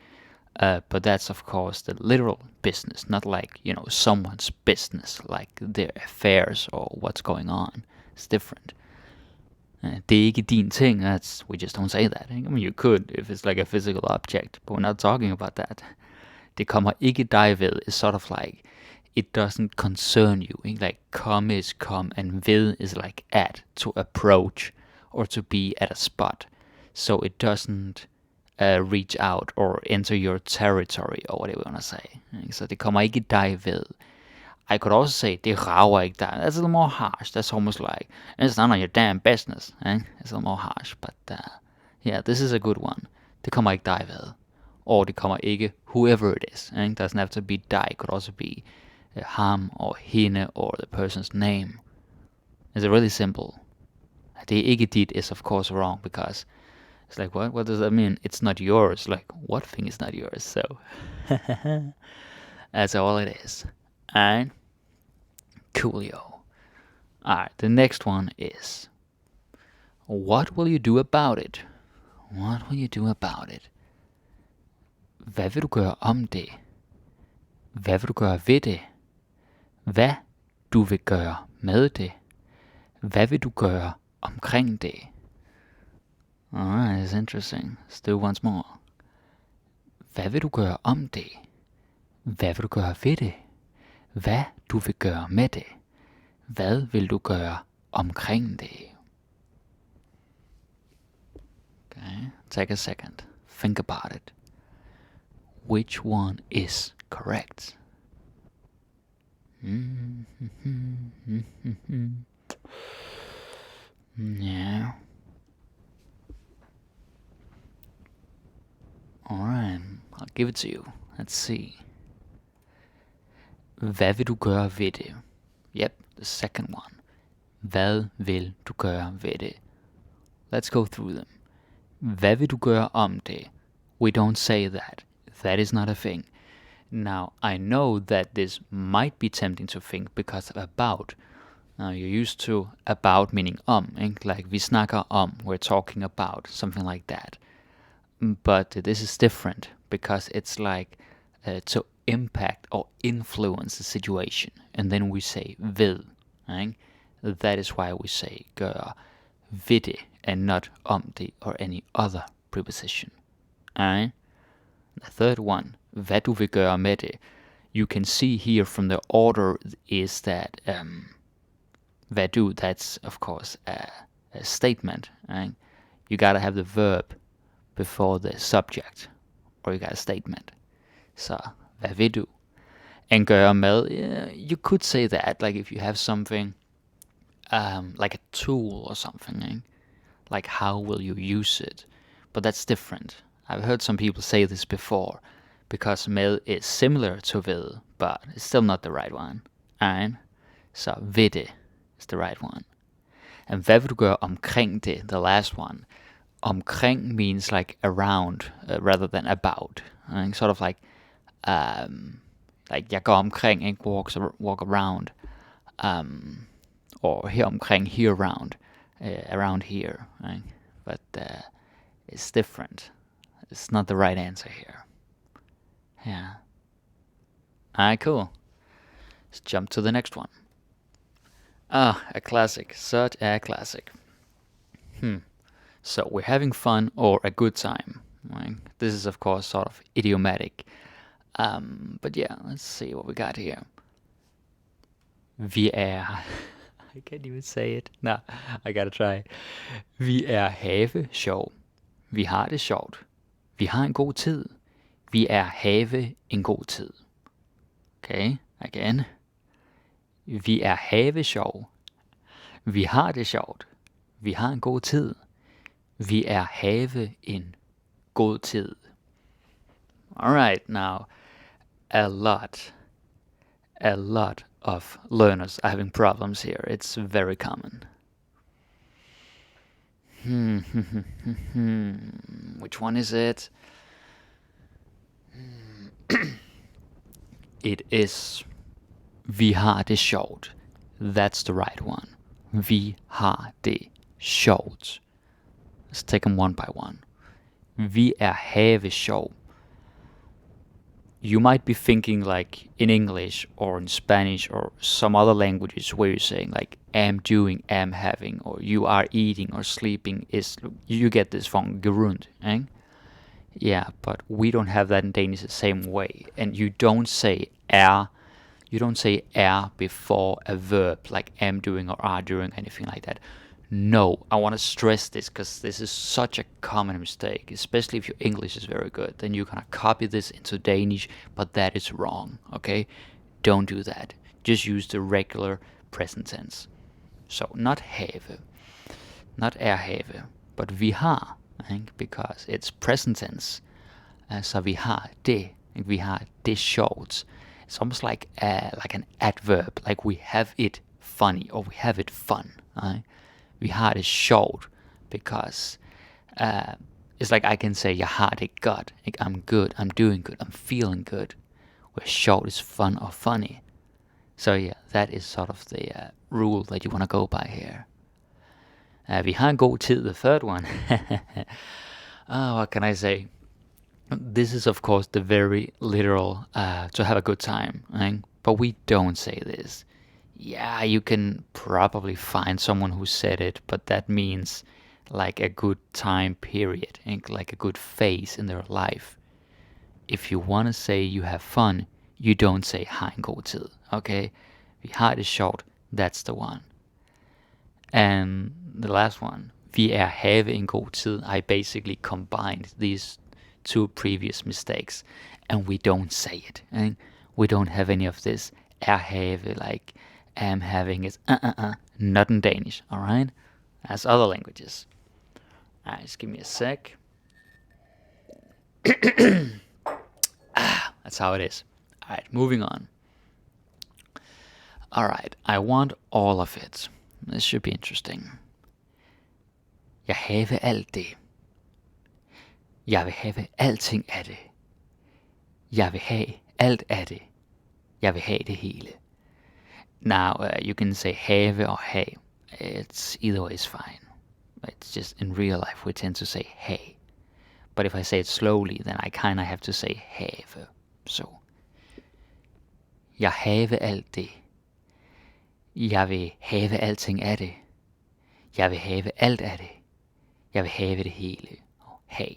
But that's of course the literal business, not like, you know, someone's business, like their affairs or what's going on. It's different. Det er ikke din ting. We just don't say that. I mean, you could if it's like a physical object, but we're not talking about that. Det kommer ikke dig ved is sort of like, it doesn't concern you. Like come is come and ved is like at, to approach or to be at a spot. So it doesn't reach out or enter your territory, or whatever you want to say. Så det kommer ikke dig ved. I could also say, det rager ikke dig. That's a little more harsh. That's almost like, it's none of your damn business. It's a little more harsh, but yeah, this is a good one. Det kommer ikke dig ved. Or det kommer ikke whoever it is. It doesn't have to be dig. It could also be ham or hende or the person's name. It's really simple. Det ikke dit is of course wrong, because it's like, what does that mean? It's not yours. Like, what thing is not yours? So that's all it is. Alright, coolio. Alright, the next one is, what will you do about it? What will you do about it? Hvad vil du gøre om det? Hvad vil du gøre ved det? Hvad du vil gøre med det? Hvad vil du gøre omkring det? Alright, it's interesting. Let's do it once more. Hvad vil du gøre om det? Hvad vil du gøre ved det? Hvad du vil gøre med det? Hvad vil du gøre omkring det? Okay, take a second. Think about it. Which one is correct? Yeah. Alright, I'll give it to you. Let's see. Hvad vil du gøre ved det? Yep, the second one. Hvad vil du gøre ved det? Let's go through them. Hvad vil du gøre om det? We don't say that. That is not a thing. Now, I know that this might be tempting to think because of about. Now, you're used to about meaning like vi snakker om, we're talking about, something like that. But this is different because it's like to impact or influence the situation. And then we say vil. Right? That is why we say gøre ved det and not om det or any other preposition. Alright? The third one, hvad du vil gøre med det. You can see here from the order is that hvad du, that's of course a statement. Right? You gotta have the verb before the subject, or you got a statement. So, hvad vil du? And gøre med, you could say that, like if you have something, like a tool or something, like how will you use it? But that's different. I've heard some people say this before, because med is similar to vil, but it's still not the right one. Alright? So, ved det is the right one. And hvad vil du gøre omkring det, the last one? Omkring means like around rather than about. Sort of like jeg går omkring, walk around. Or her omkring, here around. Around here. But it's different. It's not the right answer here. Yeah. Alright, cool. Let's jump to the next one. A classic. Such a classic. So we're having fun or a good time. Right? This is of course sort of idiomatic. But yeah, let's see what we got here. Vi er... I can't even say it. No, I gotta try. Vi er have sjov. Vi har det sjovt. Vi har en god tid. Vi er have en god tid. Okay, again. Vi er have sjov. Vi har det sjovt. Vi har en god tid. Vi er have en god tid. Alright, now, a lot of learners are having problems here. It's very common. Which one is it? It is vi har det sjovt. That's the right one. Vi har det sjovt. Let's take them one by one. Vi er have sjov. You might be thinking like in English or in Spanish or some other languages where you're saying like am doing, am having, or you are eating or sleeping is, you get this from gerund, eh? Yeah, but we don't have that in Danish the same way. And you don't say er before a verb like am doing or are doing, anything like that. No, I want to stress this because this is such a common mistake, especially if your English is very good. Then you're gonna copy this into Danish, but that is wrong, okay? Don't do that. Just use the regular present tense. So, not have, not have, but vi har, because it's present tense. Så vi har det, vi har det sjovt. It's almost like an adverb, like we have it funny or we have it fun. Vi har det sjovt because it's like I can say jeg har det godt. Like I'm good, I'm doing good, I'm feeling good. Where sjovt is fun or funny. So yeah, that is sort of the rule that you want to go by here. Vi har en god tid, the third one. What can I say? This is of course the very literal to have a good time, right? But we don't say this. Yeah, you can probably find someone who said it, but that means like a good time period, like a good phase in their life. If you want to say you have fun, you don't say har en god tid, okay? Vi har det sjovt, that's the one. And the last one, vi have en god tid, I basically combined these two previous mistakes, and we don't say it. We don't have any of this have, like am having is not in Danish, alright? As other languages. Alright, just give me a sec. That's how it is. Alright, moving on. Alright, I want all of it. This should be interesting. Jeg have alt det. Jeg vil have alting af det. Jeg vil have alt af det. Jeg vil have det hele. Now, you can say have or hey. It's either way is fine. It's just in real life we tend to say hey. But if I say it slowly, then I kind of have to say have. So, jeg have alt det. Jeg vil have alting af det. Jeg vil have alt af det. Jeg vil have det hele. Hey.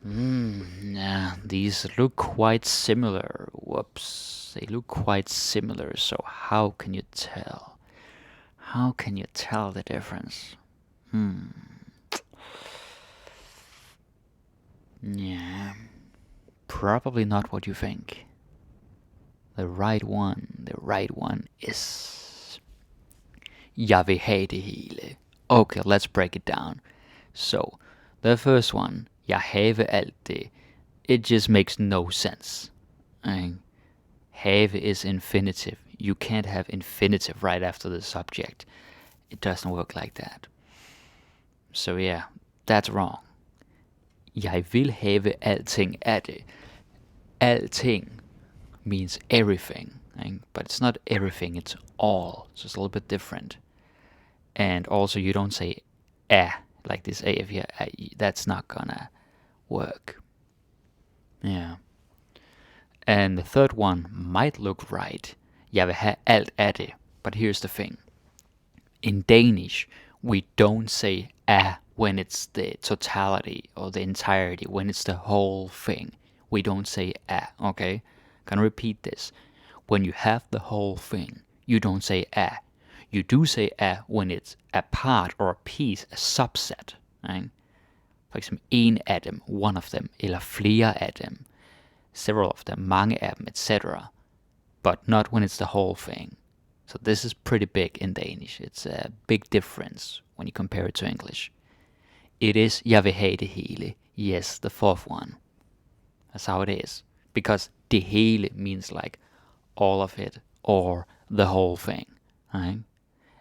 Yeah, these look quite similar. Whoops. They look quite similar, so how can you tell? How can you tell the difference? Yeah. Probably not what you think. The right one is jeg vil have det hele. Okay, let's break it down. So, the first one, jeg have alt det, it just makes no sense. Have is infinitive. You can't have infinitive right after the subject. It doesn't work like that. So yeah, that's wrong. Jeg vil have alting af det. Alting means everything, but it's not everything, it's all. So it's a little bit different. And also you don't say like this if you that's not gonna work. Yeah. And the third one might look right. Jeg vil have alt af det. But here's the thing. In Danish, we don't say when it's the totality or the entirety, when it's the whole thing. We don't say okay? Gonna repeat this. When you have the whole thing, you don't say You do say when it's a part or a piece, a subset. For eksempel en af dem, one of them, eller flere af dem, several of them, mange af dem, etc. But not when it's the whole thing. So this is pretty big in Danish. It's a big difference when you compare it to English. It is jeg vil have det hele. Yes, the fourth one. That's how it is. Because det hele means like all of it or the whole thing. Right?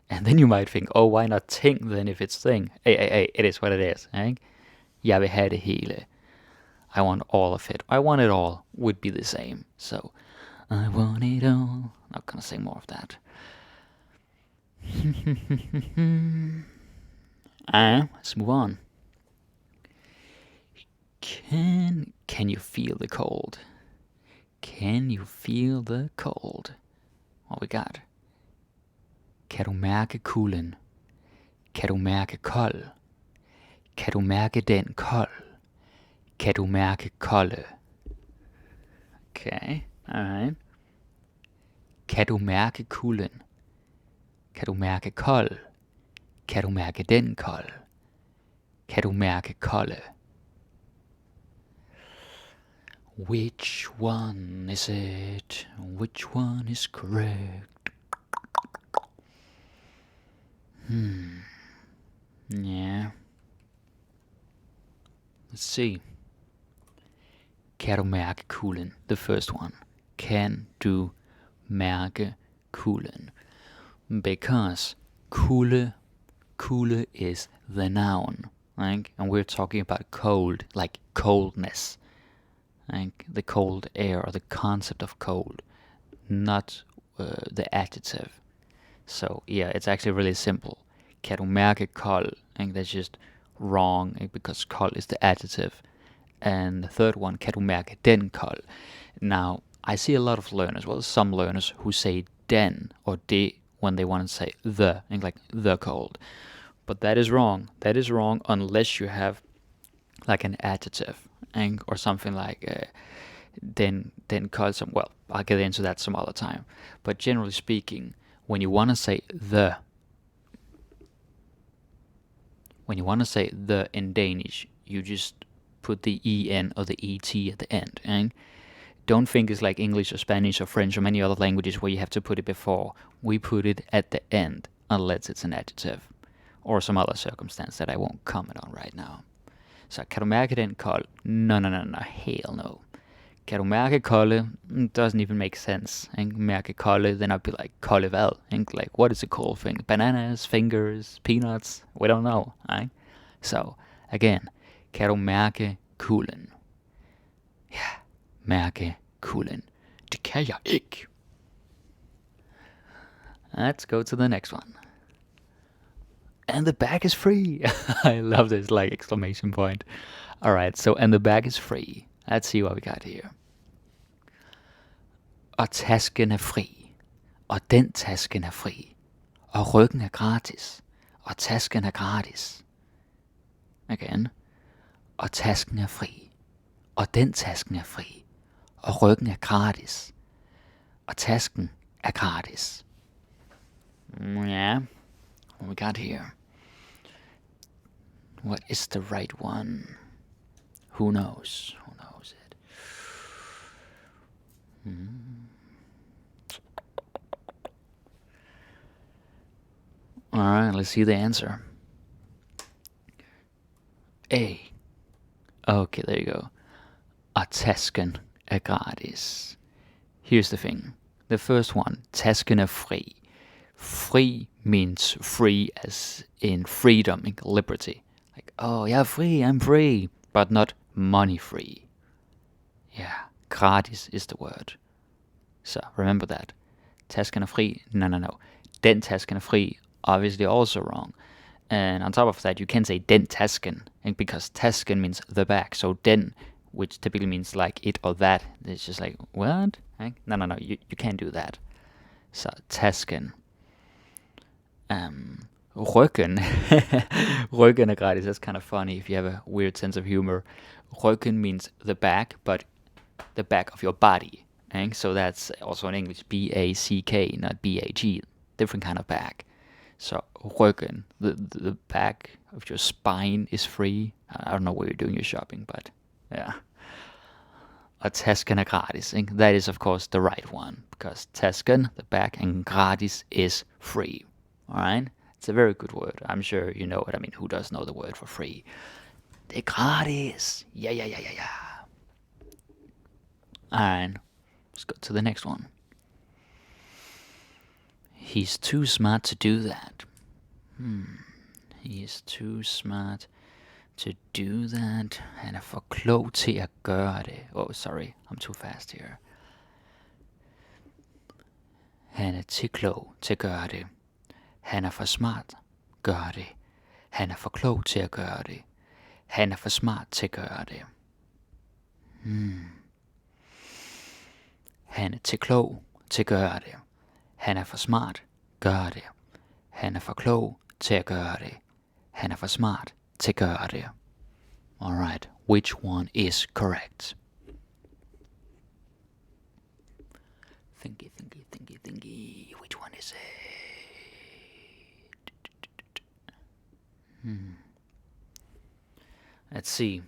And then you might think, oh, why not ting then if it's thing? Hey, it is what it is. Right? Jeg vil have det hele. I want all of it. I want it all would be the same. So, I want it all. Not gonna sing more of that. Let's move on. Can you feel the cold? Can you feel the cold? What we got? Kan du mærke kulden? Kan du mærke kold? Kan du mærke den kold? Kan du mærke kolde? Okay, alright. Kan du mærke kulden? Kan du mærke kold? Kan du mærke den kold? Kan du mærke kolde? Which one is it? Which one is correct? Yeah. Let's see. Kan du mærke kulden? The first one. Kan du mærke kulden? Because kulde is the noun, right? And we're talking about cold, like coldness, like the cold air or the concept of cold, not the adjective. So yeah, it's actually really simple. Kan du mærke kold? And that's just wrong because kold is the adjective. And the third one, kan du mærke den kold? Now, I see a lot of learners, well, some learners who say den or det when they want to say the, like the cold. But that is wrong. That is wrong unless you have like an adjective or something like den kold. Well, I'll get into that some other time. But generally speaking, when you want to say the in Danish, you just put the en or the et at the end. And don't think it's like English or Spanish or French or many other languages where you have to put it before. We put it at the end unless it's an adjective or some other circumstance that I won't comment on right now. So, kan du mærke den kold? No, hell no. Kan du mærke kolde? Doesn't even make sense. Mærke kolde, then I'd be like, kolde hvad? Like, what is a cold thing? Bananas, fingers, peanuts? We don't know, right? So, again, kan du mærke kulden? Ja, mærke kulden. Det kan jeg ikke. Let's go to the next one. And the bag is free. I love this like exclamation point. Alright, so and the bag is free. Let's see what we got here. Og tasken er fri. Og den tasken er fri. Og ryggen er gratis. Og tasken er gratis. Again. Og tasken er fri. Og den tasken er fri. Og ryggen er gratis. Og tasken er gratis. Yeah. What we got here? What is the right one? Who knows? Who knows it? Alright, let's see the answer. A. Okay, there you go. Og tasken er gratis. Here's the thing. The first one, tasken er fri. Free means free as in freedom, in liberty. Like, oh, yeah, free, I'm free. But not money free. Yeah, gratis is the word. So remember that. Tasken er fri? No. Den tasken er fri, obviously also wrong. And on top of that, you can say den tasken, because tasken means the bag. So den, which typically means like it or that, it's just like, what? No, you can't do that. So tasken. Ryggen. Ryggen er gratis. That's kind of funny if you have a weird sense of humor. Ryggen means the back, but the back of your body. So that's also in English B-A-C-K, not B-A-G. Different kind of back. So ryggen, the back of your spine is free. I don't know where you're doing your shopping, but yeah. Og tasken er gratis. That is of course the right one, because tasken, the back, and gratis is free. Alright? It's a very good word. I'm sure you know it. I mean, who does know the word for free? Det er gratis. Yeah. Alright, let's go to the next one. He's too smart to do that. He is too smart to do that. Han er for klog til at gøre det. Oh, sorry, I'm too fast here. Han er til klog til at gøre det. Han er for smart. Gør det. Han er for klog til at gøre det. Han er for smart til at gøre det. Han er til klog til at gøre det. Han er for smart. Gør det. Han er for klog til at gøre det. Han er for smart til at gøre det. Alright, which one is correct? Thinky. Which one is it? Let's see.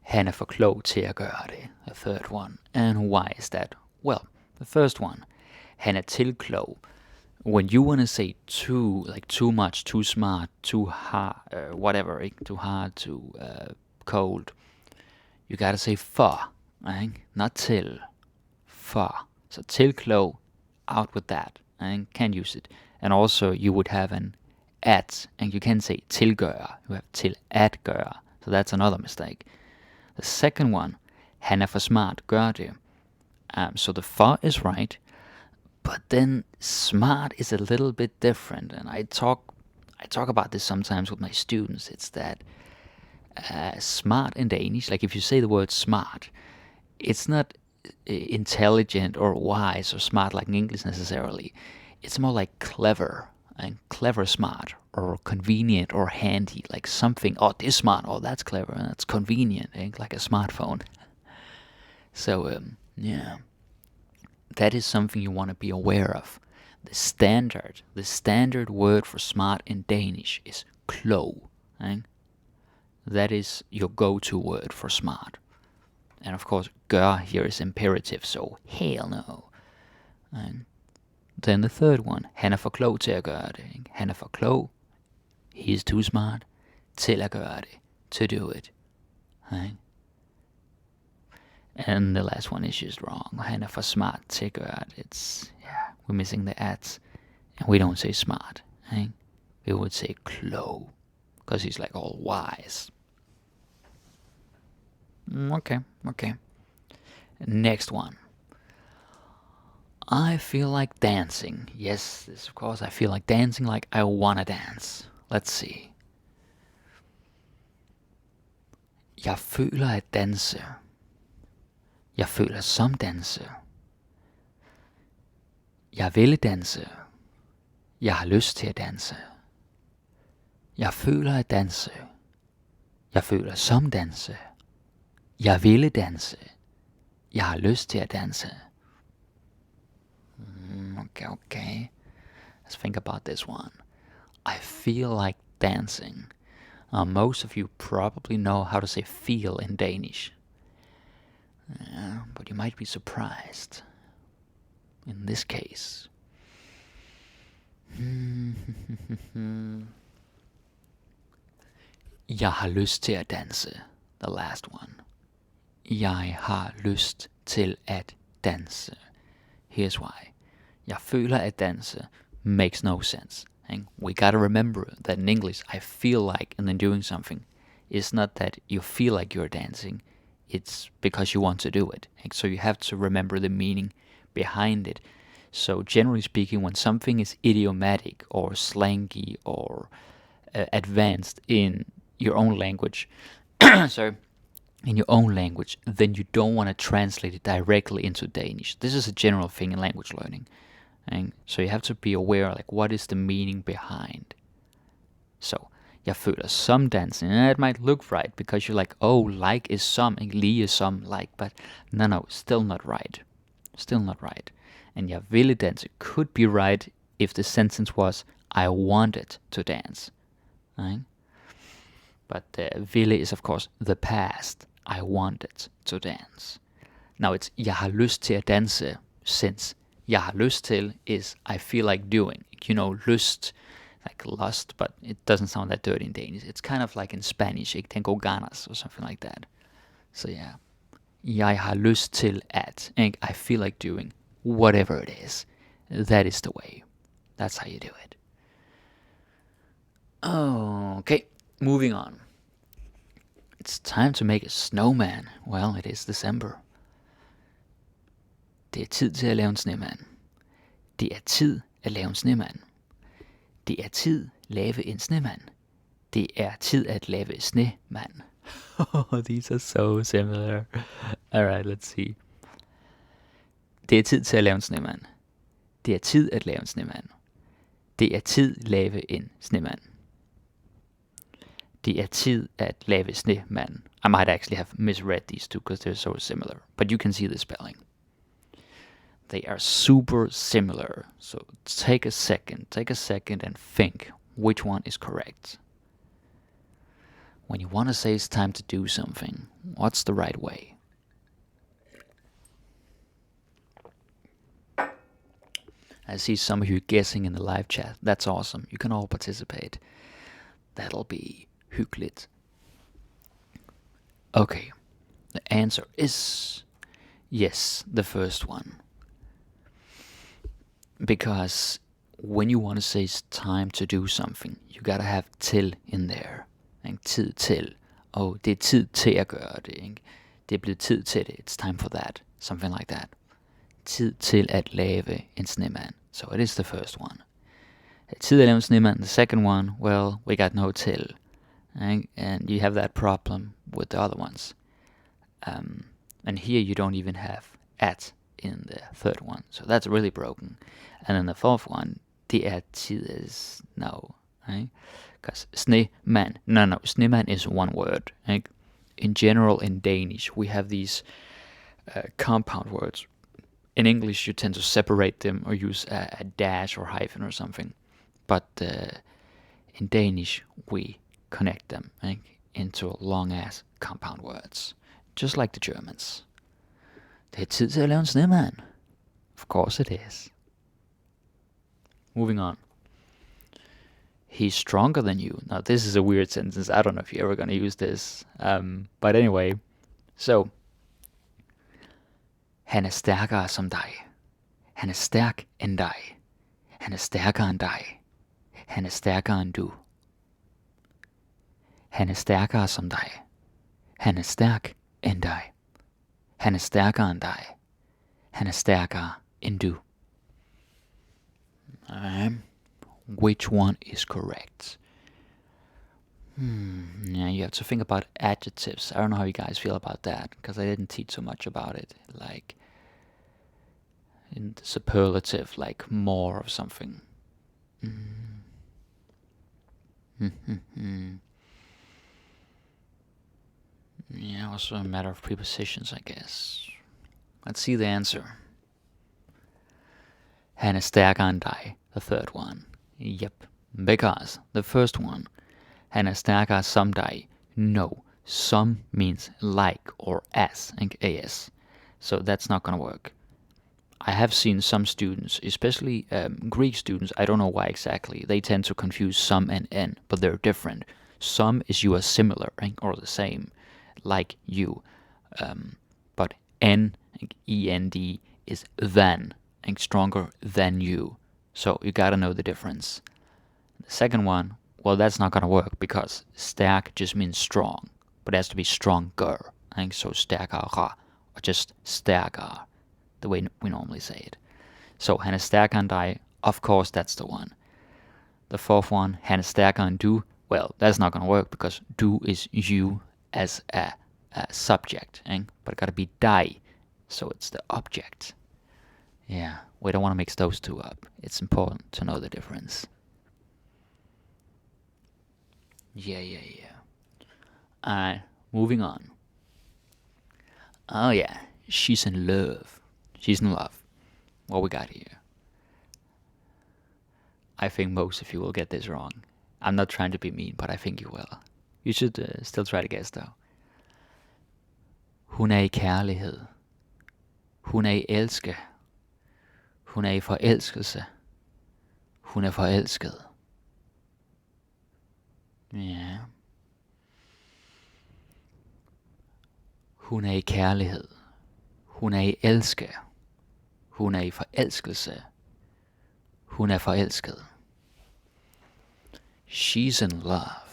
Han er for klog til at gøre det. The third one. And why is that? Well, the first one. Han er til klog. When you want to say too, like too much, too smart, too hard, whatever, too hard, too cold, you gotta say for, right? Not til. For. So til klog, out with that. And can't use it. And also you would have an at, and you can say tilgøre. You have til at gøre. So that's another mistake. The second one, han er for smart, gør det. So the for is right, but then smart is a little bit different. And I talk about this sometimes with my students. It's that smart in Danish, like if you say the word smart, it's not intelligent or wise or smart like in English necessarily. It's more like clever, and clever smart, or convenient or handy, like something, oh, this smart, oh, that's clever, and that's convenient, like a smartphone. So, yeah, that is something you want to be aware of. The standard word for smart in Danish is klog. Right? That is your go-to word for smart. And of course, gør here is imperative, so hell no. And then the third one, han er for klog til at gøre det. Ikke? Han er for klog, he is too smart, til at gøre det, to do it. Right? And the last one is just wrong. Han er for smart til at gøre det. It's, yeah, we're missing the at. And we don't say smart. Right? We would say klog, because he's like all wise. Okay. Next one. I feel like dancing. Yes, this, of course, I feel like dancing like I wanna dance. Let's see. Jeg føler at danse. Jeg føler som danse. Jeg ville danse. Jeg har lyst til at danse. Jeg føler at danse. Jeg føler som danse. Jeg ville danse. Jeg har lyst til at danse. Okay. Let's think about this one. I feel like dancing. Most of you probably know how to say feel in Danish. But you might be surprised in this case. Jeg har lyst til at danse. The last one. Jeg har lyst til at danse. Here's why. Jeg føler at danse makes no sense. We gotta remember that in English, I feel like, and then doing something, it's not that you feel like you're dancing, it's because you want to do it. So you have to remember the meaning behind it. So generally speaking, when something is idiomatic or slangy or advanced in your own language, then you don't want to translate it directly into Danish. This is a general thing in language learning. And so you have to be aware, like, what is the meaning behind. So, jeg føler some dancing. And it might look right, because you're like, oh, like is some, and lige is some, like. But no, still not right. Still not right. And jeg ville danse could be right if the sentence was, I wanted to dance. Right? But ville is, of course, the past. I wanted to dance. Now it's, jeg har lyst til at danse, since jeg har lyst til is I feel like doing. You know, lyst, like lust, but it doesn't sound that dirty in Danish. It's kind of like in Spanish, ik tengo ganas, or something like that. So yeah, jeg har lyst til at, and I feel like doing whatever it is. That is the way. That's how you do it. Okay, moving on. It's time to make a snowman. Well, it is December. Det er tid til at lave en snemand. Det er tid at lave en snemand. Det er tid lave en snemand. Det er tid at lave snemand. These are so similar. Alright, let's see. Det er tid til at lave en snemand. Det er tid at lave en snemand. Det er tid lave en snemand. Det er tid at lave snemand. I might actually have misread these two because they're so similar. But you can see the spelling. They are super similar. So take a second and think which one is correct. When you want to say it's time to do something, what's the right way? I see some of you guessing in the live chat. That's awesome. You can all participate. That'll be hyggeligt. Okay, the answer is yes, the first one. Because when you want to say it's time to do something, you gotta have til in there. Ikke? Tid til. Oh, det er tid til at gøre det. Ikke? Det er blevet tid til det. It's time for that. Something like that. Tid til at lave en snemand. So it is the first one. Tid at lave en snemand. The second one, well, we got no til. And you have that problem with the other ones. And here you don't even have at in the third one. So that's really broken. And then the fourth one, det tid is no. Because snemand, no, snemand is one word. Right? In general, in Danish, we have these compound words. In English, you tend to separate them or use a dash or hyphen or something. But in Danish, we connect them into long-ass compound words. Just like the Germans. Det er tid til at lave en snemand. Of course it is. Moving on. He's stronger than you. Now this is a weird sentence. I don't know if you're ever going to use this. But anyway. So. Han er stærkere som dig. Han er stærk end dig. Han er stærkere end dig. Han er stærkere end du. Han er stærkere som dig. Han er stærk end dig. Han er stærkere end dig. Han er stærkere end du. Which one is correct? Yeah, you have to think about adjectives. I don't know how you guys feel about that, because I didn't teach so much about it. Like, in the superlative, like more of something. Yeah, also a matter of prepositions, I guess. Let's see the answer. Han er stærkere end dig, the third one. Yep, because the first one, han er stærkere som dig. No, some means like or as, as. So that's not gonna work. I have seen some students, especially Greek students, I don't know why exactly, they tend to confuse some and n, but they're different. Some is you are similar, or the same, like you. But n, end, is than, stronger than you. So you gotta know the difference. The second one, well, that's not gonna work because stærk just means strong, but it has to be stronger. So stærkere, or just stærkere, the way we normally say it. So han er stærkere end dig, of course that's the one. The fourth one, han er stærkere end du, well, that's not gonna work because du is you as a subject, but it gotta be dig, so it's the object. Yeah, we don't want to mix those two up. It's important to know the difference. Yeah. Alright, moving on. Oh yeah, she's in love. She's in love. What we got here? I think most of you will get this wrong. I'm not trying to be mean, but I think you will. You should still try to guess though. Hun er i kærlighed. Hun er i elske. Hun er i forelskelse. Hun er forelsket. Ja. Hun er i kærlighed. Hun er i elske. Hun er i forelskelse. Hun er forelsket. She's in love.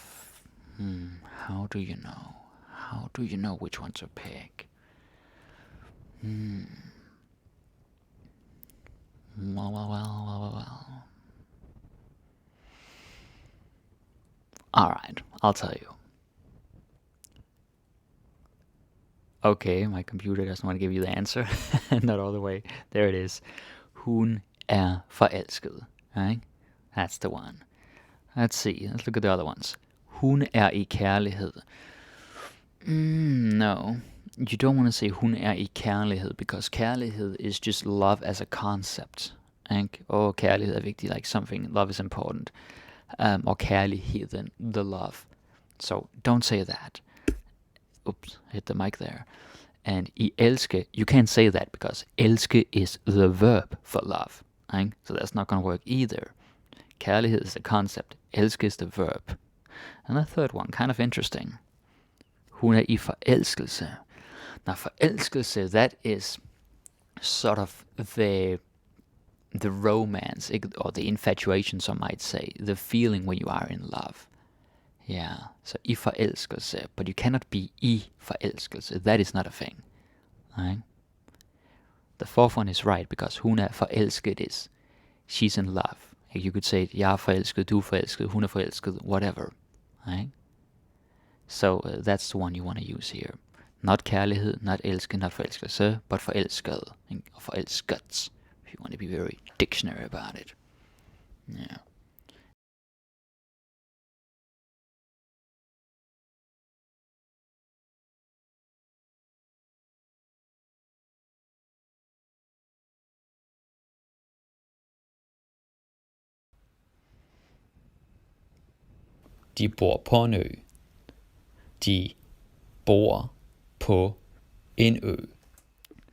How do you know? How do you know which one to pick? Well. Alright, I'll tell you. Okay, my computer doesn't want to give you the answer. Not all the way. There it is. Hun er forelsket. Right? That's the one. Let's see. Let's look at the other ones. Hun er i kærlighed. No. You don't want to say hun er i kærlighed, because kærlighed is just love as a concept. Kærlighed er vigtigt, like something, love is important. Or kærligheden, the love. So don't say that. Oops, hit the mic there. And I elske, you can't say that because elske is the verb for love. Right? So that's not going to work either. Kærlighed is the concept. Elske is the verb. And the third one, kind of interesting. Hun er i forelskelse. Now, forelskelse, that is sort of the romance, or the infatuation, some might say. The feeling when you are in love. Yeah, so i forelskelse. But you cannot be i forelskelse. That is not a thing. Right? The fourth one is right, because hun er forelsket is she's in love. You could say, jeg er forelsket, du er forelsket, hun er forelsket, whatever. Right? So that's the one you want to use here. Not kærlighed, not elske, not forelskelse, but forelsket, or forelsket, if you want to be very dictionary about it. Yeah. De bor på en ø. De bor på en ø.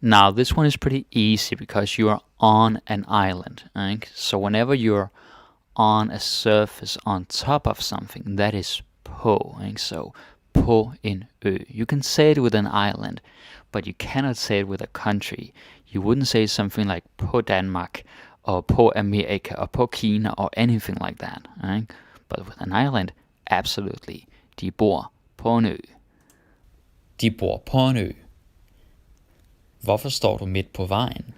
Now, this one is pretty easy because you are on an island. Right? So whenever you're on a surface on top of something, that is på. Right? So på en ø. You can say it with an island, but you cannot say it with a country. You wouldn't say something like på Danmark, or på Amerika, or på Kina, or anything like that. Right? But with an island, absolutely. De bor på en ø. De bor på en ø. Hvorfor står du midt på vejen?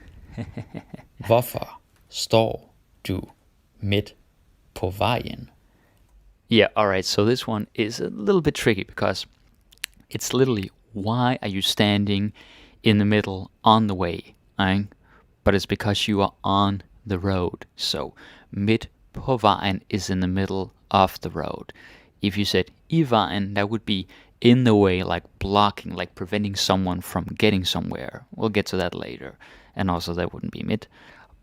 Hvorfor står du midt på vejen? Yeah, alright, so this one is a little bit tricky because it's literally, why are you standing in the middle on the way? Right? But it's because you are on the road. So midt på vejen is in the middle of the road. If you said i vejen, that would be in the way, like blocking, like preventing someone from getting somewhere. We'll get to that later. And also that wouldn't be midt.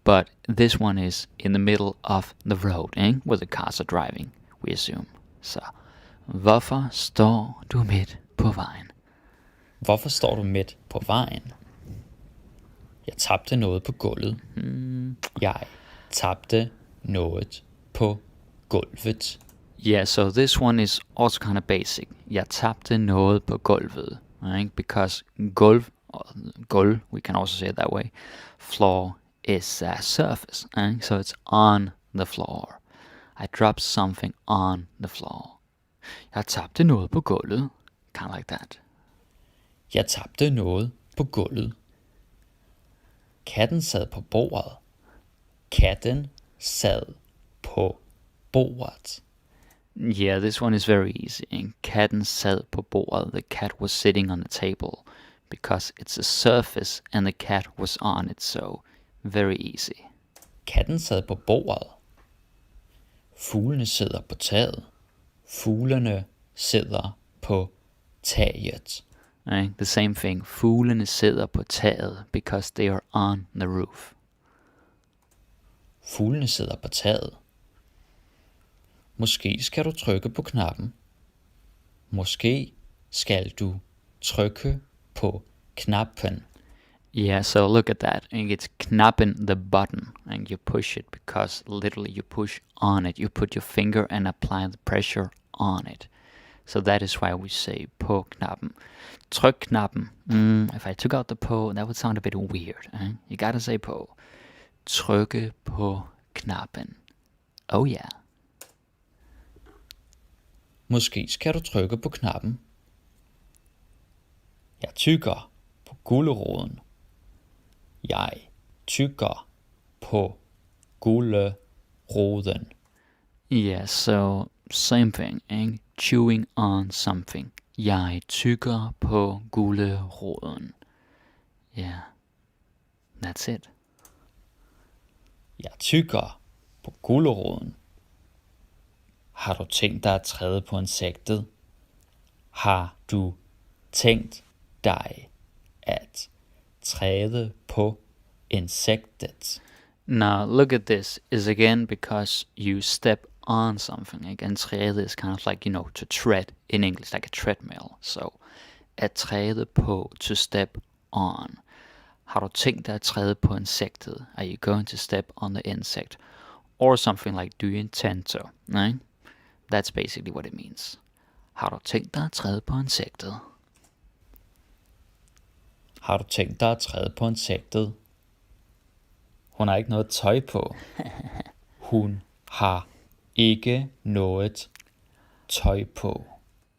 But this one is in the middle of the road, where the cars are driving, we assume. Så, hvorfor står du midt på vejen? Hvorfor står du midt på vejen? Jeg tabte noget på gulvet. Jeg tabte noget på gulvet. Yeah, so this one is also kind of basic. Jeg tabte noget på gulvet, right? Because gulv, we can also say it that way. Floor is a surface, right? So it's on the floor. I dropped something on the floor. Jeg tabte noget på gulvet. Kind of like that. Jeg tabte noget på gulvet. Katten sad på bordet. Katten sad på bordet. Yeah, this one is very easy. Katten sad på bordet. The cat was sitting on the table because it's a surface and the cat was on it, so very easy. Katten sad på bordet. Fuglene sidder på taget. Fuglene sidder på taget. Right? The same thing. Fuglene sidder på taget because they are on the roof. Fuglene sidder på taget. Måske skal du trykke på knappen. Måske skal du trykke på knappen. Yeah, so look at that. And it's knappen, the button, and you push it because literally you push on it. You put your finger and apply the pressure on it. So that is why we say på knappen. Tryk knappen. If I took out the på, that would sound a bit weird. You gotta say på. Trykke på knappen. Oh yeah. Måske skal du trykke på knappen. Jeg tykker på guleroden. Jeg tykker på guleroden. Yeah, so same thing, chewing on something. Jeg tykker på guleroden. Yeah, that's it. Jeg tykker på guleroden. Har du tænkt dig at træde på insektet? Har du tænkt dig at træde på insektet? Now look at this, is again because you step on something. Again, træde is kind of like, to tread in English, like a treadmill. So, at træde på, to step on. Har du tænkt dig at træde på insektet? Are you going to step on the insect? Or something like, do you intend to? Right? That's basically what it means. Har du tænkt dig at træde på insektet? Har du tænkt dig at træde på insektet? Hun har ikke noget tøj på. Hun har ikke noget tøj på.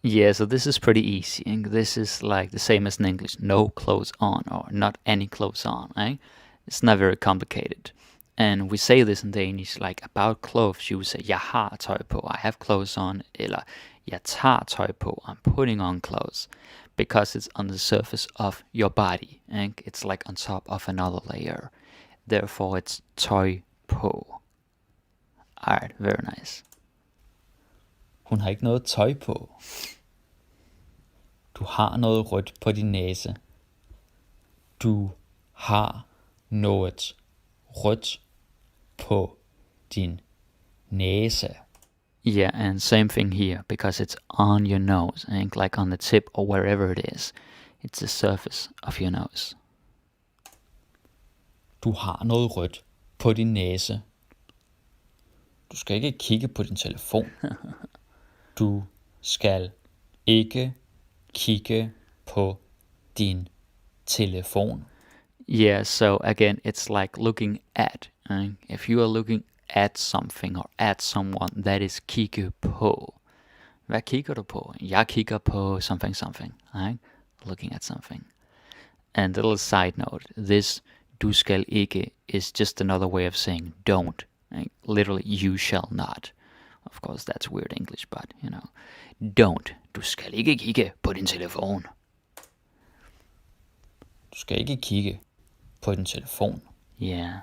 Yeah, so this is pretty easy. And this is like the same as in English. No clothes on, or not any clothes on, right? It's not very complicated. And we say this in Danish, like about clothes, you would say, jeg har tøj på, I have clothes on, eller jeg tager tøj på, I'm putting on clothes, because it's on the surface of your body, and it's like on top of another layer. Therefore, it's tøj på. Alright, very nice. Hun har ikke noget tøj på. Du har noget rødt på din næse. Du har noget rødt på din næse. Yeah, and same thing here, because it's on your nose, and like on the tip or wherever it is. It's the surface of your nose. Du har noget rødt på din næse. Du skal ikke kigge på din telefon. Du skal ikke kigge på din telefon. Yeah, so again, it's like looking at. If you are looking at something or at someone, that is kigge på. Hvad kigger du på? Jeg kigger på something, right? Looking at something. And a little side note, this du skal ikke is just another way of saying don't. Right? Literally, you shall not. Of course, that's weird English, but, don't. Du skal ikke kigge på din telefon. Du skal ikke kigge på din telefon. Yeah.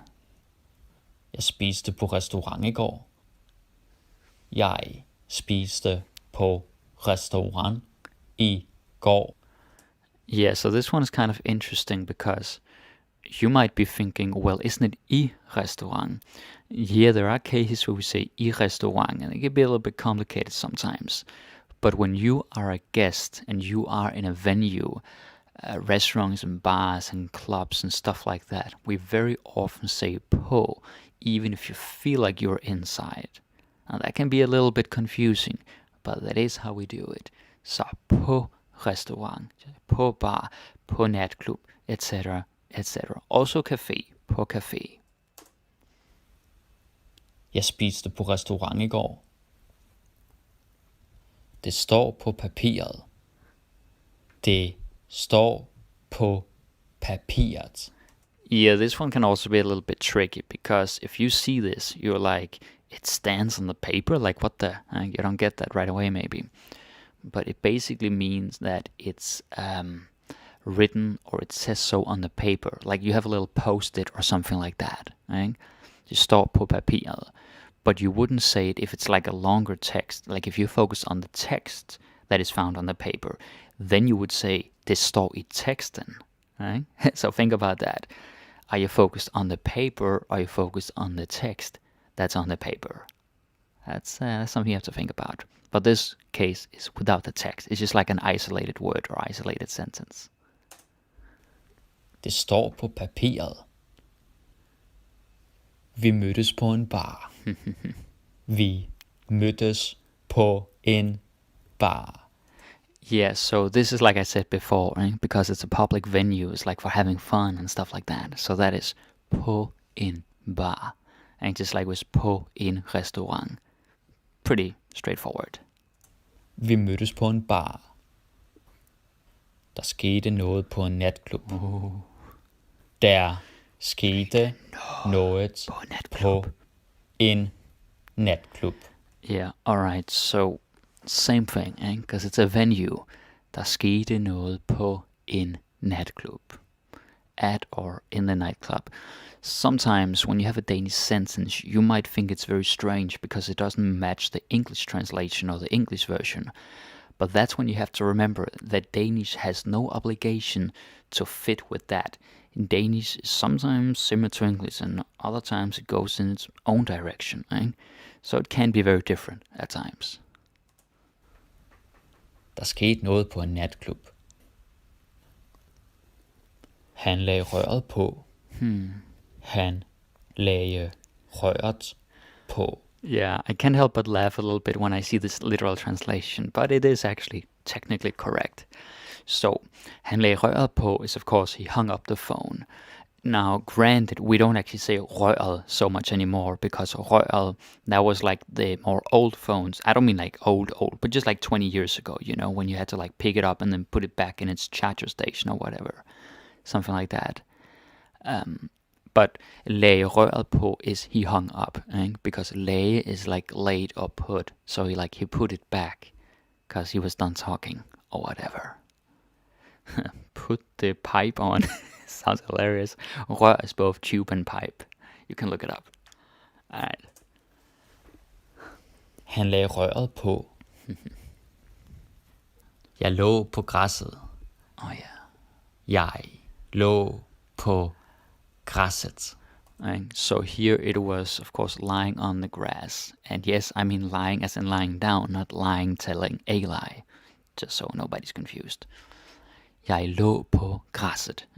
Jeg spiste på restaurant i går. Jeg spiste på restaurant i går. Yeah, so this one is kind of interesting because you might be thinking, well, isn't it i restaurant? Yeah, there are cases where we say i restaurant, and it can be a little bit complicated sometimes. But when you are a guest and you are in a venue, restaurants and bars and clubs and stuff like that, we very often say på, even if you feel like you're inside. Now that can be a little bit confusing, but that is how we do it. Så på restaurant, på bar, på natklub, etc., etc. Also café, på café. Jeg spiste på restaurant i går. Det står på papiret. Det står på papiret. Yeah, this one can also be a little bit tricky, because if you see this, you're like, it stands on the paper, like what the, you don't get that right away maybe. But it basically means that it's written, or it says so on the paper, like you have a little post-it or something like that, right? Det står på papiret. But you wouldn't say it if it's like a longer text, like if you focus on the text that is found on the paper, then you would say, det står i teksten, right? So think about that. Are you focused on the paper, or are you focused on the text that's on the paper? That's something you have to think about. But this case is without the text. It's just like an isolated word or isolated sentence. Det står på papiret. Vi mødtes på en bar. Vi mødtes på en bar. Yeah, so this is like I said before, right? Because it's a public venue, it's like for having fun and stuff like that. So that is på en bar. And just like with på en restaurant. Pretty straightforward. Vi mødtes på en bar. Der skete noget på en natklub. Der skete noget på en natklub. Yeah, alright, so same thing, because it's a venue. Der skete noget på en natklub. At or in the nightclub. Sometimes when you have a Danish sentence, you might think it's very strange because it doesn't match the English translation or the English version. But that's when you have to remember that Danish has no obligation to fit with that. Danish is sometimes similar to English, and other times it goes in its own direction, right? So it can be very different at times. Der skete noget på en natklub. Han lagde røret på. Han lagde røret på. Yeah, I can't help but laugh a little bit when I see this literal translation, but it is actually technically correct. So, han lagde røret på is of course he hung up the phone. Now, granted, we don't actually say røret so much anymore because røret, that was like the more old phones. I don't mean like old, but just like 20 years ago, you know, when you had to like pick it up and then put it back in its charger station or whatever. Something like that. But lagde røret på is he hung up, because lagde is like laid or put. So he put it back because he was done talking or whatever. Put the pipe on. Sounds hilarious. Rør is both tube and pipe. You can look it up. Alright. Han lagde røret på. Jeg lå på græsset. Oh yeah. Jeg lå på græsset. So here it was, of course, lying on the grass. And yes, I mean lying as in lying down, not lying telling a lie. Just so nobody's confused. Jeg lå på græsset,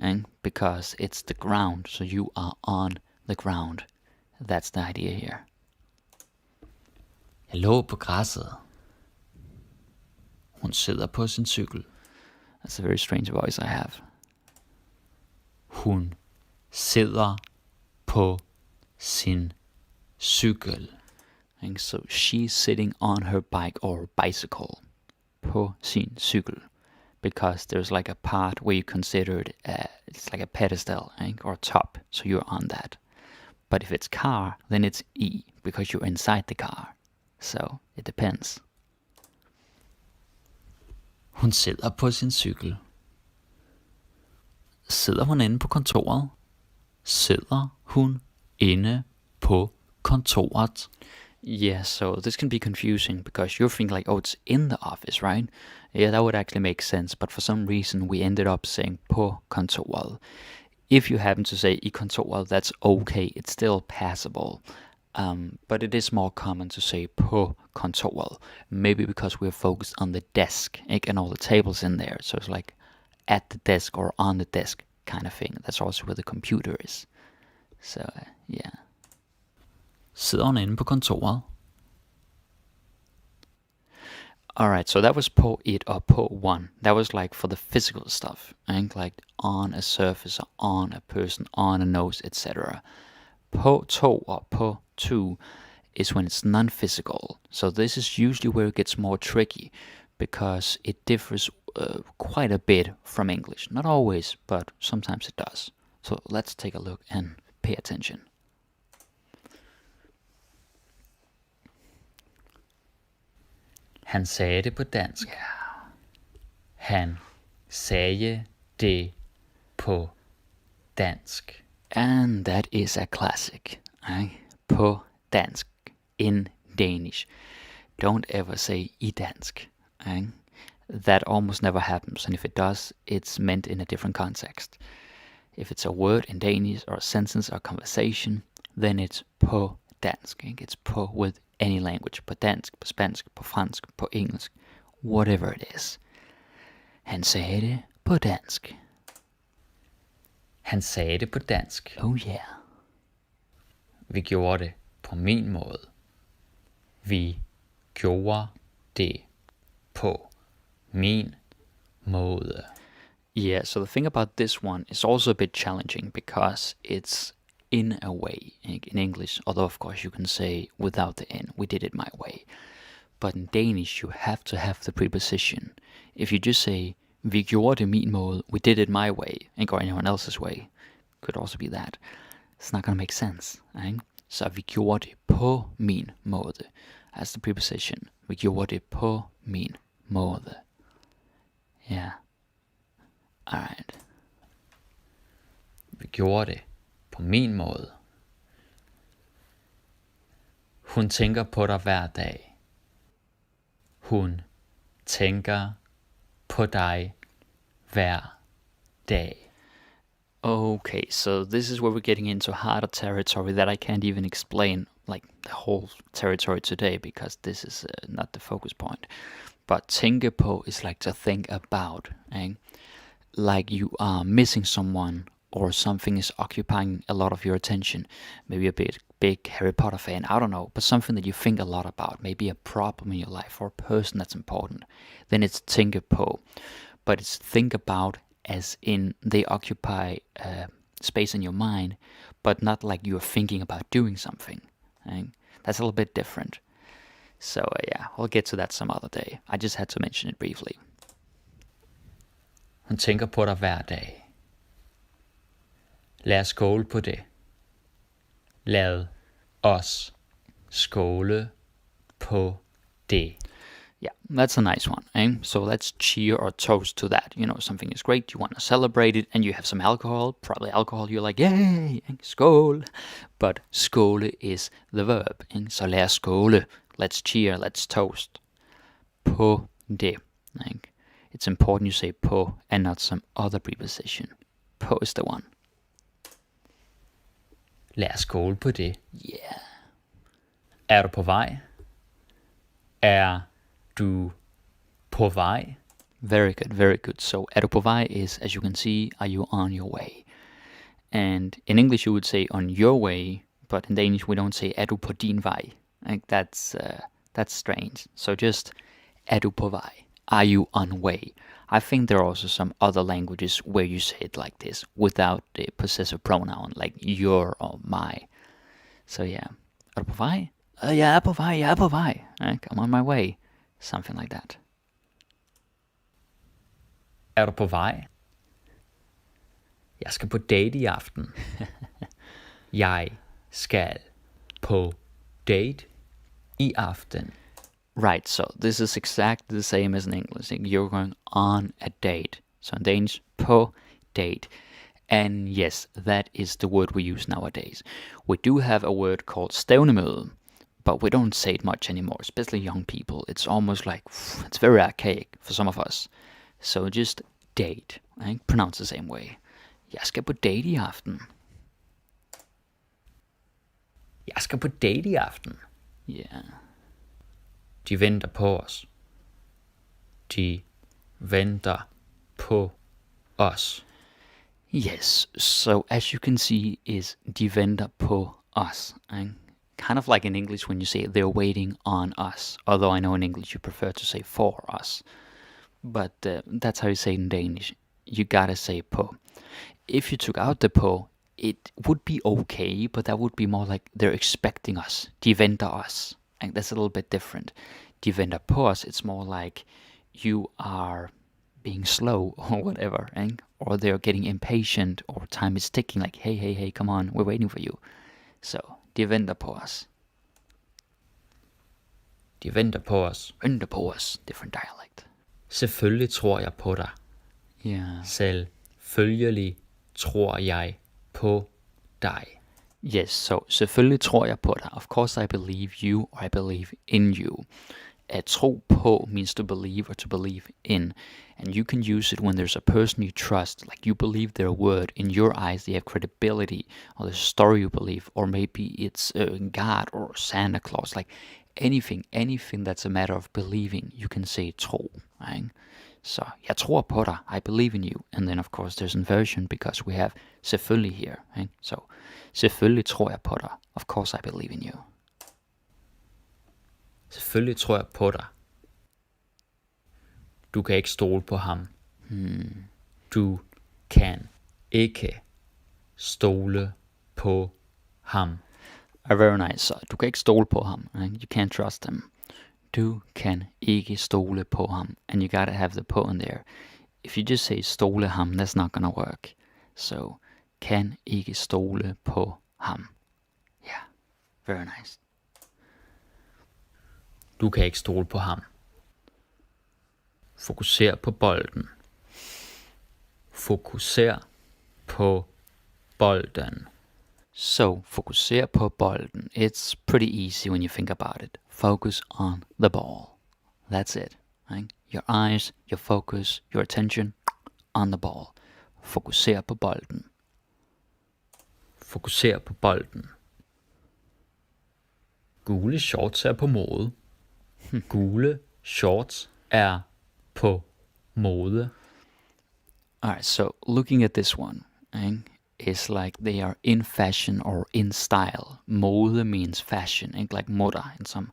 because it's the ground, so you are on the ground. That's the idea here. Jeg lå på græsset. Hun sidder på sin cykel. That's a very strange voice I have. Hun sidder på sin cykel. So she's sitting on her bike or bicycle. På sin cykel. Because there's like a part where you consider it, it's like a pedestal, or top, so you're on that. But if it's car, then it's E, because you're inside the car. So it depends. Hun sidder på sin cykel. Sidder hun inde på kontoret? Sidder hun inde på kontoret? Yeah, so this can be confusing because you're thinking like, oh, it's in the office, right? Yeah, that would actually make sense, but for some reason we ended up saying på kontoret. If you happen to say I kontoret, that's okay, it's still passable. But it is more common to say på kontoret, maybe because we're focused on the desk, and all the tables in there. So it's like at the desk or on the desk kind of thing. That's also where the computer is. So, yeah. Sidder hun inde på kontoret? Alright, so that was på it or på one. That was like for the physical stuff. Like on a surface or on a person, on a nose, etc. På to or på two is when it's non-physical. So this is usually where it gets more tricky because it differs quite a bit from English. Not always, but sometimes it does. So let's take a look and pay attention. Han sagde det på dansk. Yeah. Han sagde det på dansk. And that is a classic. På dansk. In Danish. Don't ever say I dansk. That almost never happens, and if it does, it's meant in a different context. If it's a word in Danish or a sentence or conversation, then it's på dansk. It's på with any language. På dansk, på spansk, på fransk, på engelsk. Whatever it is. Han sagde det på dansk. Han sagde det på dansk. Oh yeah. Vi gjorde det på min måde. Vi gjorde det på min måde. Yeah, so the thing about this one is also a bit challenging because it's in a way in English, although of course you can say without the N, we did it my way. But in Danish, you have to have the preposition. If you just say, vi gjorde det min måde, we did it my way, or anyone else's way, could also be that. It's not going to make sense. Så vi gjorde det på min måde. As the preposition. Vi gjorde det på min måde. Yeah. Alright. Vi gjorde det på min måde. Hun tænker på dig hver dag. Hun tænker på dig hver dag. Okay, so this is where we're getting into harder territory that I can't even explain, like the whole territory today, because this is not the focus point. But tænke på is like to think about, eh? Like you are missing someone or something is occupying a lot of your attention. Maybe a big Harry Potter fan, I don't know, but something that you think a lot about, maybe a problem in your life or a person that's important. Then it's tænke på, but it's think about as in they occupy space in your mind, but not like you're thinking about doing something. Right? That's a little bit different. So yeah, we'll get to that some other day. I just had to mention it briefly. Hun tænker på dig hver dag. Lad os skåle på det. Lad os skåle på det. Yeah, that's a nice one. Eh? So let's cheer or toast to that. You know, something is great, you want to celebrate it, and you have some alcohol, probably alcohol, you're like, yay, skål. But skåle is the verb. Eh? So lad os skåle, let's cheer, let's toast. På det. Eh? It's important you say på and not some other preposition. På is the one. Lad os skåle på det. Yeah. Er du på vej? Er du på vej? Very good, very good. So, er du på vej is, as you can see, are you on your way? And in English you would say on your way, but in Danish we don't say er du på din vej. Like that's strange. So just er du på vej? Are you on way? I think there are also some other languages where you say it like this without the possessive pronoun, like your or my. So yeah, er du på vej? Jeg er på vej. I'm on my way. Something like that. Er du på vej? Jeg skal på date i aften. Jeg skal på date i aften. Right, so this is exactly the same as in English. You're going on a date. So in Danish, på date. And yes, that is the word we use nowadays. We do have a word called stævnemøde, but we don't say it much anymore, especially young people. It's almost like, it's very archaic for some of us. So just date, right? Pronounce the same way. Jeg skal på date i aften. Jeg skal på date i aften. Yeah. De venter på os. De venter på os. Yes, so as you can see is de venter på us. Right? Kind of like in English when you say they're waiting on us. Although I know in English you prefer to say for us. But that's how you say it in Danish. You gotta say på. If you took out the på, it would be okay, but that would be more like they're expecting us. De venter us. And that's a little bit different. De venter på os, it's more like you are being slow or whatever, eh? Or they're getting impatient or time is ticking, like, hey, come on, we're waiting for you. So, de venter på os. De venter på os. Venter på os, different dialect. Selvfølgelig tror jeg på dig. Yeah. Selvfølgelig tror jeg på dig. Yes, so selvfølgelig tror jeg på dig. Of course I believe you or I believe in you. At tro på means to believe or to believe in. And you can use it when there's a person you trust, like you believe their word. In your eyes they have credibility, or the story you believe, or maybe it's God or Santa Claus, like anything that's a matter of believing, you can say tro, right? So, jeg tror på dig, I believe in you. And then of course there's inversion because we have selvfølgelig here, right? So, selvfølgelig tror jeg på dig. Of course I believe in you. Selvfølgelig tror jeg på dig. Du kan ikke stole på ham. Du kan ikke stole på ham. Very nice. So, du kan ikke stole på ham. Right? You can't trust him. Du kan ikke stole på ham. And you gotta have the på in there. If you just say stole ham, that's not gonna work. So, kan ikke stole på ham. Yeah, very nice. Du kan ikke stole på ham. Fokuser på bolden. Fokuser på bolden. So, fokuser på bolden. It's pretty easy when you think about it. Focus on the ball. That's it. Right? your eyes, your focus, your attention on the ball. Fokuser på bolden. Fokuser på bolden. Gule shorts er på mode. Gule shorts er på mode. Alright, so looking at this one, it's like they are in fashion or in style. Mode means fashion, like moda in some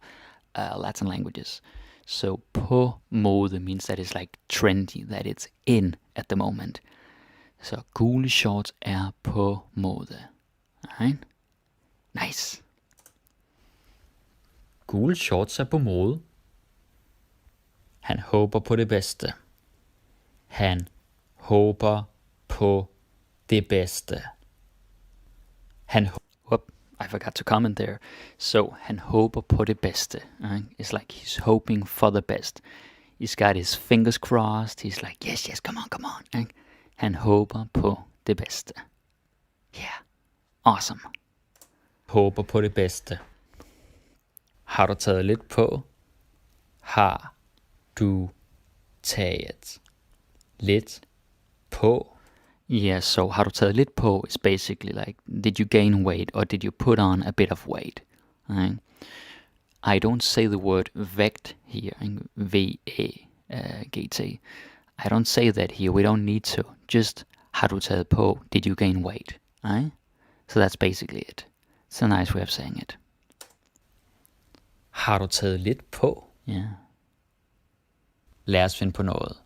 Latin languages. So på mode means that it's like trendy, that it's in at the moment. Så gule shorts er på mode. Alright? Nice. Gule shorts er på mode. Han håber på det bedste. Han håber på det bedste. I forgot to comment there. So, han håber på det bedste. It's like he's hoping for the best. He's got his fingers crossed. He's like, yes, come on. Han håber på det bedste. Yeah, awesome. Håber på det bedste. Har du taget lidt på? Har du taget lidt på? Yeah, so har du taget lidt på is basically like, did you gain weight or did you put on a bit of weight? I don't say the word vægt here, V-A-G-T. I don't say that here, we don't need to. Just, har du taget på, did you gain weight? So that's basically it. It's a nice way of saying it. Har du taget lidt på? Yeah. Lad os finde på noget.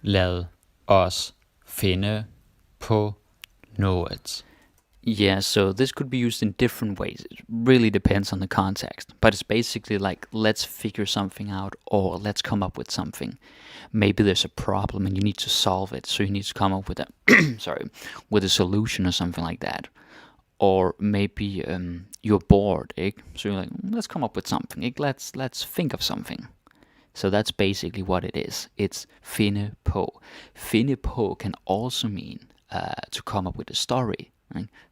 Lad os finde på noget. Yeah, so this could be used in different ways. It really depends on the context. But it's basically like, let's figure something out, or let's come up with something. Maybe there's a problem and you need to solve it, so you need to come up with a with a solution or something like that. Or maybe you're bored, so you're like, let's come up with something. Let's think of something. So that's basically what it is. It's finde på. Finde på can also mean to come up with a story.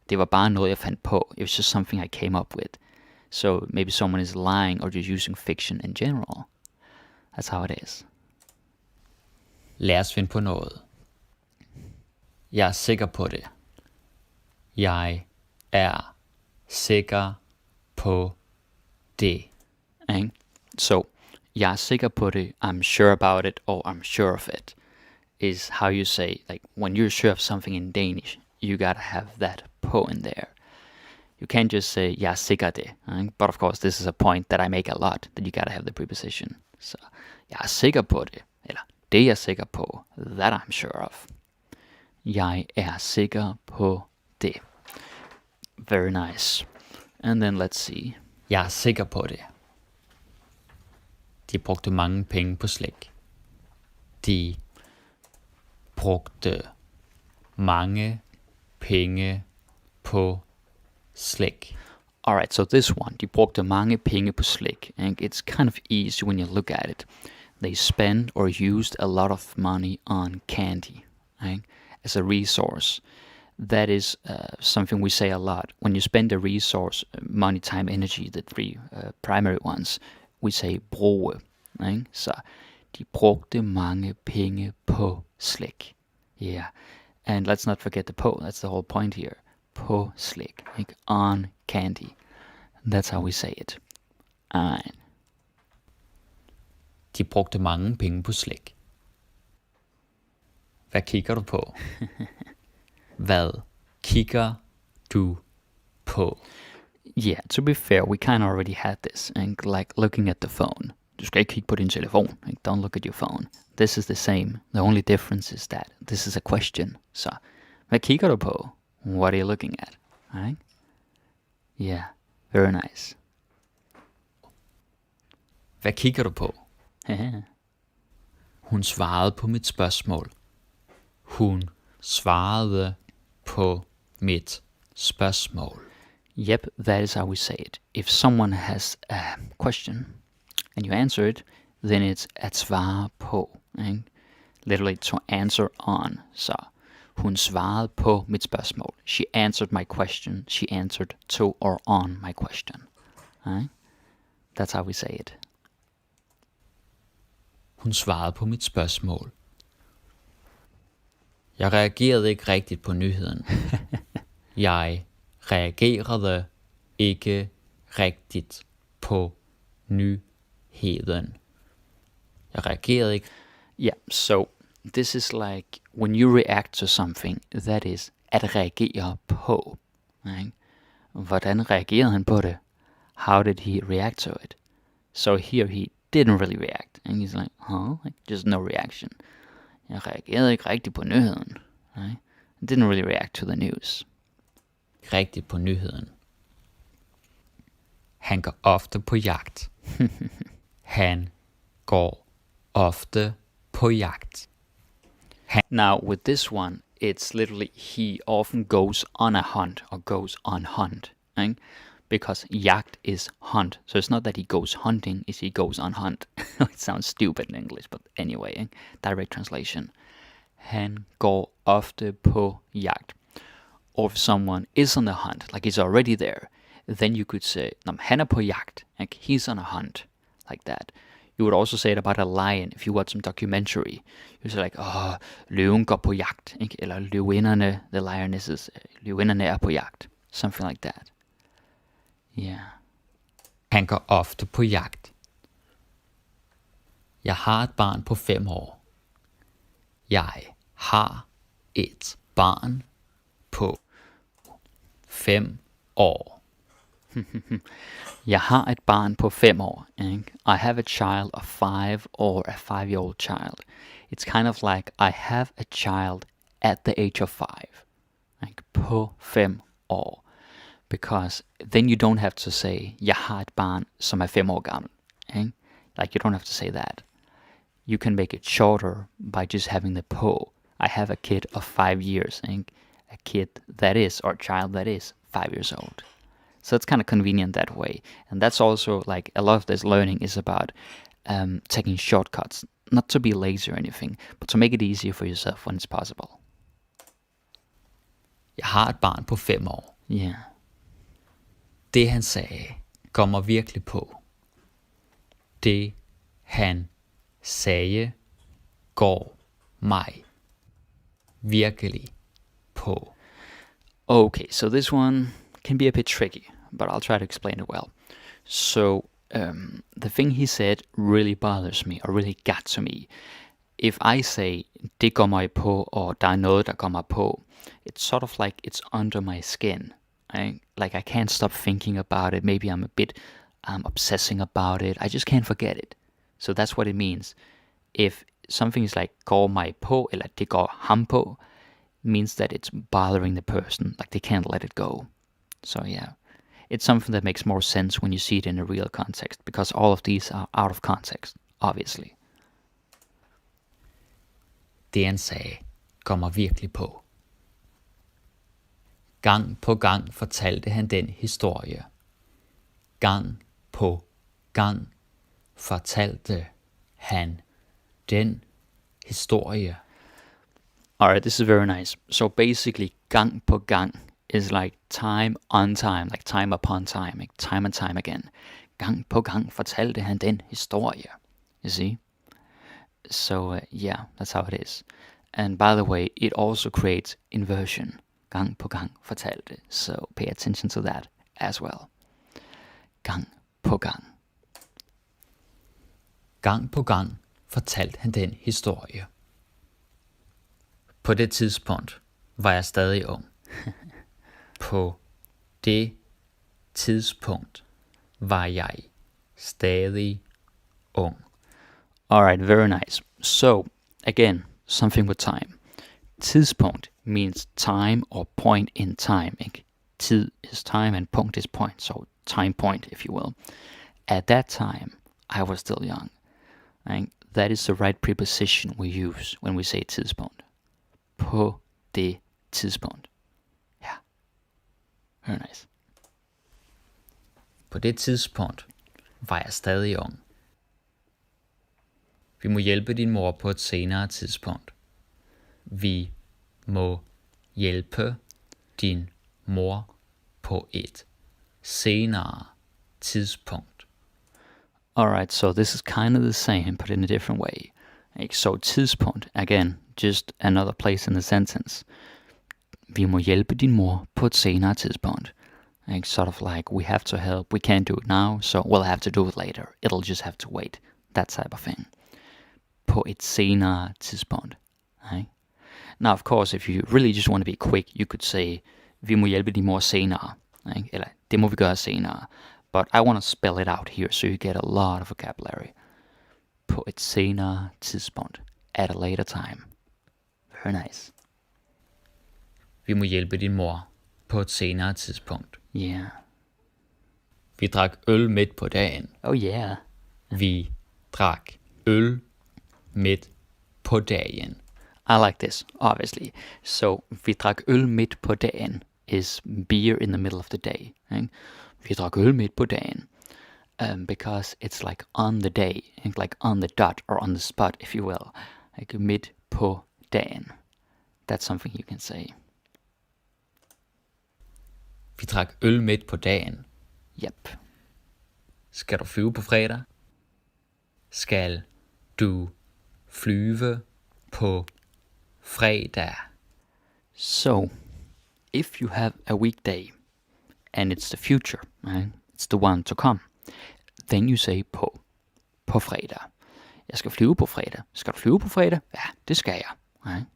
Det var bare noget, jeg fandt på. It was just something I came up with. So maybe someone is lying or just using fiction in general. That's how it is. Lad os finde på noget. Jeg er sikker på det. Jeg er sikker på det. So, jeg er sikker på det, I'm sure about it, or I'm sure of it, is how you say, like, when you're sure of something in Danish, you gotta have that på in there. You can't just say, jeg er sikker det. But of course, this is a point that I make a lot, that you gotta have the preposition. Så, jeg er sikker på det, eller det er jeg sikker på, that I'm sure of. Jeg er sikker på det. Very nice. And then let's see. Jeg er sikker på det. De brugte mange penge på slik. De brugte mange penge på slik. Alright, so this one, de brugte mange penge på slik. And it's kind of easy when you look at it. They spent or used a lot of money on candy, as a resource. That is something we say a lot. When you spend a resource, money, time, energy, the three primary ones, we say bruge. Så de brugte mange penge på slik. Yeah. And let's not forget the på. That's the whole point here. På slik. On candy. That's how we say it. De brugte mange penge på slik. Hvad kigger du på? Hvad kigger du på? Yeah, to be fair, we kind of already had this. And like looking at the phone. Du skal ikke kigge på din telefon. Don't look at your phone. This is the same. The only difference is that this is a question. Så, hvad kigger du på? What are you looking at? Right? Yeah, very nice. Hvad kigger du på? Hun svarede på mit spørgsmål. Hun svarede på mit spørgsmål. Yep, that is how we say it. If someone has a question and you answer it, then it's at svare på. Literally to answer on. Så hun svarede på mit spørgsmål. She answered my question. She answered to or on my question. That's how we say it. Hun svarede på mit spørgsmål. Jeg reagerede ikke rigtigt på nyheden. Jeg reagerede ikke rigtigt på nyheden. Jeg reagerede ikke. Yeah, so this is like when you react to something, that is at reagere på. Right? Hvordan reagerede han på det? How did he react to it? So here he didn't really react. And he's like, like, just no reaction. Jeg reagerede ikke rigtigt på nyheden. Right? Didn't really react to the news. Rigtigt på nyheden. Han går ofte på jagt. Han går ofte på jagt. Now with this one, it's literally he often goes on a hunt or goes on hunt. Right? Because jagt is hunt. So it's not that he goes hunting, it's he goes on hunt. It sounds stupid in English, but anyway, direct translation. Han går ofte på jagt. Or if someone is on the hunt, like he's already there, then you could say, han er på jagt, like he's on a hunt, like that. You would also say it about a lion if you watch some documentary. You say like, løven går på jagt, ikke? Eller løvinderne, the lionesses, løvinderne er på jagt. Something like that. Yeah. Han går ofte på jagt. Jeg har et barn på 5 år. Jeg har et barn på 5 år. Jeg har et barn på 5 år. Ikke? I have a child of 5 or a 5-year-old child. It's kind of like I have a child at the age of 5. Like på 5 år. Because then you don't have to say, jeg har et barn, som er 5 år gammel. Ikke? Like you don't have to say that. You can make it shorter by just having the på. I have a kid of 5 years. Ikke? A kid that is, or a child that is 5 years old. So it's kind of convenient that way. And that's also like a lot of this learning is about taking shortcuts. Not to be lazy or anything, but to make it easier for yourself when it's possible. Jeg har et barn på 5 år. Yeah. Det han sagde går mig virkelig på. Det han sagde går mig virkelig på. Okay, so this one can be a bit tricky, but I'll try to explain it well. So the thing he said really bothers me, or really got to me. If I say, det går mig på, or der er noget, der går mig på, it's sort of like it's under my skin. Right? Like I can't stop thinking about it. Maybe I'm a bit obsessing about it. I just can't forget it. So that's what it means. If something is like går mig på, eller det går ham på, means that it's bothering the person. Like they can't let it go. So yeah, it's something that makes more sense when you see it in a real context, because all of these are out of context, obviously. Det han sagde går mig virkelig på. Gang på gang fortalte han den historie. Gang på gang fortalte han den historie. Alright, this is very nice. So basically, gang på gang is like time on time, like time upon time, like time and time again. Gang på gang fortalte han den historie. You see? So yeah, that's how it is. And by the way, it also creates inversion. Gang på gang fortalte. So pay attention to that as well. Gang på gang. Gang på gang fortalte han den historie. På det tidspunkt var jeg stadig ung. På det tidspunkt var jeg stadig ung. Alright, very nice. So, again, something with time. Tidspunkt means time or point in time. Ikke? Tid is time and punkt is point. So, time point, if you will. At that time, I was still young. Right? That is the right preposition we use when we say tidspunkt. På det tidspunkt. Yeah. Very nice. På det tidspunkt var jeg stadig ung. Vi må hjælpe din mor på et senere tidspunkt. Vi må hjælpe din mor på et senere tidspunkt. Alright, so this is kind of the same, but in a different way. Ikke? So tidspunkt, again, just another place in the sentence. Vi må hjælpe din mor på et senere tidspunkt. Like, sort of like, we have to help, we can't do it now, so we'll have to do it later. It'll just have to wait. That type of thing. På et senere tidspunkt. Right? Now, of course, if you really just want to be quick, you could say, vi må hjælpe din mor senere. Right? Eller, det må vi gøre senere. But I want to spell it out here, so you get a lot of vocabulary. På et senere tidspunkt. At a later time. Very nice. Vi må hjælpe din mor på et senere tidspunkt. Yeah. Vi drak øl midt på dagen. Oh yeah. Vi drak øl midt på dagen. I like this, obviously. So, vi drak øl midt på dagen is beer in the middle of the day. Right? Vi drak øl midt på dagen. Because it's like on the day, like on the dot or on the spot, if you will. Like midt på dagen. That's something you can say. Vi drak øl midt på dagen. Yep. Skal du flyve på fredag? Skal du flyve på fredag? So, if you have a weekday and it's the future, right? It's the one to come, then you say på fredag. Jeg skal flyve på fredag. Skal du flyve på fredag? Ja, det skal jeg. Right?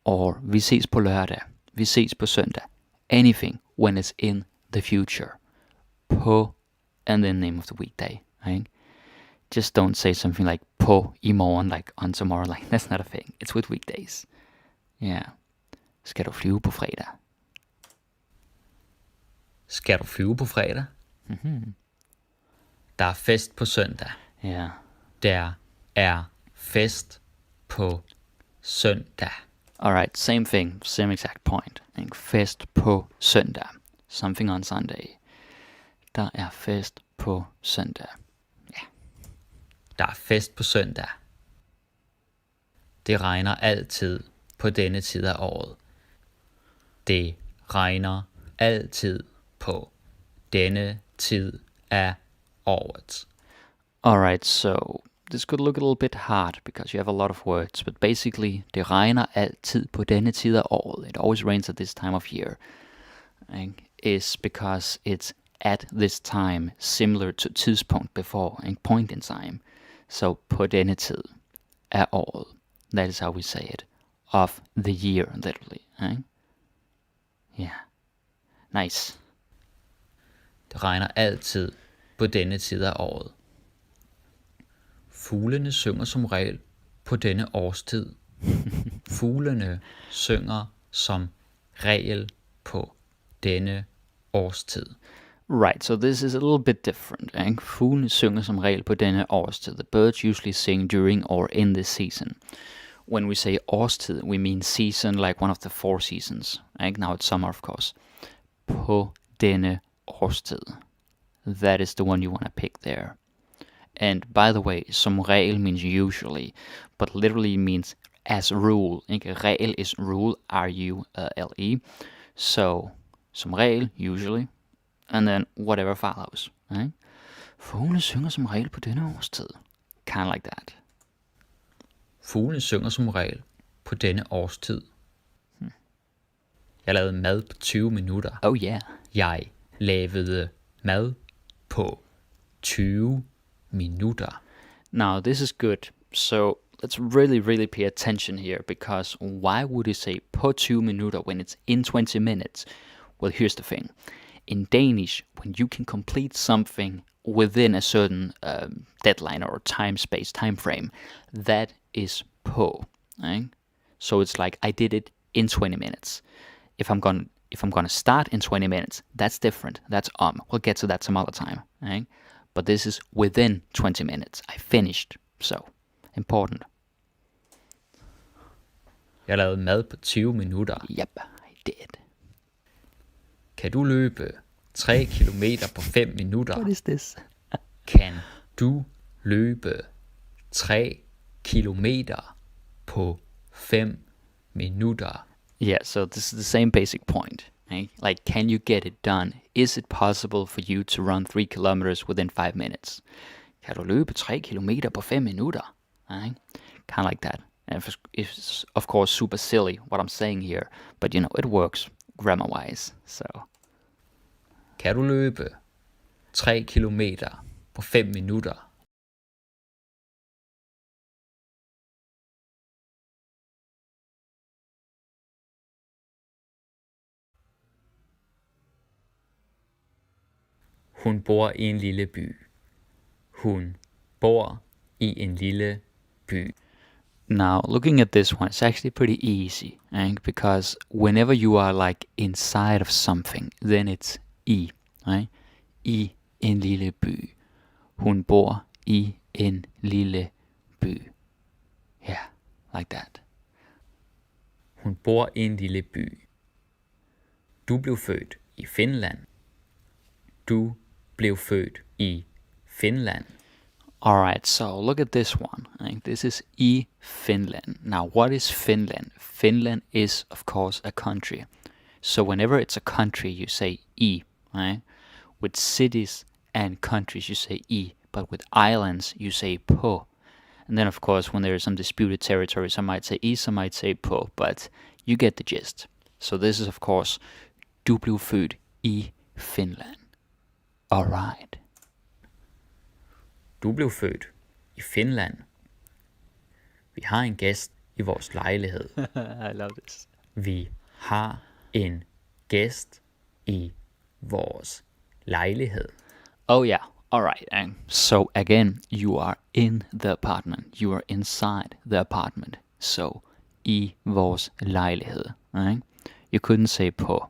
Or vi ses på lørdag. Vi ses på søndag. Anything when it's in the future. På and then name of the weekday. Right? Just don't say something like på i morgen, like on tomorrow. Like that's not a thing. It's with weekdays. Yeah. Skal du flyve på fredag? Skal du flyve på fredag? Mm-hmm. Der er fest på søndag. Yeah. Der er fest på søndag. Alright, same thing, same exact point. En fest på søndag. Something on Sunday. Der er fest på søndag. Ja. Der er fest på søndag. Det regner altid på denne tid af året. Det regner altid på denne tid af året. Alright, so this could look a little bit hard because you have a lot of words, but basically, det regner altid på denne tid af året. It always rains at this time of year. Is because it's at this time, similar to tidspunkt before, point in time. So på denne tid af året. That is how we say it. Of the year, literally. Yeah. Nice. Det regner altid på denne tid af året. Fuglene synger som regel på denne årstid. Fuglene synger som regel på denne årstid. Right, so this is a little bit different. Fuglene synger som regel på denne årstid. The birds usually sing during or in this season. When we say årstid, we mean season, like one of the 4 seasons. Now it's summer, of course. På denne årstid. That is the one you want to pick there. And by the way, som regel means usually, but literally means as rule. Regel is rule, R-U-L-E. So, som regel, usually, and then whatever follows. Fuglene synger som regel på denne årstid. Kind of like that. Fuglene synger som regel på denne årstid. Jeg lavede mad på 20 minutter. Oh yeah. Jeg lavede mad på 20 minutter. Now, this is good. So, let's really pay attention here, because why would you say på 20 minutter when it's in 20 minutes? Well, here's the thing. In Danish, when you can complete something within a certain deadline or time frame, that is på. Right? So it's like I did it in 20 minutes. If I'm gonna start in 20 minutes, that's different. That's We'll get to that some other time. Right? But this is within 20 minutes. I finished. So, important. Jeg lavede mad på 20 minutter. Yep, I did. Kan du løbe 3 kilometer på 5 minutter? What is this? Kan du løbe 3 kilometer på 5 minutter? Yeah, so this is the same basic point. Right? Like, can you get it done? Is it possible for you to run 3 kilometers within 5 minutes? Kan du løbe 3 kilometer på 5 minutter? Right? kind of like that. And it's of course super silly what I'm saying here, but it works grammar-wise. So Kan du løbe 3 kilometer på 5 minutter? Hun bor i en lille by. Hun bor i en lille by. now looking at this one, it's actually pretty easy, right? Because whenever you are like inside of something, then it's I, right? I en lille by. Hun bor i en lille by. Yeah, like that. Hun bor i en lille by. Du blev født i Finland. Du blev født i Finland. Alright, so look at this one. Right? This is I Finland. Now, what is Finland? Finland is, of course, a country. So whenever it's a country, you say I, right? With cities and countries, you say I. But with islands, you say på. And then, of course, when there is some disputed territory, some might say I, some might say på. But you get the gist. So this is, of course, du blev født i Finland. Alright. Du blev født i Finland. Vi har en gæst i vores lejlighed. I love this. Vi har en gæst i vores lejlighed. Oh yeah, alright. And so again, you are in the apartment. You are inside the apartment. So, i vores lejlighed. Right? You couldn't say på.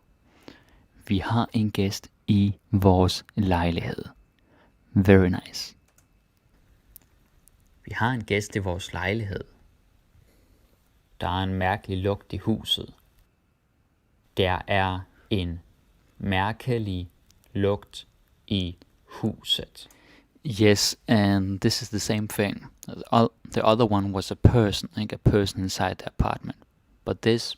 Vi har en gæst i vores lejlighed. Very nice. Vi har en gæst i vores lejlighed. Der er en mærkelig lugt i huset. Der er en mærkelig lugt i huset. Yes, and this is the same thing. The other one was a person, like a person inside the apartment. But this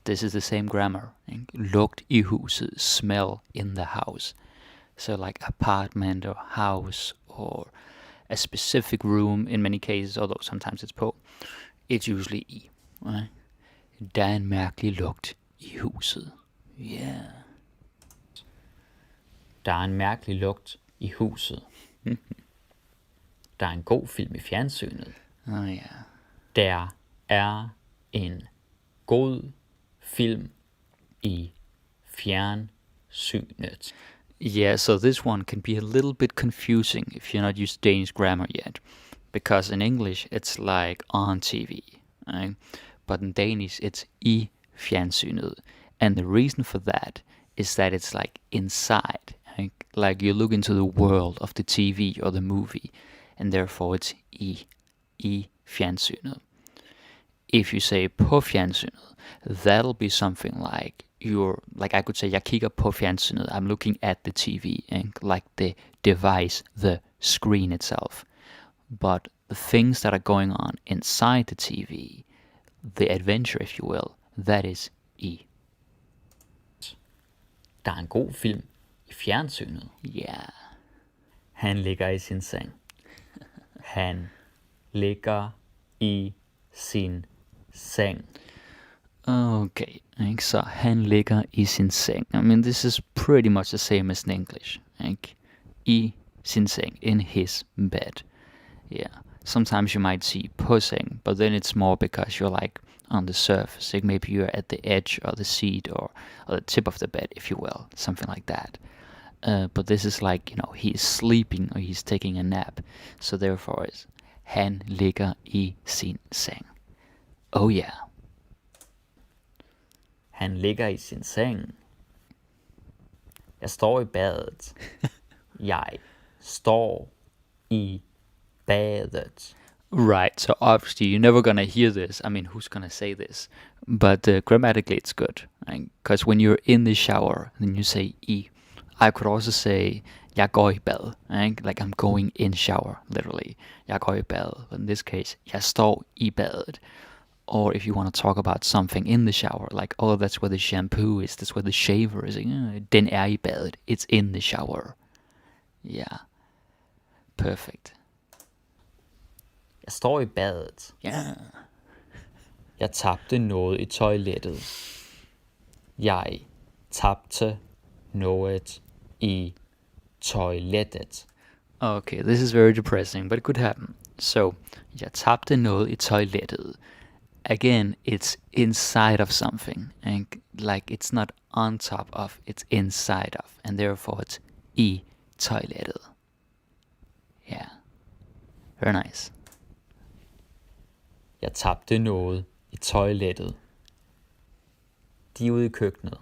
is the same grammar. Lugt i huset, smell in the house. So like apartment or house or a specific room in many cases, although sometimes it's på, it's usually i. Right? Der er en mærkelig lugt i huset. Yeah. Der er en mærkelig lugt i huset. Der er en god film i fjernsynet. Oh yeah. Der er en god film i fjernsynet. Yeah, so this one can be a little bit confusing if you're not used to Danish grammar yet. Because in English, it's like on TV. Right? But in Danish, it's i fjernsynet. And the reason for that is that it's like inside. Right? Like you look into the world of the TV or the movie. And therefore it's i fjernsynet. If you say på fjernsynet, that'll be something like I could say, jeg kigger på fjernsynet. I'm looking at the TV, and like the device, the screen itself. But the things that are going on inside the TV, the adventure, if you will, that is i. Der er en god film i fjernsynet. Yeah. Han ligger i sin seng. Han ligger i sin seng. Okay, so han ligger i sin seng. I mean, this is pretty much the same as in English. I sin seng, in his bed. Yeah. Sometimes you might see på seng, but then it's more because you're like on the surface. Like maybe you're at the edge or the seat or the tip of the bed, if you will. Something like that. But this is like, he's sleeping or he's taking a nap. So therefore it's han ligger i sin seng. Oh yeah. Han ligger i sin seng. Jeg står i badet. Jeg står i badet. Right, so obviously you're never gonna hear this. I mean, who's gonna say this? But grammatically it's good. Because when you're in the shower, then you say I. I could also say, jeg går i bad. Like I'm going in shower, literally. Jeg går i bad. But in this case, jeg står i badet. Or if you want to talk about something in the shower, like, oh, that's where the shampoo is, that's where the shaver is. Den er i badet. It's in the shower. Yeah. Perfect. Jeg står i badet. Yeah. Jeg tabte noget i toilettet. Jeg tabte noget i toilettet. Okay, this is very depressing, but it could happen. So, jeg tabte noget i toilettet. Again, it's inside of something. And like, it's not on top of, it's inside of. And therefore, it's i toilettet. Yeah. Very nice. Jeg tabte noget i toilettet. De er ude i køkkenet.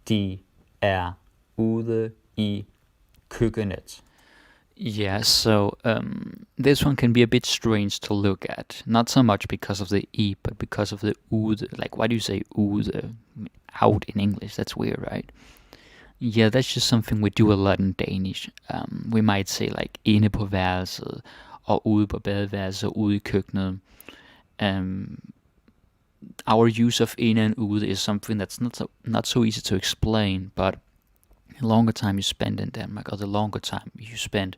De er ude i køkkenet. Yeah, so this one can be a bit strange to look at. Not so much because of the E, but because of the ude. Like, why do you say ude out in English? That's weird, right? Yeah, that's just something we do a lot in Danish. We might say like inde på værelset, og ude på badeværelset, og ude i køkkenet. Our use of inde and ude is something that's not so easy to explain, but the longer time you spend in Denmark, or the longer time you spend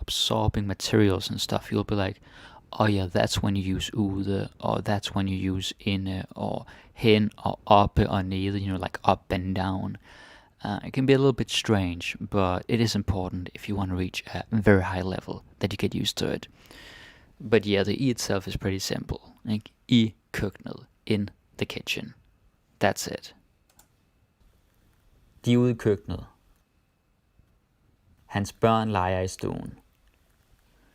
absorbing materials and stuff, you'll be like, oh yeah, that's when you use ude, or that's when you use inde, or hen, or oppe, or nede, like up and down. It can be a little bit strange, but it is important if you want to reach a very high level that you get used to it. But yeah, the E itself is pretty simple. Like, i køkkenet, in the kitchen. That's it. De er ude i køkkenet. Hans børn leger i stuen.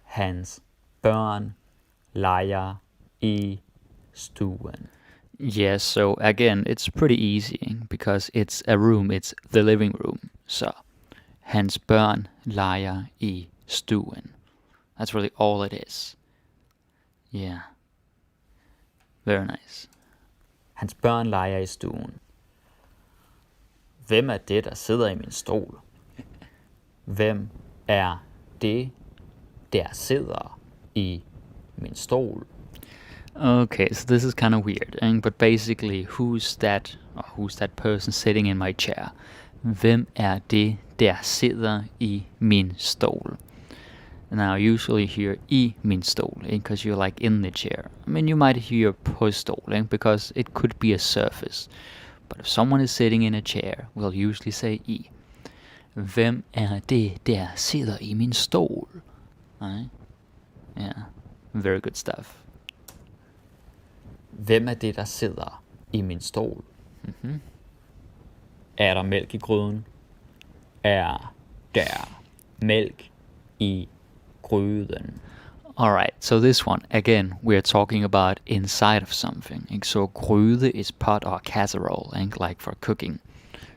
Hans børn leger i stuen. Yeah, so again, it's pretty easy because it's a room, it's the living room. So, hans børn leger i stuen. That's really all it is. Yeah. Very nice. Hans børn leger i stuen. Hvem er det, der sidder i min stol? Hvem er det, der sidder i min stol? Okay, so this is kind of weird, but basically, who's that person sitting in my chair? Hvem er det, der sidder i min stol? Now, usually hear i min stol, because you're like in the chair. I mean, you might hear på stol, because it could be a surface. But if someone is sitting in a chair, we'll usually say i. Hvem er det, der sidder i min stol? Right? Yeah, very good stuff. Hvem er det, der sidder i min stol? Mm-hmm. Er der mælk i gryden? Er der mælk i gryden? Alright, so this one, again, we're talking about inside of something. So gryde is pot or casserole, like for cooking.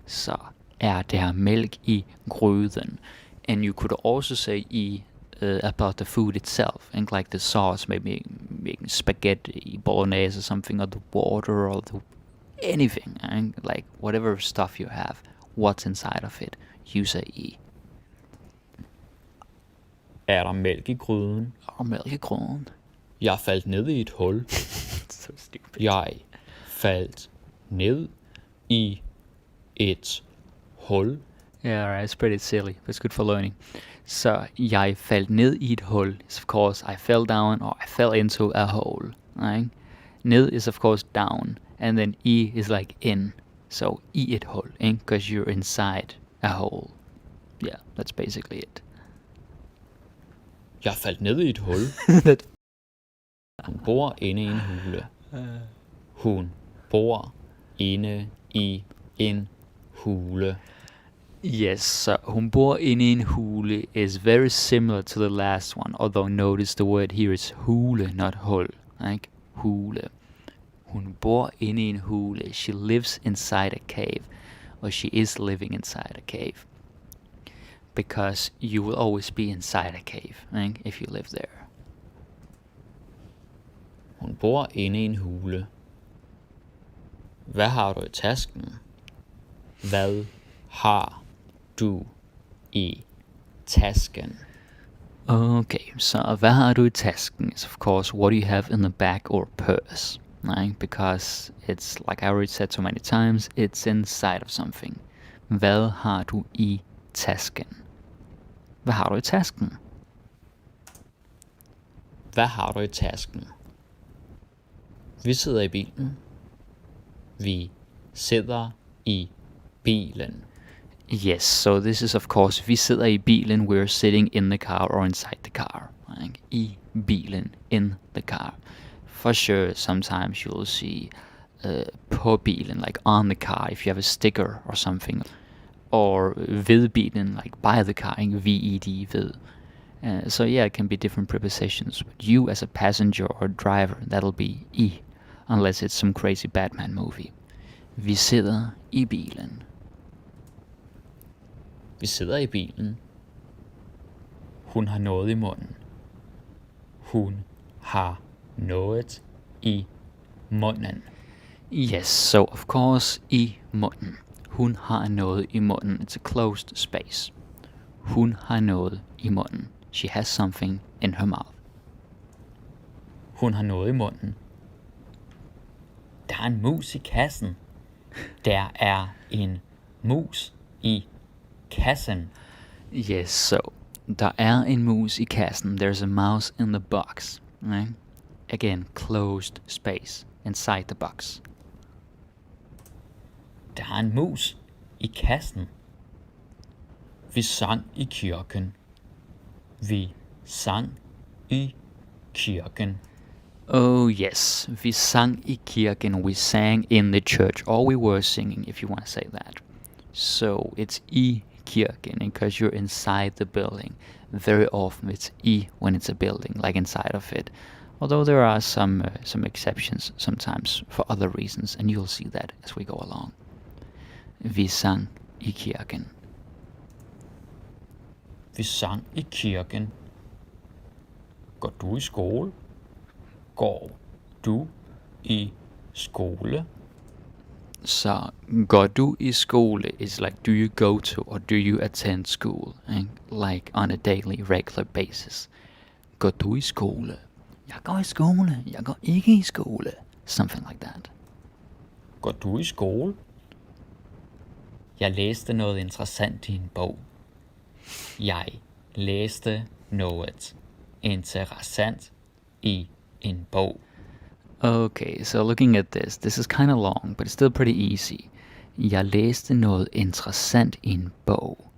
Så er der mælk i gryden? And you could also say about the food itself, like the sauce, maybe making spaghetti, bolognese or something, or the water, or anything, like whatever stuff you have, what's inside of it, you say i. Er der mælk i gryden? Og mælk i gryden. Jeg faldt ned i et hul. So stupid. Jeg faldt ned i et hul. Yeah, right, it's pretty silly, but it's good for learning. Så jeg faldt ned i et hul is of course I fell down or I fell into a hole. Right? Ned is of course down, and then i is like in. So i et hul, because you're inside a hole. Yeah, that's basically it. Jeg faldt ned i et hul. Hun bor inde i en hule. Hun bor inde i en hule. Yes, so hun bor inde i en hule is very similar to the last one, although notice the word here is hule, not hul. Like hule. Hun bor inde i en hule. She lives inside a cave, or she is living inside a cave. Because you will always be inside a cave, if you live there. Hun bor inde i en hule. Hvad har du i tasken? Hvad har du i tasken? Okay, so hvad har du i tasken is of course what do you have in the bag or purse, right? Because it's, like I already said so many times, it's inside of something. Hvad har du i tasken? Hvad har du i tasken? Hvad har du i tasken? Vi sidder i bilen. Vi sidder i bilen. Yes, so this is of course, vi sidder i bilen, we're sitting in the car or inside the car. Like, I bilen, in the car. For sure, sometimes you'll see på bilen, like on the car, if you have a sticker or something. Or ved bilen, like by the car, V-E-D, ved. So yeah, it can be different prepositions. But you as a passenger or driver, that'll be I, unless it's some crazy Batman movie. Vi sidder i bilen. Vi sidder i bilen. Hun har noget i munden. Hun har noget i munden. Yes, so of course, i munden. Hun har noget i munden. It's a closed space. Hun har noget i munden. She has something in her mouth. Hun har noget i munden. Der er en mus i kassen. Der er en mus i kassen. Yes, so der er en mus i kassen. There's a mouse in the box. Right? Again, closed space inside the box. Der er en mus i kassen. Vi sang i kirken. Vi sang i kirken. Oh yes, vi sang i kirken. We sang in the church, or we were singing, if you want to say that. So it's i kirken because you're inside the building. Very often it's i when it's a building, like inside of it. Although there are some exceptions sometimes for other reasons, and you'll see that as we go along. Vi sang i kirken. Vi sang i kirken. Går du i skole? Går du i skole? Så går du i skole is like, do you go to or do you attend school? Like on a daily, regular basis. Går du i skole? Jeg går i skole. Jeg går ikke i skole. Something like that. Går du i skole? Jeg læste noget interessant i en bog. Jeg læste noget interessant i en bog. Okay, so looking at this is kind of long, but it's still pretty easy. Jeg læste noget interessant i en bog.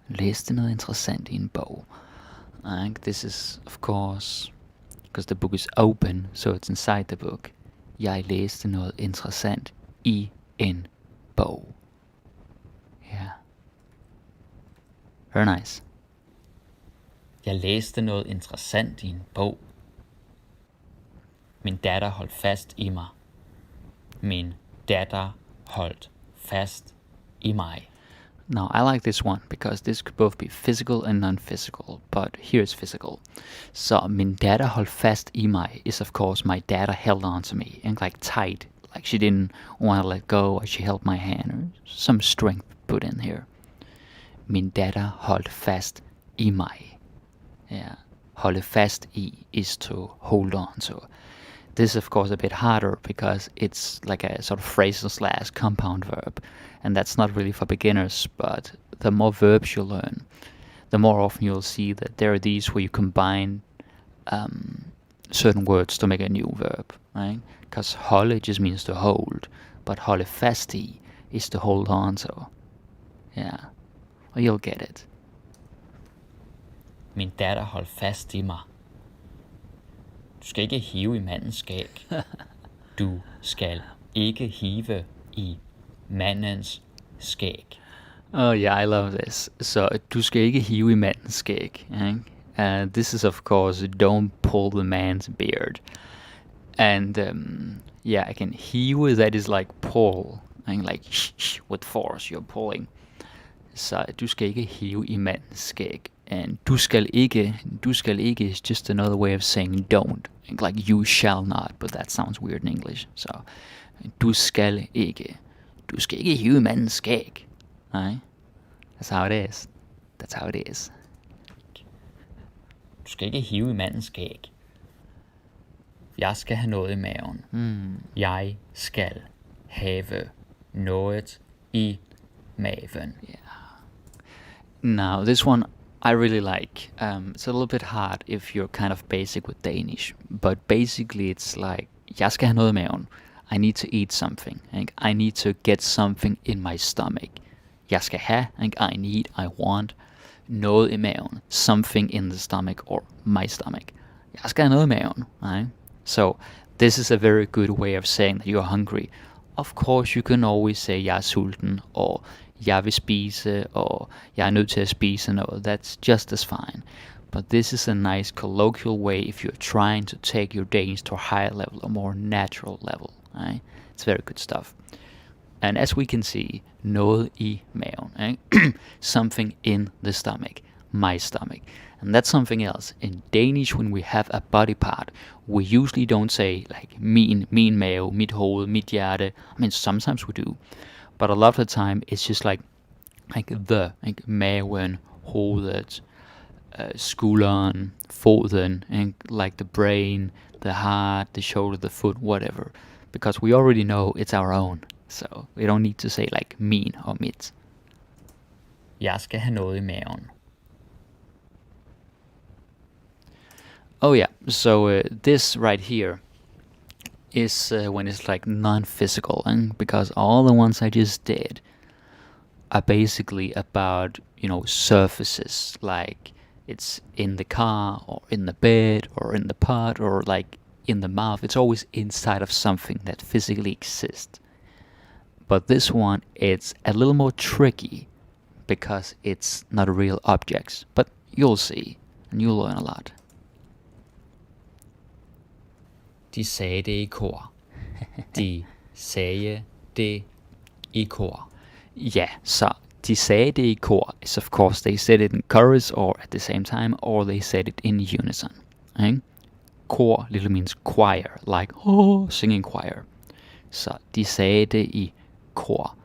Læste noget interessant i en bog. This is, of course, because the book is open, so it's inside the book. Jeg læste noget interessant i en bog. Yeah. Very nice. Jeg læste noget interessant i en bog. Min datter holdt fast i mig. Min datter holdt fast i mig. Now, I like this one because this could both be physical and non-physical, but here it's physical. So, min datter holdt fast i mig is, of course, my datter held on to me, and like tight, like she didn't want to let go, or she held my hand, or some strength put in here. Min datter holdt fast i mig. Yeah, holde fast i is to hold on to. This is, of course, a bit harder because it's like a sort of phrasal slash compound verb, and that's not really for beginners, but the more verbs you learn, the more often you'll see that there are these where you combine certain words to make a new verb, right? Because holde just means to hold, but holde fast i is to hold on to. Yeah, well, you'll get it. Min datter holdt fast i mig. Du skal ikke hive i mandens skæg. Du skal ikke hive i mandens skæg. Oh yeah, I love this. So, du skal ikke hive i mandens skæg. This is, of course, don't pull the man's beard. And yeah, I can hive, that is like pull. Like with force, you're pulling. Så du skal ikke hive i mandens skæg. And du skal ikke is just another way of saying don't. Like you shall not, but that sounds weird in English. So, du skal ikke hive i mandens skæg. Right? That's how it is. That's how it is. Du skal ikke hive i mandens skæg. Jeg skal have noget i maven. Jeg skal have noget i maven. Yeah. Now, this one I really like. It's a little bit hard if you're kind of basic with Danish, but basically it's like, jeg skal have noget i maven. I need to eat something. Ikke? I need to get something in my stomach. Jeg skal have, ikke? I need, I want, noget i maven. Something in the stomach or my stomach. Jeg skal have noget i maven. Right? So this is a very good way of saying that you're hungry. Of course, you can always say, jeg er sulten, or jeg vil spise, or jeg er nødt til at spise noget. That's just as fine. But this is a nice colloquial way if you're trying to take your Danish to a higher level, a more natural level. Right? It's very good stuff. And as we can see, noget i maven. Right? Something in the stomach. My stomach. And that's something else. In Danish, when we have a body part, we usually don't say like min mave, mit hoved, mit hjerte. I mean, sometimes we do. But a lot of the time, it's just like the, like maven, hovedet, skulderen, foden, and like the brain, the heart, the shoulder, the foot, whatever. Because we already know it's our own. So we don't need to say like min or mit. Jeg skal have noget i maven. Oh yeah, so this right here is when it's like non-physical, and because all the ones I just did are basically about, surfaces, like it's in the car or in the bed or in the pot or like in the mouth. It's always inside of something that physically exists. But this one, it's a little more tricky because it's not real objects, but you'll see and you'll learn a lot. De sagde det i kor. De sagde det i kor. Yeah, so de sagde det i kor is of course they said it in chorus or at the same time, or they said it in unison. Right? Kor literally means choir, like singing choir. So de sagde det i kor.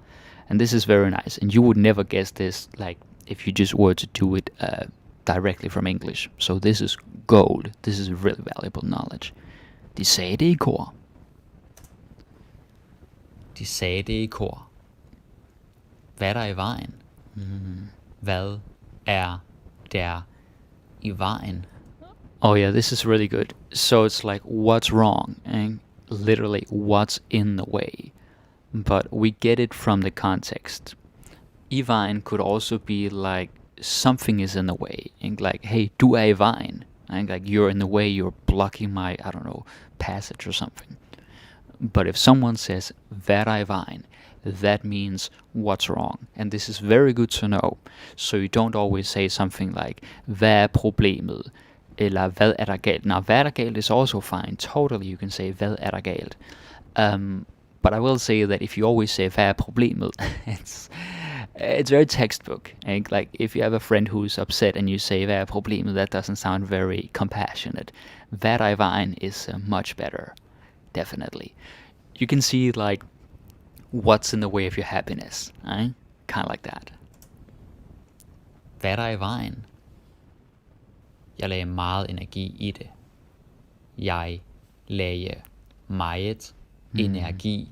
And this is very nice, and you would never guess this like if you just were to do it directly from English. So this is gold. This is really valuable knowledge. De sagde det i kor. De sagde det i kor. Hvad er der i vejen? Hvad er der i vejen? Oh yeah, this is really good. So it's like, what's wrong? And literally, what's in the way? But we get it from the context. I vejen could also be like, something is in the way. And like, hey, du er i vejen. And like, you're in the way, you're blocking my, passage or something. But if someone says, hvad er i vejen, that means what's wrong. And this is very good to know. So you don't always say something like, hvad er problemet? Eller hvad er der galt? Now, hvad er der galt is also fine. Totally, you can say, hvad er der galt? But I will say that if you always say, hvad er problemet? It's very textbook. Like, if you have a friend who's upset and you say, hvad er problemet? That doesn't sound very compassionate. Hvad er i vejen is much better. Definitely. You can see, like, what's in the way of your happiness. Kind of like that. Hvad er der i vejen? Jeg lagde meget energi i det. Jeg lagde meget energi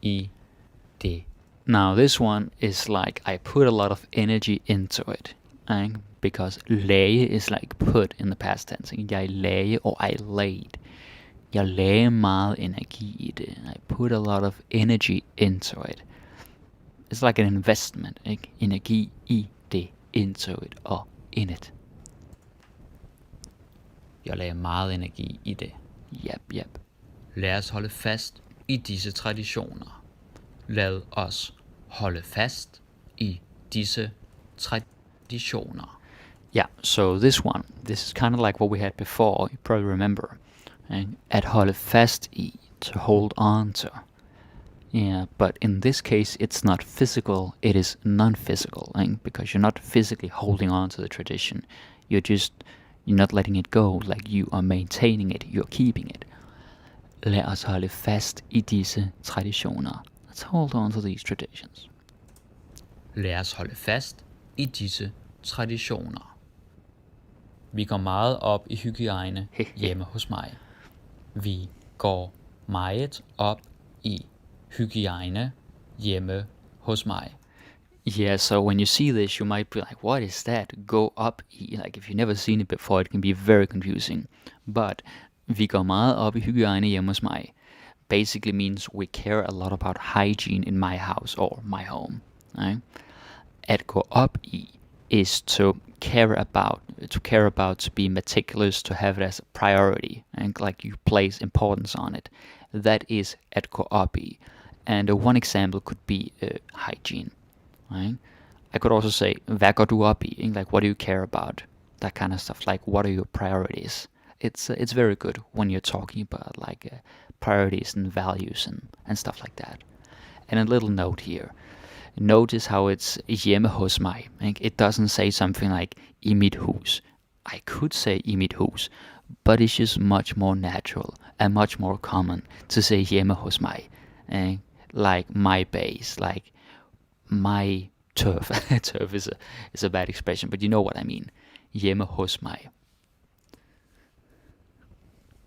i det. Now this one is like, I put a lot of energy into it. Because lagde is like put in the past tense. Jeg lagde or I laid. Jeg lagde meget energi i det. I put a lot of energy into it. It's like an investment. Energi i det. Into it or in it. Jeg lagde meget energi i det. Yep. Lad os holde fast i disse traditioner. Lad os holde fast i disse traditioner. Yeah, so this is kind of like what we had before, you probably remember. At holde fast i, to hold on to. Yeah, but in this case, it's not physical, it is non-physical, because you're not physically holding on to the tradition. You're not letting it go, like you are maintaining it, you're keeping it. Lad os holde fast i disse traditioner. Let's hold on to these traditions. Lad os holde fast i disse traditioner. Vi går meget op i hygiejne hjemme hos mig. Vi går meget op i hygiejne hjemme hos mig. Yeah, so when you see this, you might be like, what is that? Go up i. Like, if you've never seen it before, it can be very confusing. But vi går meget op i hygiejne hjemme hos mig basically means we care a lot about hygiene in my house or my home. Right? At gå op i is to care about, to be meticulous, to have it as a priority, and like you place importance on it. That is at gå op i. And one example could be hygiene. Right? I could also say, hvad går du op i? Like, what do you care about? That kind of stuff. Like, what are your priorities? It's very good when you're talking about like priorities and values and stuff like that. And a little note here. Notice how it's hjemme hos mig. It doesn't say something like i mit hus. I could say i mit hus, but it's just much more natural and much more common to say hjemme hos mig. Like my base, like my turf. Turf is a bad expression, but you know what I mean. Hjemme hos mig.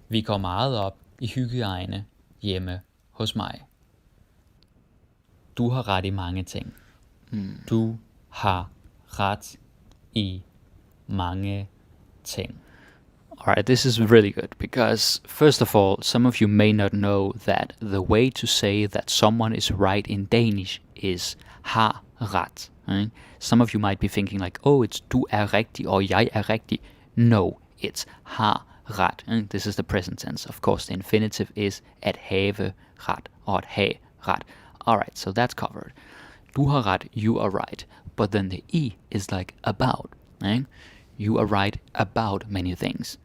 Vi går meget op i hygiejne hjemme hos mig. Du har ret i mange ting. Du har ret i mange ting. Alright, this is really good because, first of all, some of you may not know that the way to say that someone is right in Danish is har ret. Right? Some of you might be thinking like, oh, it's du er rigtig or jeg er rigtig. No, it's har ret. This is the present tense. Of course, the infinitive is at have ret or at have ret. Alright, so that's covered. Du har ret, you are right. But then the I is like about. Right? You are right about many things.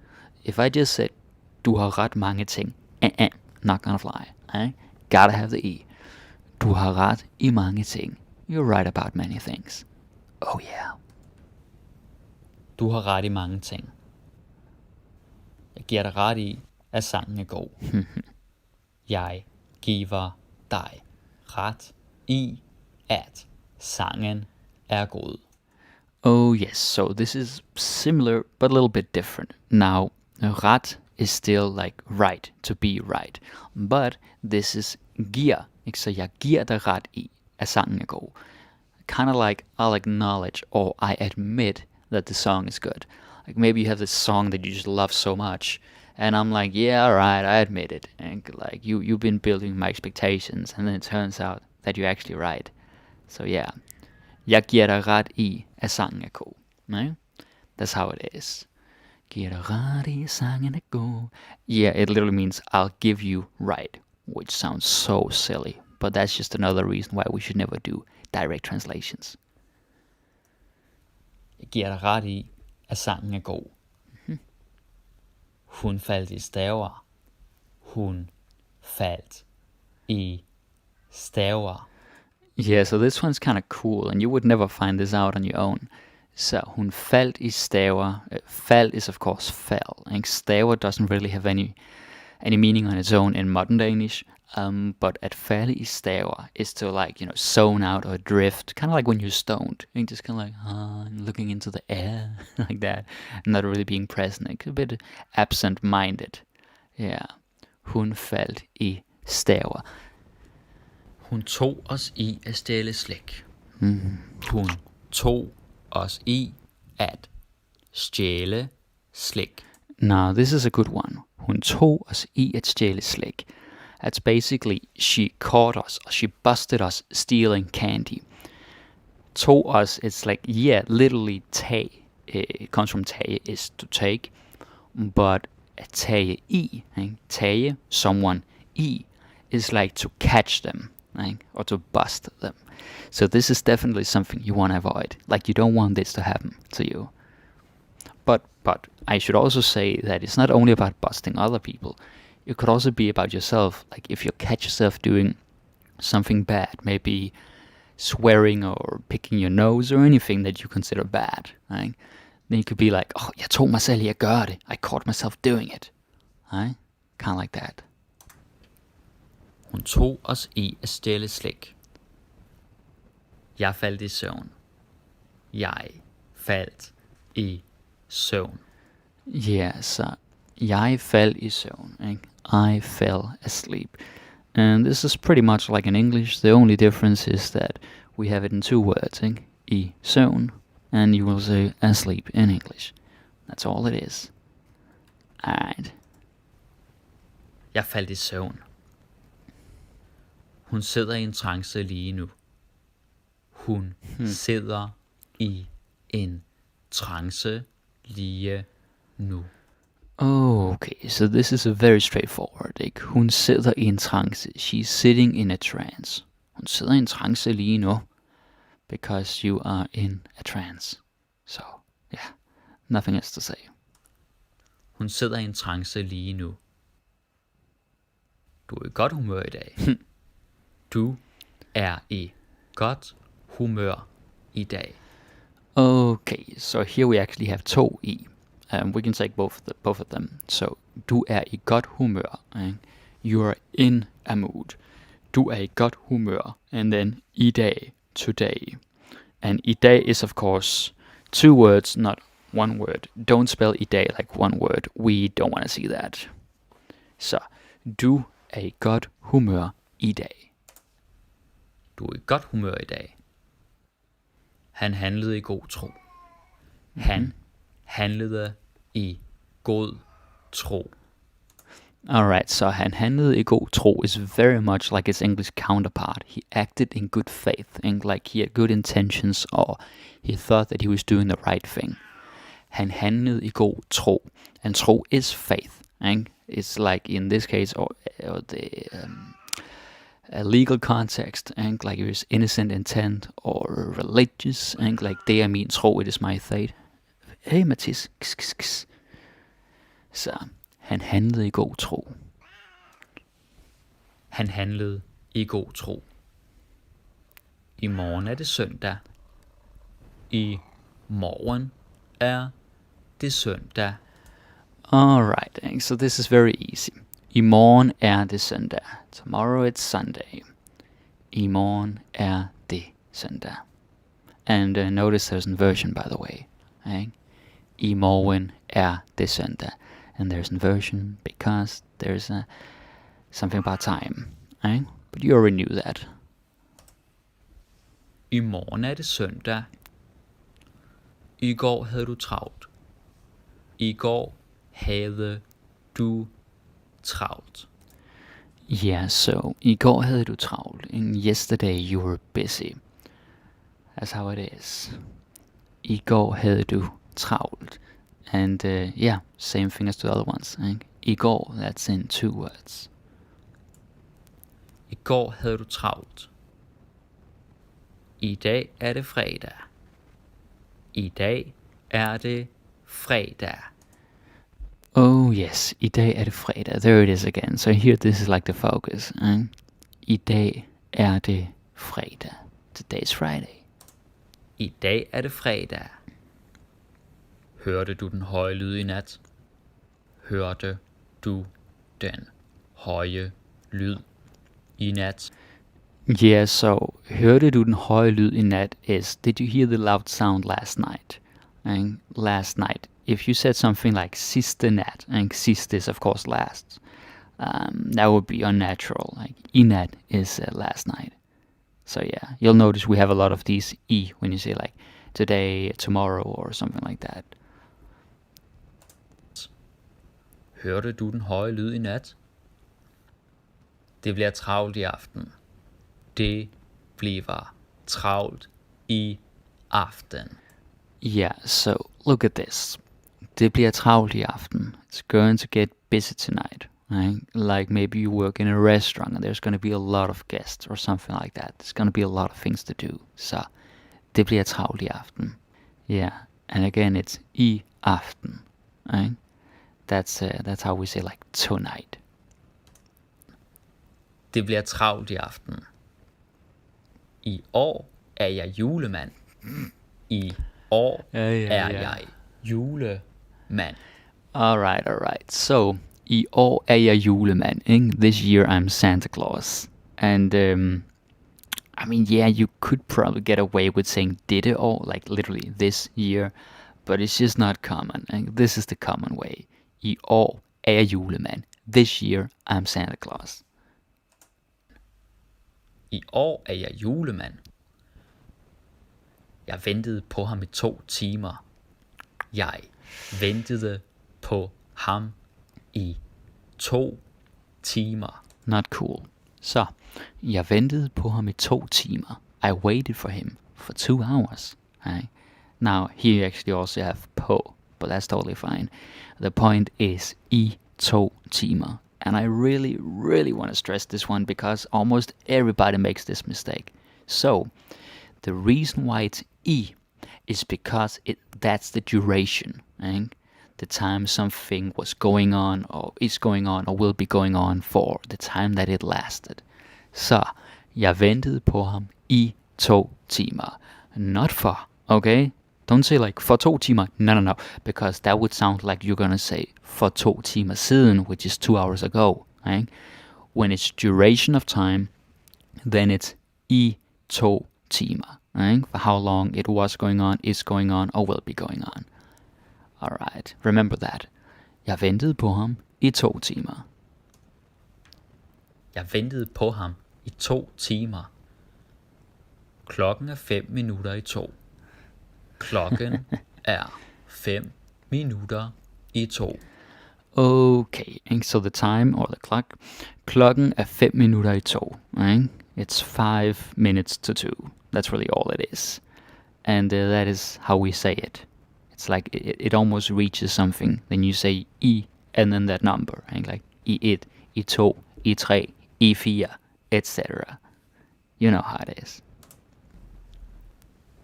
If I just said, du har ret mange ting, not gonna fly. Right? Gotta have the I. Du har ret i mange ting. You're right about many things. Oh yeah. Du har ret i mange ting. Jeg giver dig ret i, at sangen er god. Jeg giver dig ret i, at sangen er god. Oh yes, so this is similar but a little bit different. Now, ret is still like right, to be right. But this is giver. Så jeg giver dig ret i, at sangen er god. Kind of like I'll acknowledge or I admit that the song is good. Like maybe you have this song that you just love so much, and I'm like, yeah, alright, I admit it. And like you've been building my expectations, and then it turns out that you're actually right. So yeah, jeg giver dig ret i, at sangen er god. Right? That's how it is. Giver dig ret i, at sangen er god. Yeah, it literally means I'll give you right, which sounds so silly, but that's just another reason why we should never do direct translations. Jeg giver dig ret i, at sangen er god. Hun faldt i staver. Hun faldt i staver. Yeah, so this one's kind of cool, and you would never find this out on your own. So, hun faldt i staver. Faldt is of course fell. And staver doesn't really have any meaning on its own in modern Danish. But at falde i staver is to like, zone out or drift, kind of like when you're stoned. You're just kind of like, looking into the air, like that, not really being present, like a bit absent-minded. Yeah. Hun faldt i staver. Hun tog os i at stjæle slik. Hun tog os i at stjæle slik. Now, this is a good one. Hun tog os i at stjæle slik. That's basically, she caught us, or she busted us stealing candy. Tog us, it's like, yeah, literally tage. It comes from tage, is to take. But tage i, tage someone i, is like to catch them, or to bust them. So this is definitely something you want to avoid. Like, you don't want this to happen to you. But I should also say that it's not only about busting other people. It could also be about yourself. Like if you catch yourself doing something bad, maybe swearing or picking your nose or anything that you consider bad, right? Then you could be like, oh, jeg tog mig selv i at gøre det. I caught myself doing it. Right? Kind of like that. Hun tog os i at stjæle slik. Jeg faldt i søvn. Jeg faldt i søvn. Yeah, så jeg faldt i søvn. I fell asleep. And this is pretty much like in English. The only difference is that we have it in 2 words, ikke? I søvn, and you will say asleep in English. That's all it is. Alright. Jeg faldt i søvn. Hun sidder i en trance lige nu. Hun sidder i en trance lige nu. Okay, so this is a very straightforward, ikke? Hun sidder i en trance. She's sitting in a trance. Hun sidder i en trance lige nu. Because you are in a trance. So, yeah, nothing else to say. Hun sidder i en trance lige nu. Du er i godt humør i dag. Du er i godt humør i dag. Okay, so here we actually have 2 i. We can take both of them. So, du er i godt humør. Ikke? You are in a mood. Du er i godt humør. And then i dag, today. And i dag is of course 2 words, not 1 word. Don't spell i dag like 1 word. We don't want to see that. Så, du er i godt humør i dag. Du er i godt humør i dag. Han handlede i god tro. Han handlede i god tro. Alright, so han handlede i god tro is very much like its English counterpart. He acted in good faith, and like he had good intentions, or he thought that he was doing the right thing. Han handlede i god tro, and tro is faith. And it's like in this case, or the a legal context, and like it was innocent intent or religious, and like det er min tro, it is my faith. Hey Mathis, så han handlede i god tro. Han handlede i god tro. I morgen er det søndag. I morgen er det søndag. Alright, so this is very easy. I morgen er det søndag. Tomorrow it's Sunday. I morgen er det søndag. And notice there's an inversion, by the way. Ikke? I morgen er det søndag. And there's an inversion because there's something about time. Ikke? But you already knew that. I morgen er det søndag. I går havde du travlt. I går havde du travlt. Yeah, so i går havde du travlt. And yesterday you were busy. That's how it is. I går havde du travlt. And yeah, same thing as the other ones. Ikke? I går, that's in 2 words. I går havde du travlt. I dag er det fredag. I dag er det fredag. Oh yes, i dag er det fredag. There it is again. So here this is like the focus. Ikke? I dag er det fredag. Today's Friday. I dag er det fredag. Hørte du den høje lyd i nat? Hørte du den høje lyd i nat? Yeah, so hørte du den høje lyd i nat is, did you hear the loud sound last night? And last night. If you said something like sidste nat, and sidste is of course last, that would be unnatural. Like i nat is last night. So yeah, you'll notice we have a lot of these I when you say like today, tomorrow, or something like that. Hørte du den høje lyd i nat? Det bliver travlt i aften. Det bliver travlt i aften. Yeah, so look at this. Det bliver travlt i aften. It's going to get busy tonight. Right? Like maybe you work in a restaurant and there's going to be a lot of guests or something like that. There's going to be a lot of things to do. Så det bliver travlt i aften. Yeah, and again it's i aften. Right? That's how we say like tonight. Det bliver travlt i aften. I år er jeg julemand. I år er jeg julemand. Alright. So, i år er jeg julemand. Ikke? This year I'm Santa Claus. And, I mean, yeah, you could probably get away with saying dette år, like literally this year. But it's just not common. And this is the common way. I år er jeg julemand. This year I'm Santa Claus. I år er jeg julemand. Jeg ventede på ham i 2 timer. Jeg ventede på ham i 2 timer. Not cool. Så, jeg ventede på ham i 2 timer. I waited for him for 2 hours. Right? Now, here you actually also have på, but that's totally fine. The point is i 2 timer. And I really, really want to stress this one because almost everybody makes this mistake. So, the reason why it's i is because that's the duration. Right? The time something was going on, or is going on, or will be going on for, the time that it lasted. Så, jeg ventede på ham i 2 timer. Not for, okay? Don't say like, for 2 timer. No. Because that would sound like you're gonna say, for 2 timer siden, which is 2 hours ago. Right? When it's duration of time, then it's i 2 timer. Right? For how long it was going on, is going on, or will be going on. Alright, remember that. Jeg ventede på ham i 2 timer. Jeg ventede på ham i 2 timer. Klokken er 5 minutter i 2. Klokken er 5 minutter i 2. Okay, so the time or the clock. Klokken er 5 minutter i 2. Right? It's 5 minutes to 2. That's really all it is. And that is how we say it. It's like it almost reaches something. Then you say I and then that number. Right? Like I1, I2, I3, I4, etc. You know how it is.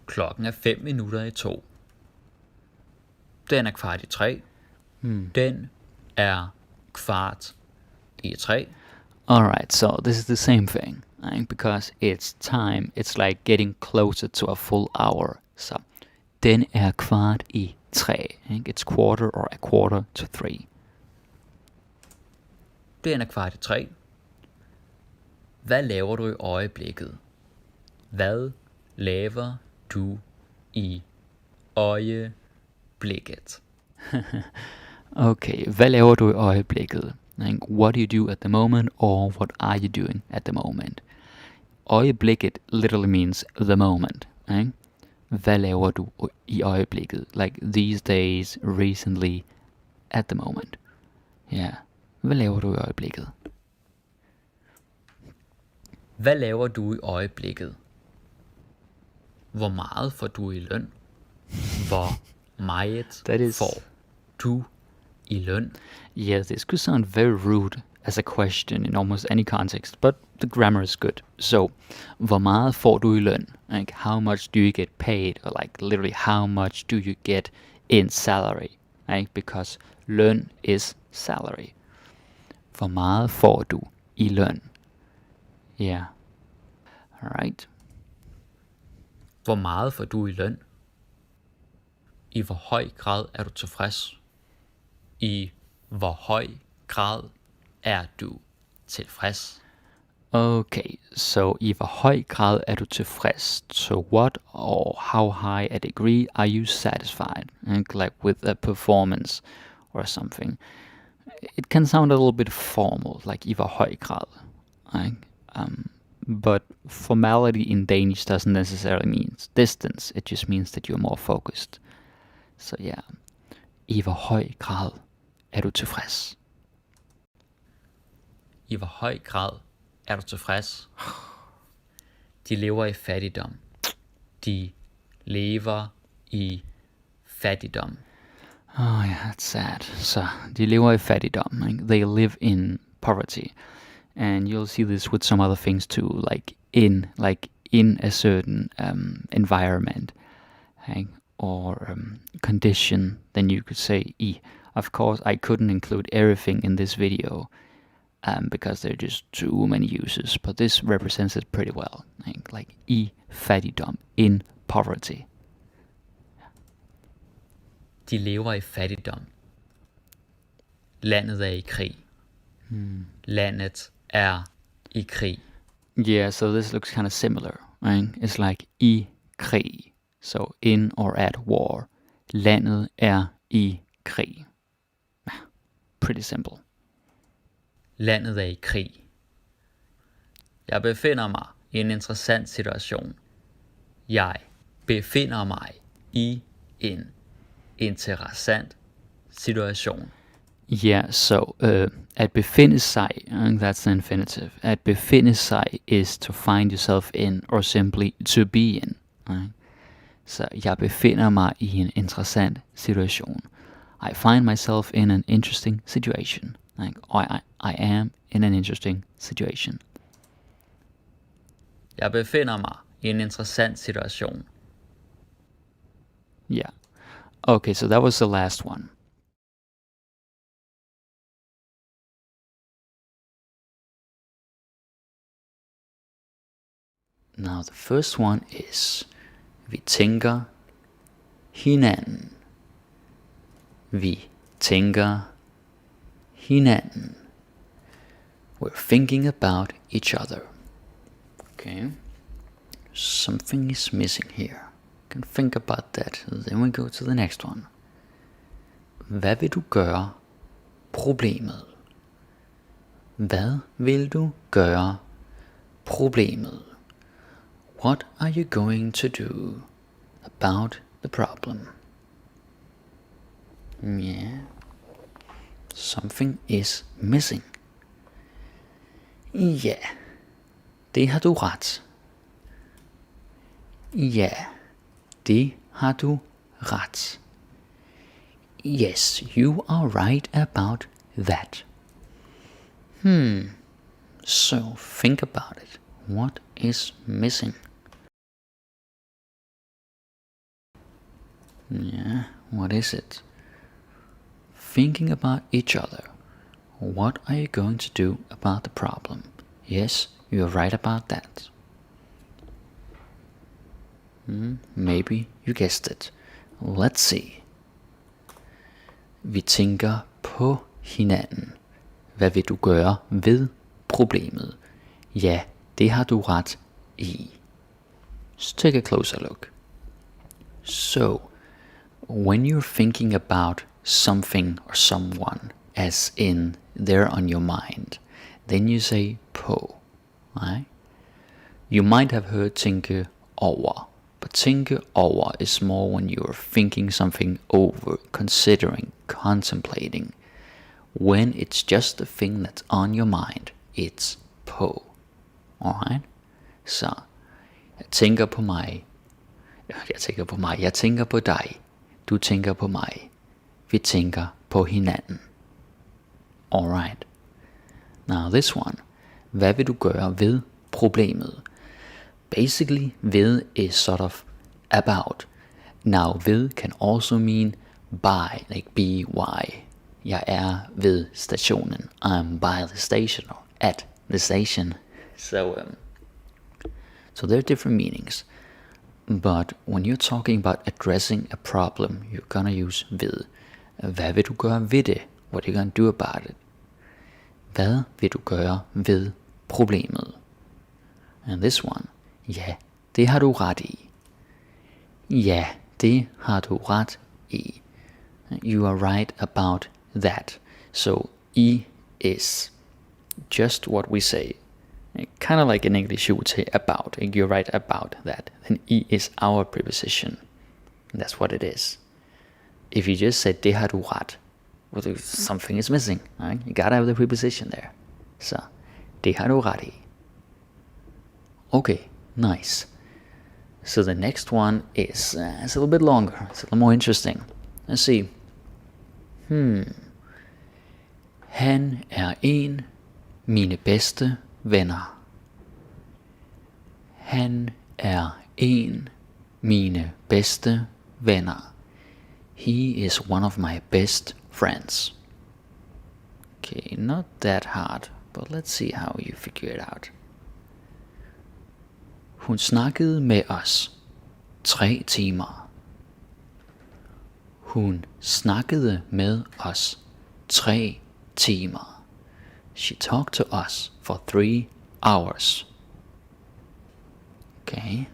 Klokken er 5 minutter i 2. Den er kvart i 3. Den er kvart i 3. Alright, so this is the same thing. Right? Because it's time. It's like getting closer to a full hour. So, den er kvart i 3. It's quarter or a quarter to 3. Den er kvart i 3. Hvad laver du i øjeblikket? Hvad laver du i øjeblikket? Okay, hvad laver du i øjeblikket? What do you do at the moment, or what are you doing at the moment? Øjeblikket literally means the moment. Right? Hvad laver du i øjeblikket? Like these days, recently, at the moment. Yeah. Hvad laver du i øjeblikket? Hvad laver du i øjeblikket? Hvor meget får du i løn? Hvor meget får du i løn? Yeah, this could sound very rude as a question in almost any context, but the grammar is good. So, hvor meget får du i løn? Like, how much do you get paid? Or like, literally, how much do you get in salary? Right? Because løn is salary. Hvor meget får du i løn? Yeah. Alright. Hvor meget får du i løn? I hvor høj grad er du tilfreds? I hvor høj grad er du tilfreds? Okay, so i hvor høj grad er du tilfreds? So what or how high a degree are you satisfied? Like with a performance or something. It can sound a little bit formal, like i hvor høj grad. Right? But formality in Danish doesn't necessarily mean distance. It just means that you're more focused. So yeah, i hvor høj grad er du tilfreds? I hvor høj grad er du tilfreds? De lever i fattigdom. De lever i fattigdom. Oh yeah, that's sad. So, de lever i fattigdom. Like, they live in poverty. And you'll see this with some other things too, like in a certain environment, right? Or condition, then you could say I. Of course, I couldn't include everything in this video because there are just too many uses, but this represents it pretty well. Like I fattigdom, in poverty. De lever i fattigdom. Landet er i krig. Landet er i krig. Yeah, so this looks kind of similar, right? It's like i krig, so in or at war. Landet er i krig. Pretty simple. Landet er i krig. Jeg befinder mig i en interessant situation. Jeg befinder mig i en interessant situation. Yeah, so at befinde sig, that's the infinitive. At befinde sig is to find yourself in, or simply to be in. Right? Så jeg befinder mig i en interessant situation. I find myself in an interesting situation. Like, I am in an interesting situation. Jeg befinder mig i en interessant situation. Yeah. Okay, so that was the last one. Now the first one is vi tænker hinanden. Vi tænker hinanden. We're thinking about each other. Okay. Something is missing here. You can think about that. Then we go to the next one. Hvad vil du gøre? Problemet. Hvad vil du gøre? Problemet. What are you going to do about the problem? Yeah. Something is missing. Ja, det har du ret. Ja, det har du ret. Yes, you are right about that. So think about it. What is missing? Yeah, what is it? Thinking about each other. What are you going to do about the problem? Yes, you're right about that. Maybe you guessed it. Let's see. Vi tænker på hinanden. Hvad vil du gøre ved problemet? Ja, det har du ret i. Let's take a closer look. So, when you're thinking about something or someone, as in they're on your mind, then you say på. Right? You might have heard tænke over, but tænke over is more when you're thinking something over, considering, contemplating. When it's just the thing that's on your mind, it's på. Alright? Så, jeg tænker på mig. Jeg tænker på dig. Du tænker på mig. Vi tænker på hinanden. Alright. Now this one. Hvad vil du gøre ved problemet? Basically, ved is sort of about. Now ved can also mean by, like by. Jeg er ved stationen. I'm by the station, or at the station. So there are different meanings. But when you're talking about addressing a problem, you're gonna use ved. Hvad vil du gøre ved det? What are you gonna do about it? Hvad vil du gøre ved problemet? And this one. Ja, det har du ret i. Ja, det har du ret i. You are right about that. So, I is just what we say. Kind of like in English you would say about. You're right about that. Then I is our preposition. And that's what it is. If you just said det har du ret, well, something is missing. Right? You gotta have the preposition there. So, det har du ret i. Okay, nice. So the next one is it's a little bit longer. It's a little more interesting. Let's see. Han er en mine bedste venner. Han er en mine bedste venner. He is one of my best friends. Okay, not that hard, but let's see how you figure it out. Hun snakkede med os 3 timer. Hun snakkede med os 3 timer. She talked to us for 3 hours. Okay,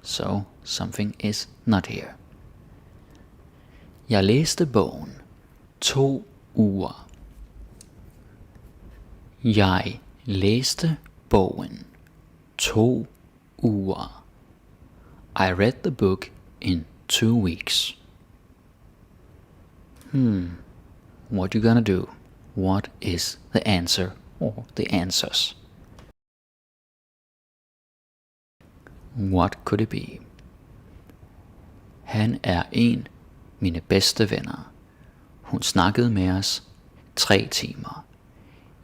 so something is not here. Jeg læste bogen 2 uger. Jeg læste bogen 2 uger. I read the book in 2 weeks. What you gonna do? What is the answer or the answers? What could it be? Han er en mine bedste venner. Hun snakkede med os 3 timer.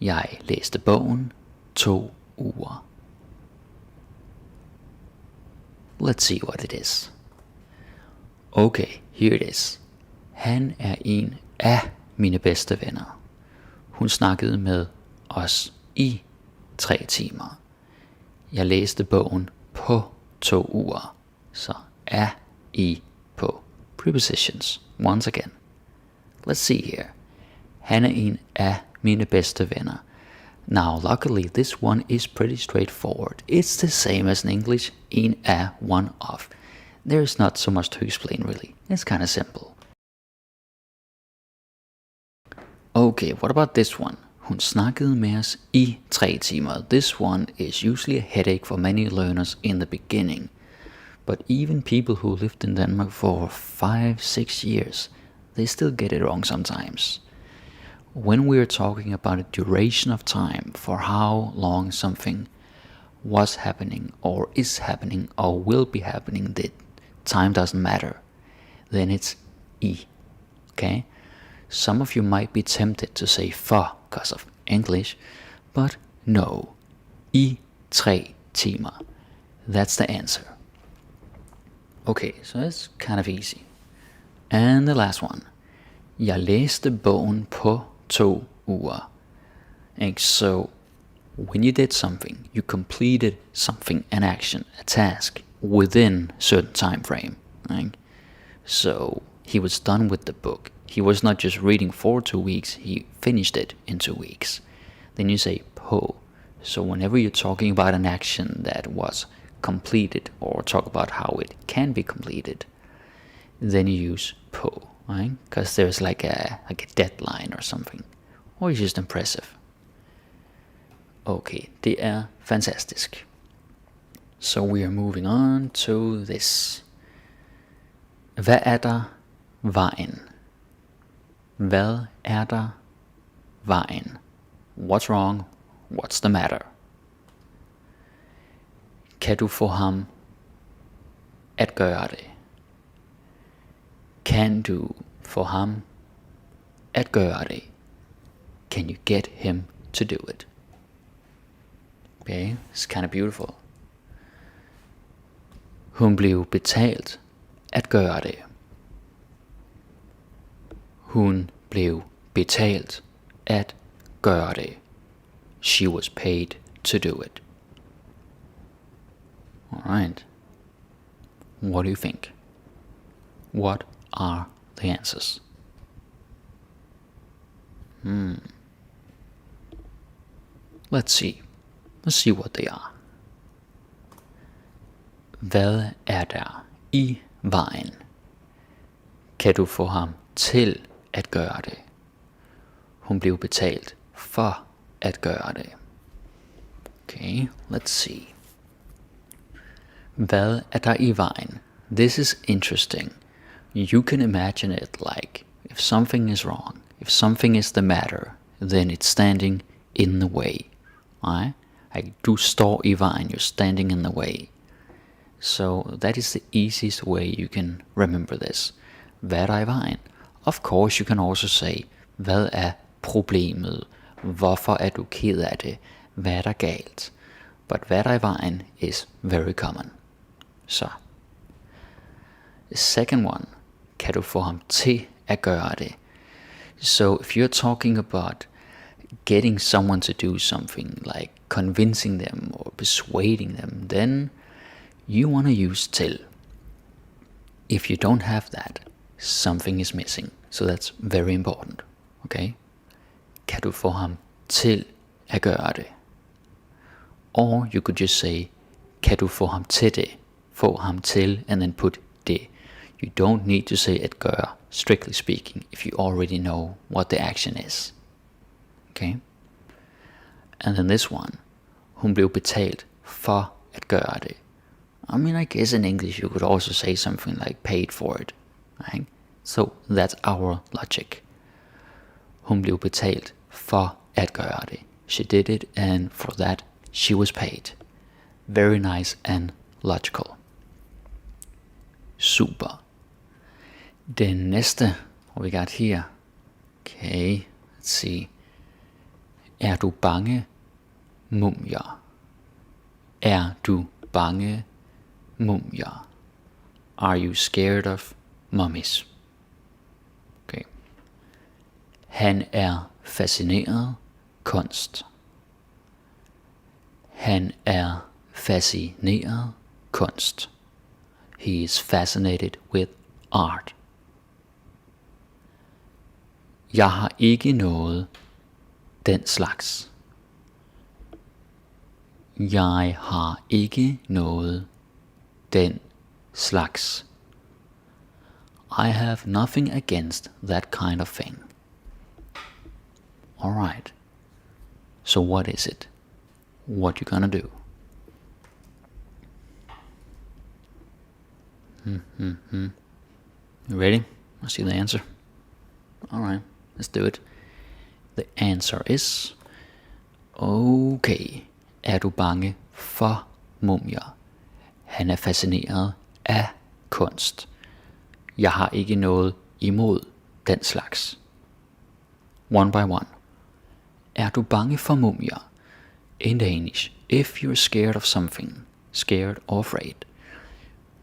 Jeg læste bogen 2 uger. Let's see what it is. Okay, here it is. Han er en af mine bedste venner. Hun snakkede med os i 3 timer. Jeg læste bogen på 2 uger. Så af, i, på. Prepositions. Once again. Let's see here. Han er en af mine bedste venner. Now, luckily, this one is pretty straightforward. It's the same as in English, en af, one of. There's not so much to explain, really. It's kind of simple. Okay, what about this one? Hun snakkede med os i 3 timer. This one is usually a headache for many learners in the beginning. But even people who lived in Denmark for 5-6 years, they still get it wrong sometimes. When we are talking about a duration of time for how long something was happening or is happening or will be happening, the time doesn't matter, then it's I. Okay? Some of you might be tempted to say for because of English, but no. I 3 timer. That's the answer. Okay, so it's kind of easy. And the last one. Jeg læste bogen på 2 uger. So, when you did something, you completed something, an action, a task, within a certain time frame. Right? So, he was done with the book. He was not just reading for 2 weeks, he finished it in 2 weeks. Then you say på. So whenever you're talking about an action that was completed, or talk about how it can be completed, then you use på, right? Because there's like a deadline or something. Or it's just impressive. Okay, det er fantastisk. So we are moving on to this. Hvad er der vejen? Hvad er der vejen? What's wrong? What's the matter? Kan du få ham at gøre det? Kan du få ham at gøre det? Can you get him to do it? Okay, it's kind of beautiful. Hun blev betalt at gøre det. Hun blev betalt at gøre det. She was paid to do it. Alright. What do you think? What are the answers? Let's see. Let's see what they are. Hvad er der i vejen? Kan du få ham til at gøre det? Hun blev betalt for at gøre det. Okay, let's see. Hvad er der i vejen? This is interesting. You can imagine it like, if something is wrong, if something is the matter, then it's standing in the way. Right? Like, du står i vejen, you're standing in the way. So that is the easiest way you can remember this. Hvad er der i vejen? Of course you can also say, hvad er problemet? Hvorfor er du ked af det? Hvad er der galt? But hvad er der i vejen is very common. Så. The second one. Kan du få ham til at gøre det? So if you're talking about getting someone to do something, like convincing them or persuading them, then you want to use til. If you don't have that, something is missing. So that's very important. Okay? Kan du få ham til at gøre det? Or you could just say, kan du få ham til det? Få ham til, and then put det. You don't need to say at gøre, strictly speaking, if you already know what the action is. Okay? And then this one. Hun blev betalt for at gøre det. I mean, I guess in English you could also say something like paid for it, right? So that's our logic. Hun blev betalt for at gøre det. She did it, and for that she was paid. Very nice and logical. Super. Den næste, what we got here. Okay, let's see. Er du bange, mumier? Er du bange, mumier? Are you scared of mummies? Okay. Han er fascineret kunst. Han er fascineret kunst. He is fascinated with art. Jeg har ikke noget den slags. Jeg har ikke noget den slags. I have nothing against that kind of thing. Alright. So what is it? What you gonna do? You ready? I see the answer. Alright, let's do it. The answer is... Okay. Er du bange for mumier? Han er fascineret af kunst. Jeg har ikke noget imod den slags. One by one. Er du bange for mumier? In Danish, if you're scared of something, scared or afraid,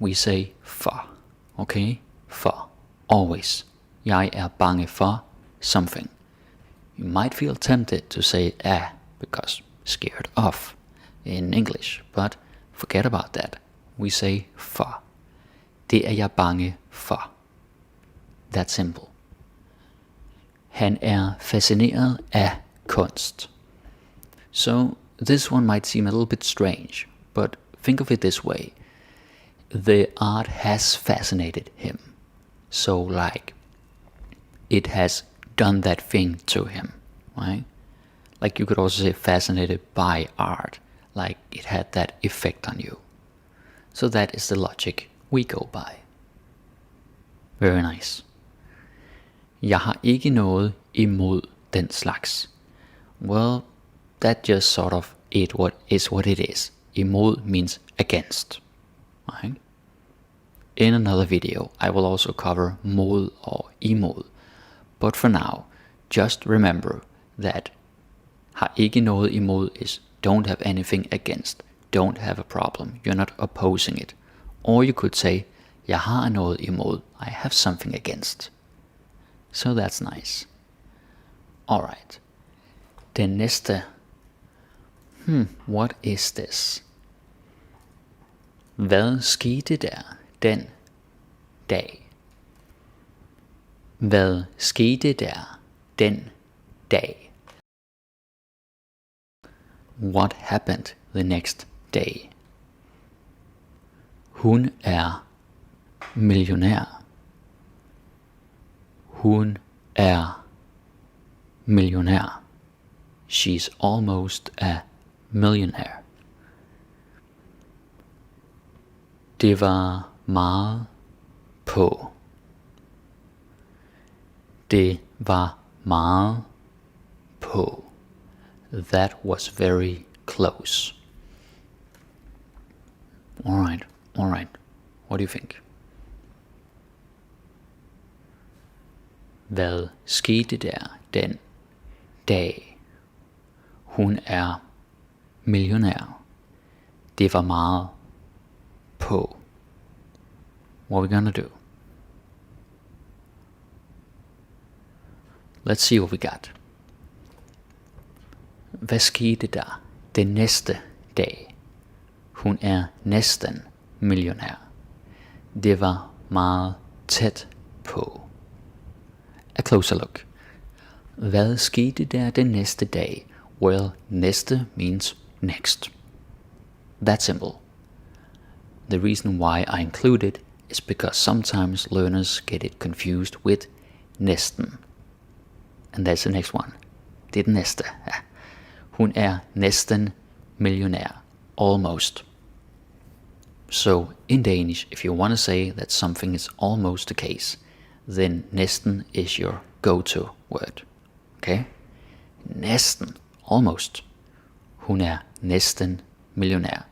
we say for. Okay? For. Always. Jeg er bange for something. You might feel tempted to say because scared of in English, but forget about that. We say for. Det er jeg bange for. That's simple. Han er fascineret af kunst. So this one might seem a little bit strange, but think of it this way. The art has fascinated him. So like, it has done that thing to him, right? Like you could also say fascinated by art, like it had that effect on you. So that is the logic we go by. Very nice. Jeg har ikke noget imod den slags. Well, that just sort of is what it is. Imod means against. Right? In another video, I will also cover mod or imod. But for now, just remember that har ikke noget imod is don't have anything against, don't have a problem, you're not opposing it. Or you could say, jeg har noget imod, I have something against. So that's nice. Alright. Den næste. What is this? Hvad skete der den dag? Hvad skete der den dag? What happened the next day? Hun er millionær. Hun er millionær. She's almost a millionaire. Det var meget på. Det var meget på. That was very close. Alright. What do you think? Hvad skete der den dag? Hun er millionær. Det var meget på. What are we gonna do? Let's see what we got. Hvad skete der den næste dag? Hun er næsten millionær. Det var meget tæt på. A closer look. Hvad skete der den næste dag? Well, næste means next. That's simple. The reason why I include it is because sometimes learners get it confused with næsten. And that's the next one. Det er den næste. Ja. Hun er næsten millionær. Almost. So in Danish, if you want to say that something is almost the case, then næsten is your go-to word. Okay? Næsten, almost. Hun er næsten millionær.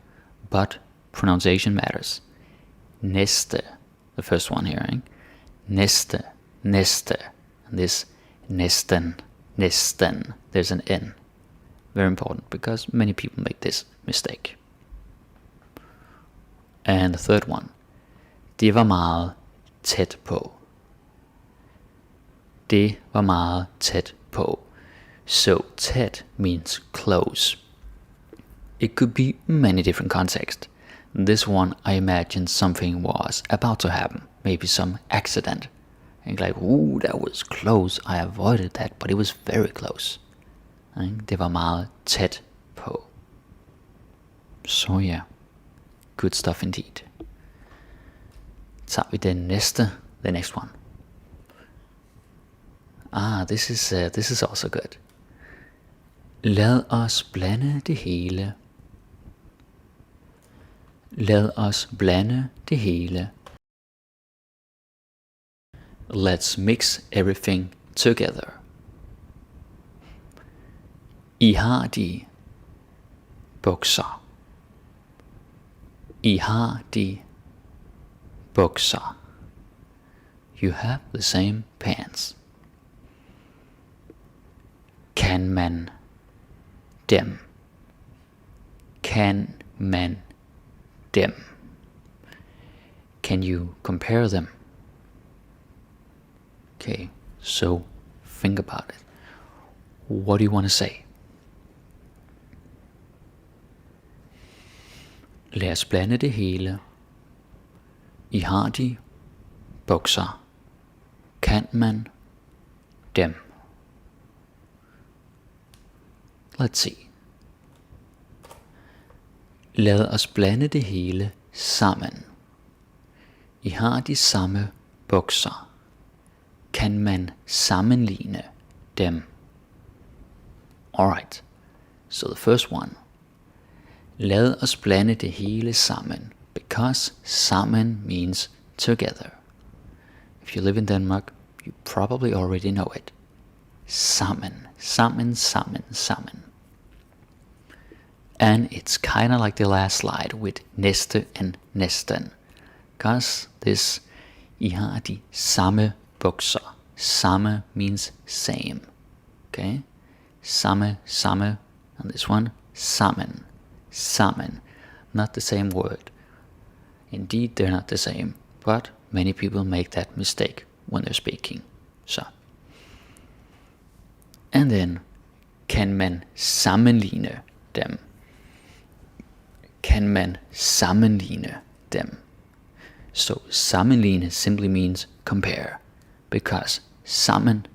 But pronunciation matters. Næste, the first one here, right? Næste, næste. And this næsten, næsten. There's an N. Very important because many people make this mistake. And the third one. Det var meget tæt på. Det var meget tæt på. So tæt means close. It could be many different contexts. This one, I imagine something was about to happen. Maybe some accident. And like, ooh, that was close. I avoided that, but it was very close. Det var meget tæt på. So yeah, good stuff indeed. Tager vi den næste, the next one. This is also good. Lad os blande det hele. Lad os blande det hele. Let's mix everything together. I har de bukser. I har de bukser. You have the same pants. Kan man dem? Kan man dem? Can you compare them? Okay, so think about it. What do you want to say? Lad os blande det hele. I har de bukser. Kan man dem? Let's see. Lad os blande det hele sammen. I har de samme bukser. Kan man sammenligne dem? Alright, so the first one. Lad os blande det hele sammen, because sammen means together. If you live in Denmark, you probably already know it. Sammen, sammen, sammen, sammen. And it's kind of like the last slide with næste and næsten. Because this, I har de samme bukser. Samme means same. Okay? Samme, samme. And this one, sammen. Sammen. Not the same word. Indeed, they're not the same. But many people make that mistake when they're speaking. So. And then, kan man sammenligne dem? Kan man sammenligne dem? So sammenligne simply means compare, because sammen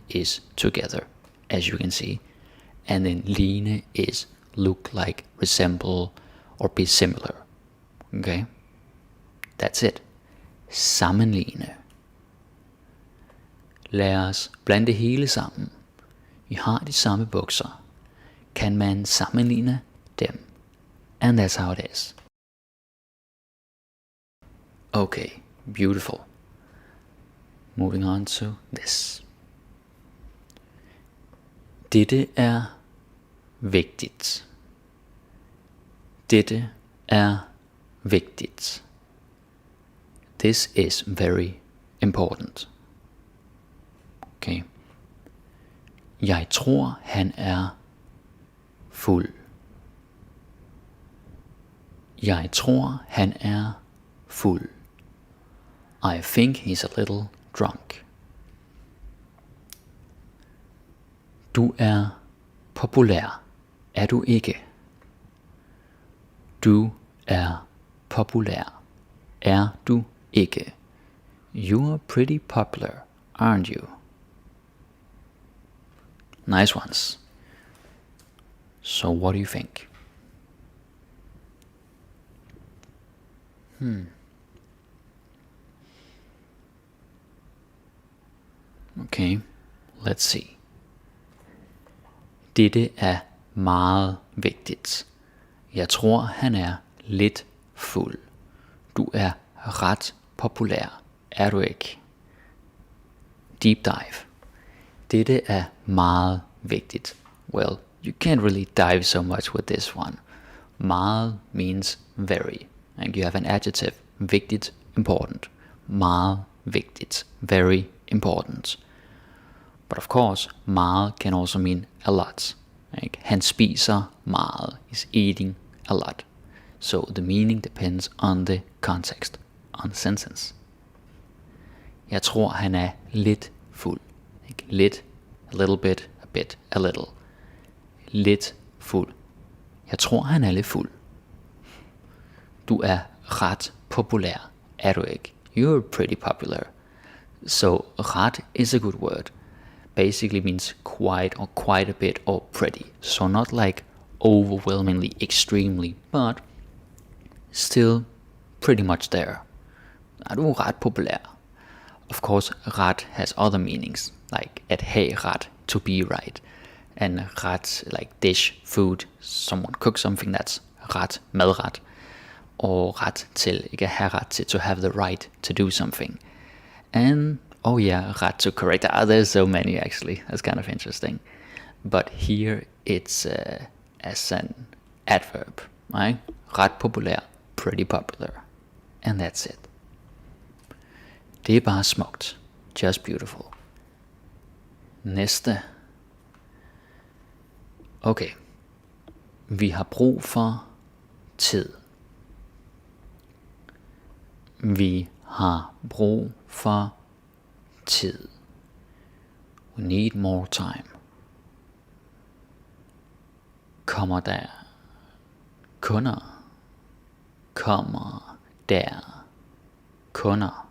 is together, as you can see, and then ligne is look like, resemble, or be similar. Okay, that's it. Sammenligne. Lad os blande det hele sammen. I har de samme bukser. Kan man sammenligne dem? And that's how it is. Okay, beautiful. Moving on to this. Dette er vigtigt. Dette er vigtigt. This is very important. Okay. Jeg tror, han er fuld. Jeg tror, han er fuld. I think he's a little drunk. Du er populær, er du ikke? Du er populær, er du ikke? You are pretty popular, aren't you? Nice ones. So what do you think? Okay, let's see. Dette er meget vigtigt. Jeg tror, han er lidt fuld. Du er ret populær, er du ikke? Deep dive. Dette er meget vigtigt. Well, you can't really dive so much with this one. Meget means very. And you have an adjective. Vigtigt, important. Meget vigtigt. Very important. But of course, meget can also mean a lot. Like, han spiser meget. He's eating a lot. So the meaning depends on the context, on the sentence. Jeg tror, han er lidt fuld. Like, lidt, a little bit, a bit, a little. Lidt fuld. Jeg tror, han er lidt fuld. Du er ret populær, er du ikke? You're pretty popular. So ret is a good word. Basically means quite or quite a bit or pretty. So not like overwhelmingly, extremely, but still pretty much there. Er du ret populær? Of course, ret has other meanings, like at have ret, to be right. And ret, like dish, food, someone cooks something, that's ret, madret. Og ret til, ikke at have ret til, to have the right to do something. And, oh yeah, ret to correct. There's so many actually, that's kind of interesting. But here it's as an adverb, right? Ret populær, pretty popular. And that's it. Det er bare smukt. Just beautiful. Næste. Okay. Vi har brug for tid. Vi har brug for tid. We need more time. Kommer der kunder? Kommer der kunder?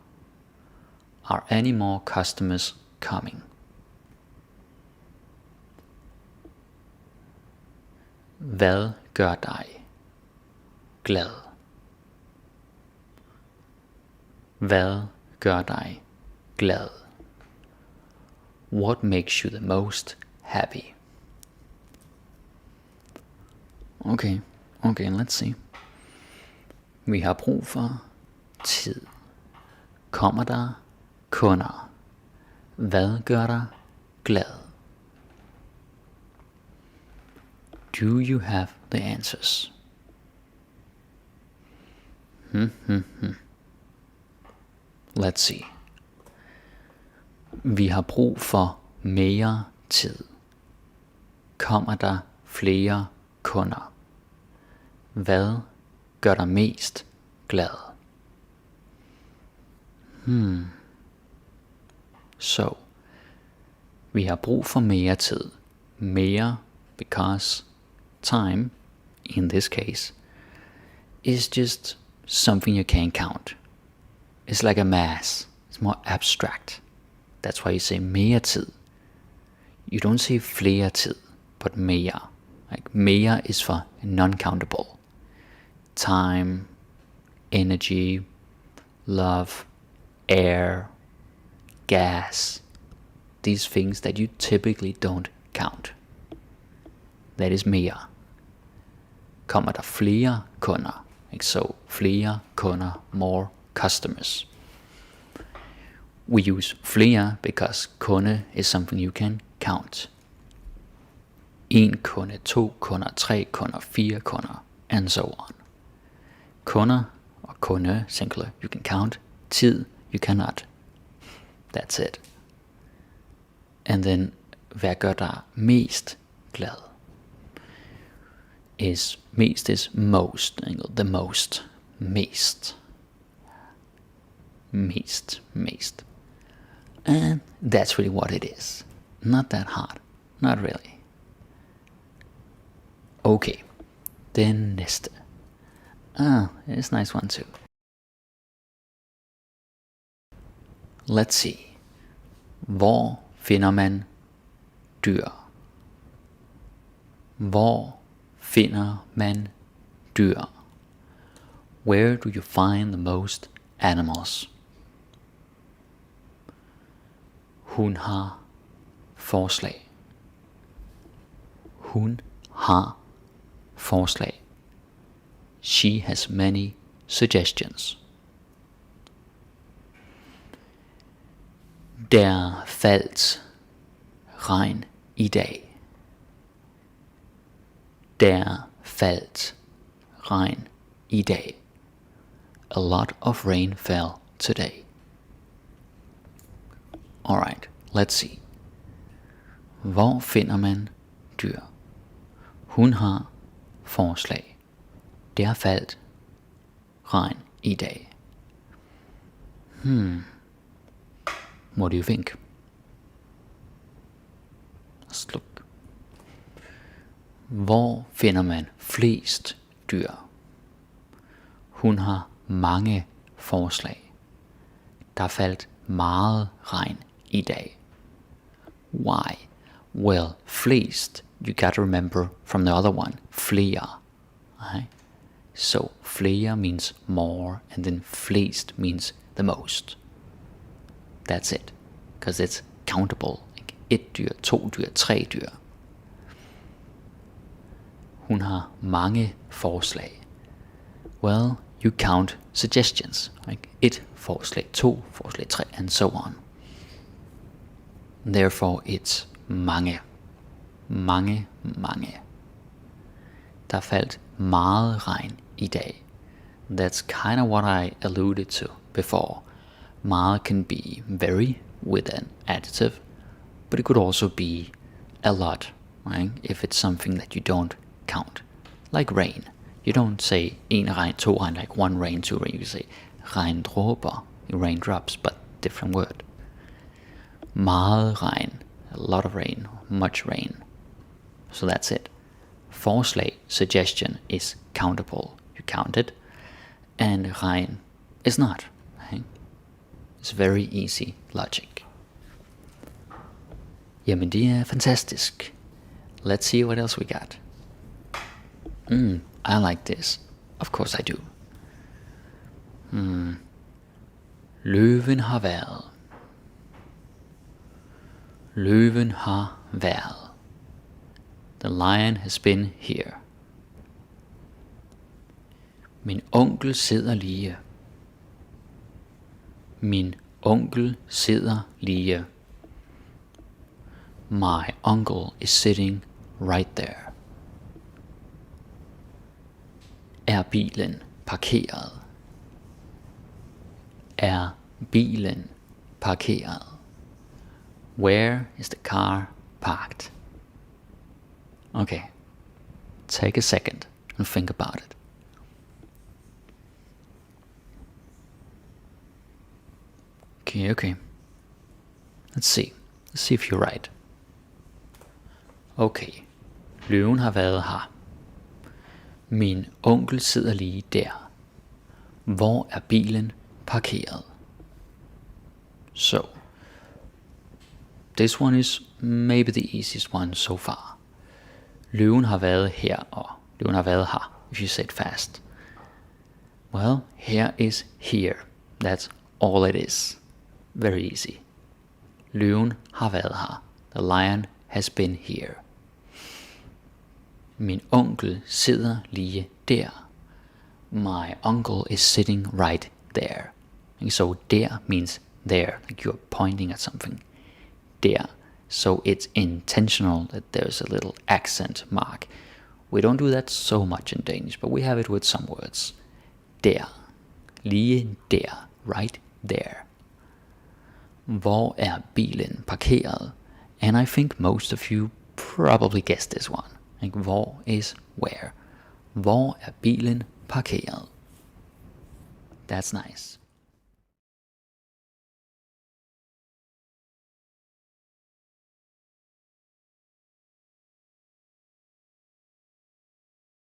Are any more customers coming? Hvad gør dig glad? Hvad gør dig glad? What makes you the most happy? Okay, let's see. Vi har brug for tid. Kommer der kunder? Hvad gør dig glad? Do you have the answers? Let's see. Vi har brug for mere tid. Kommer der flere kunder? Hvad gør dig mest glad? So, vi har brug for mere tid. Mere because time, in this case, is just something you can't count. It's like a mass. It's more abstract. That's why you say mere tid. You don't say flere tid, but mere. Like mere is for non-countable. Time, energy, love, air, gas. These things that you typically don't count. That is mere. Kommer der flere kunder? So flere kunder, more customers. We use flere because kunde is something you can count. En kunde, to kunder, tre kunder, fire kunder, and so on. Kunder og kunde, singular, you can count. Tid, you cannot. That's it. And then, hvad gør dig mest glad? Mest is most, the most, mest. And that's really what it is. Not that hard. Not really. Okay. Den næste. It's a nice one too. Let's see. Hvor finder man dyr? Hvor finder man dyr? Where do you find the most animals? Hun har forslag. Hun har forslag. She has many suggestions. Der faldt regn i dag. Der faldt regn i dag. A lot of rain fell today. Alright, let's see. Hvor finder man dyr? Hun har forslag. Der faldt regn i dag. What do you think? Let's look. Hvor finder man flest dyr? Hun har mange forslag. Der faldt meget regn i dag. Why? Well, flest, you gotta remember from the other one, flere. Right? So, flere means more, and then flest means the most. That's it. Because it's countable. Like 1 dyr, 2 dyr, 3 dyr. Hun har mange forslag. Well, you count suggestions. Like 1 forslag, 2 forslag, 3, and so on. Therefore, it's mange. Mange, mange. Der faldt meget regn i dag. That's kind of what I alluded to before. Meget can be very with an adjective, but it could also be a lot, right? If it's something that you don't count. Like rain. You don't say en regn, 2 regn, like 1 rain, 2 rain. You say regndråber, raindrops, but different word. Meget regn, a lot of rain, much rain. So that's it. Forslag, suggestion is countable. You count it. And regn is not. Right? It's very easy logic. Jamen det er fantastisk. Let's see what else we got. I like this. Of course I do. Løven har været. Løven har været. The lion has been here. Min onkel sidder lige. Min onkel sidder lige. My uncle is sitting right there. Er bilen parkeret? Er bilen parkeret? Where is the car parked? Okay, take a second and think about it. Okay. Let's see if you're right. Okay, løven har været her. Min onkel sidder lige der. Hvor er bilen parkeret? So, this one is maybe the easiest one so far. Løven har været her, og løven har været her, if you say it fast. Well, here is here. That's all it is. Very easy. Løven har været her. The lion has been here. Min onkel sidder lige der. My uncle is sitting right there. And so der means there, like you're pointing at something. Der. So it's intentional that there's a little accent mark. We don't do that so much in Danish, but we have it with some words. Der. Lige der. Right there. Hvor er bilen parkeret? And I think most of you probably guessed this one. Like, hvor is where? Hvor er bilen parkeret? That's nice.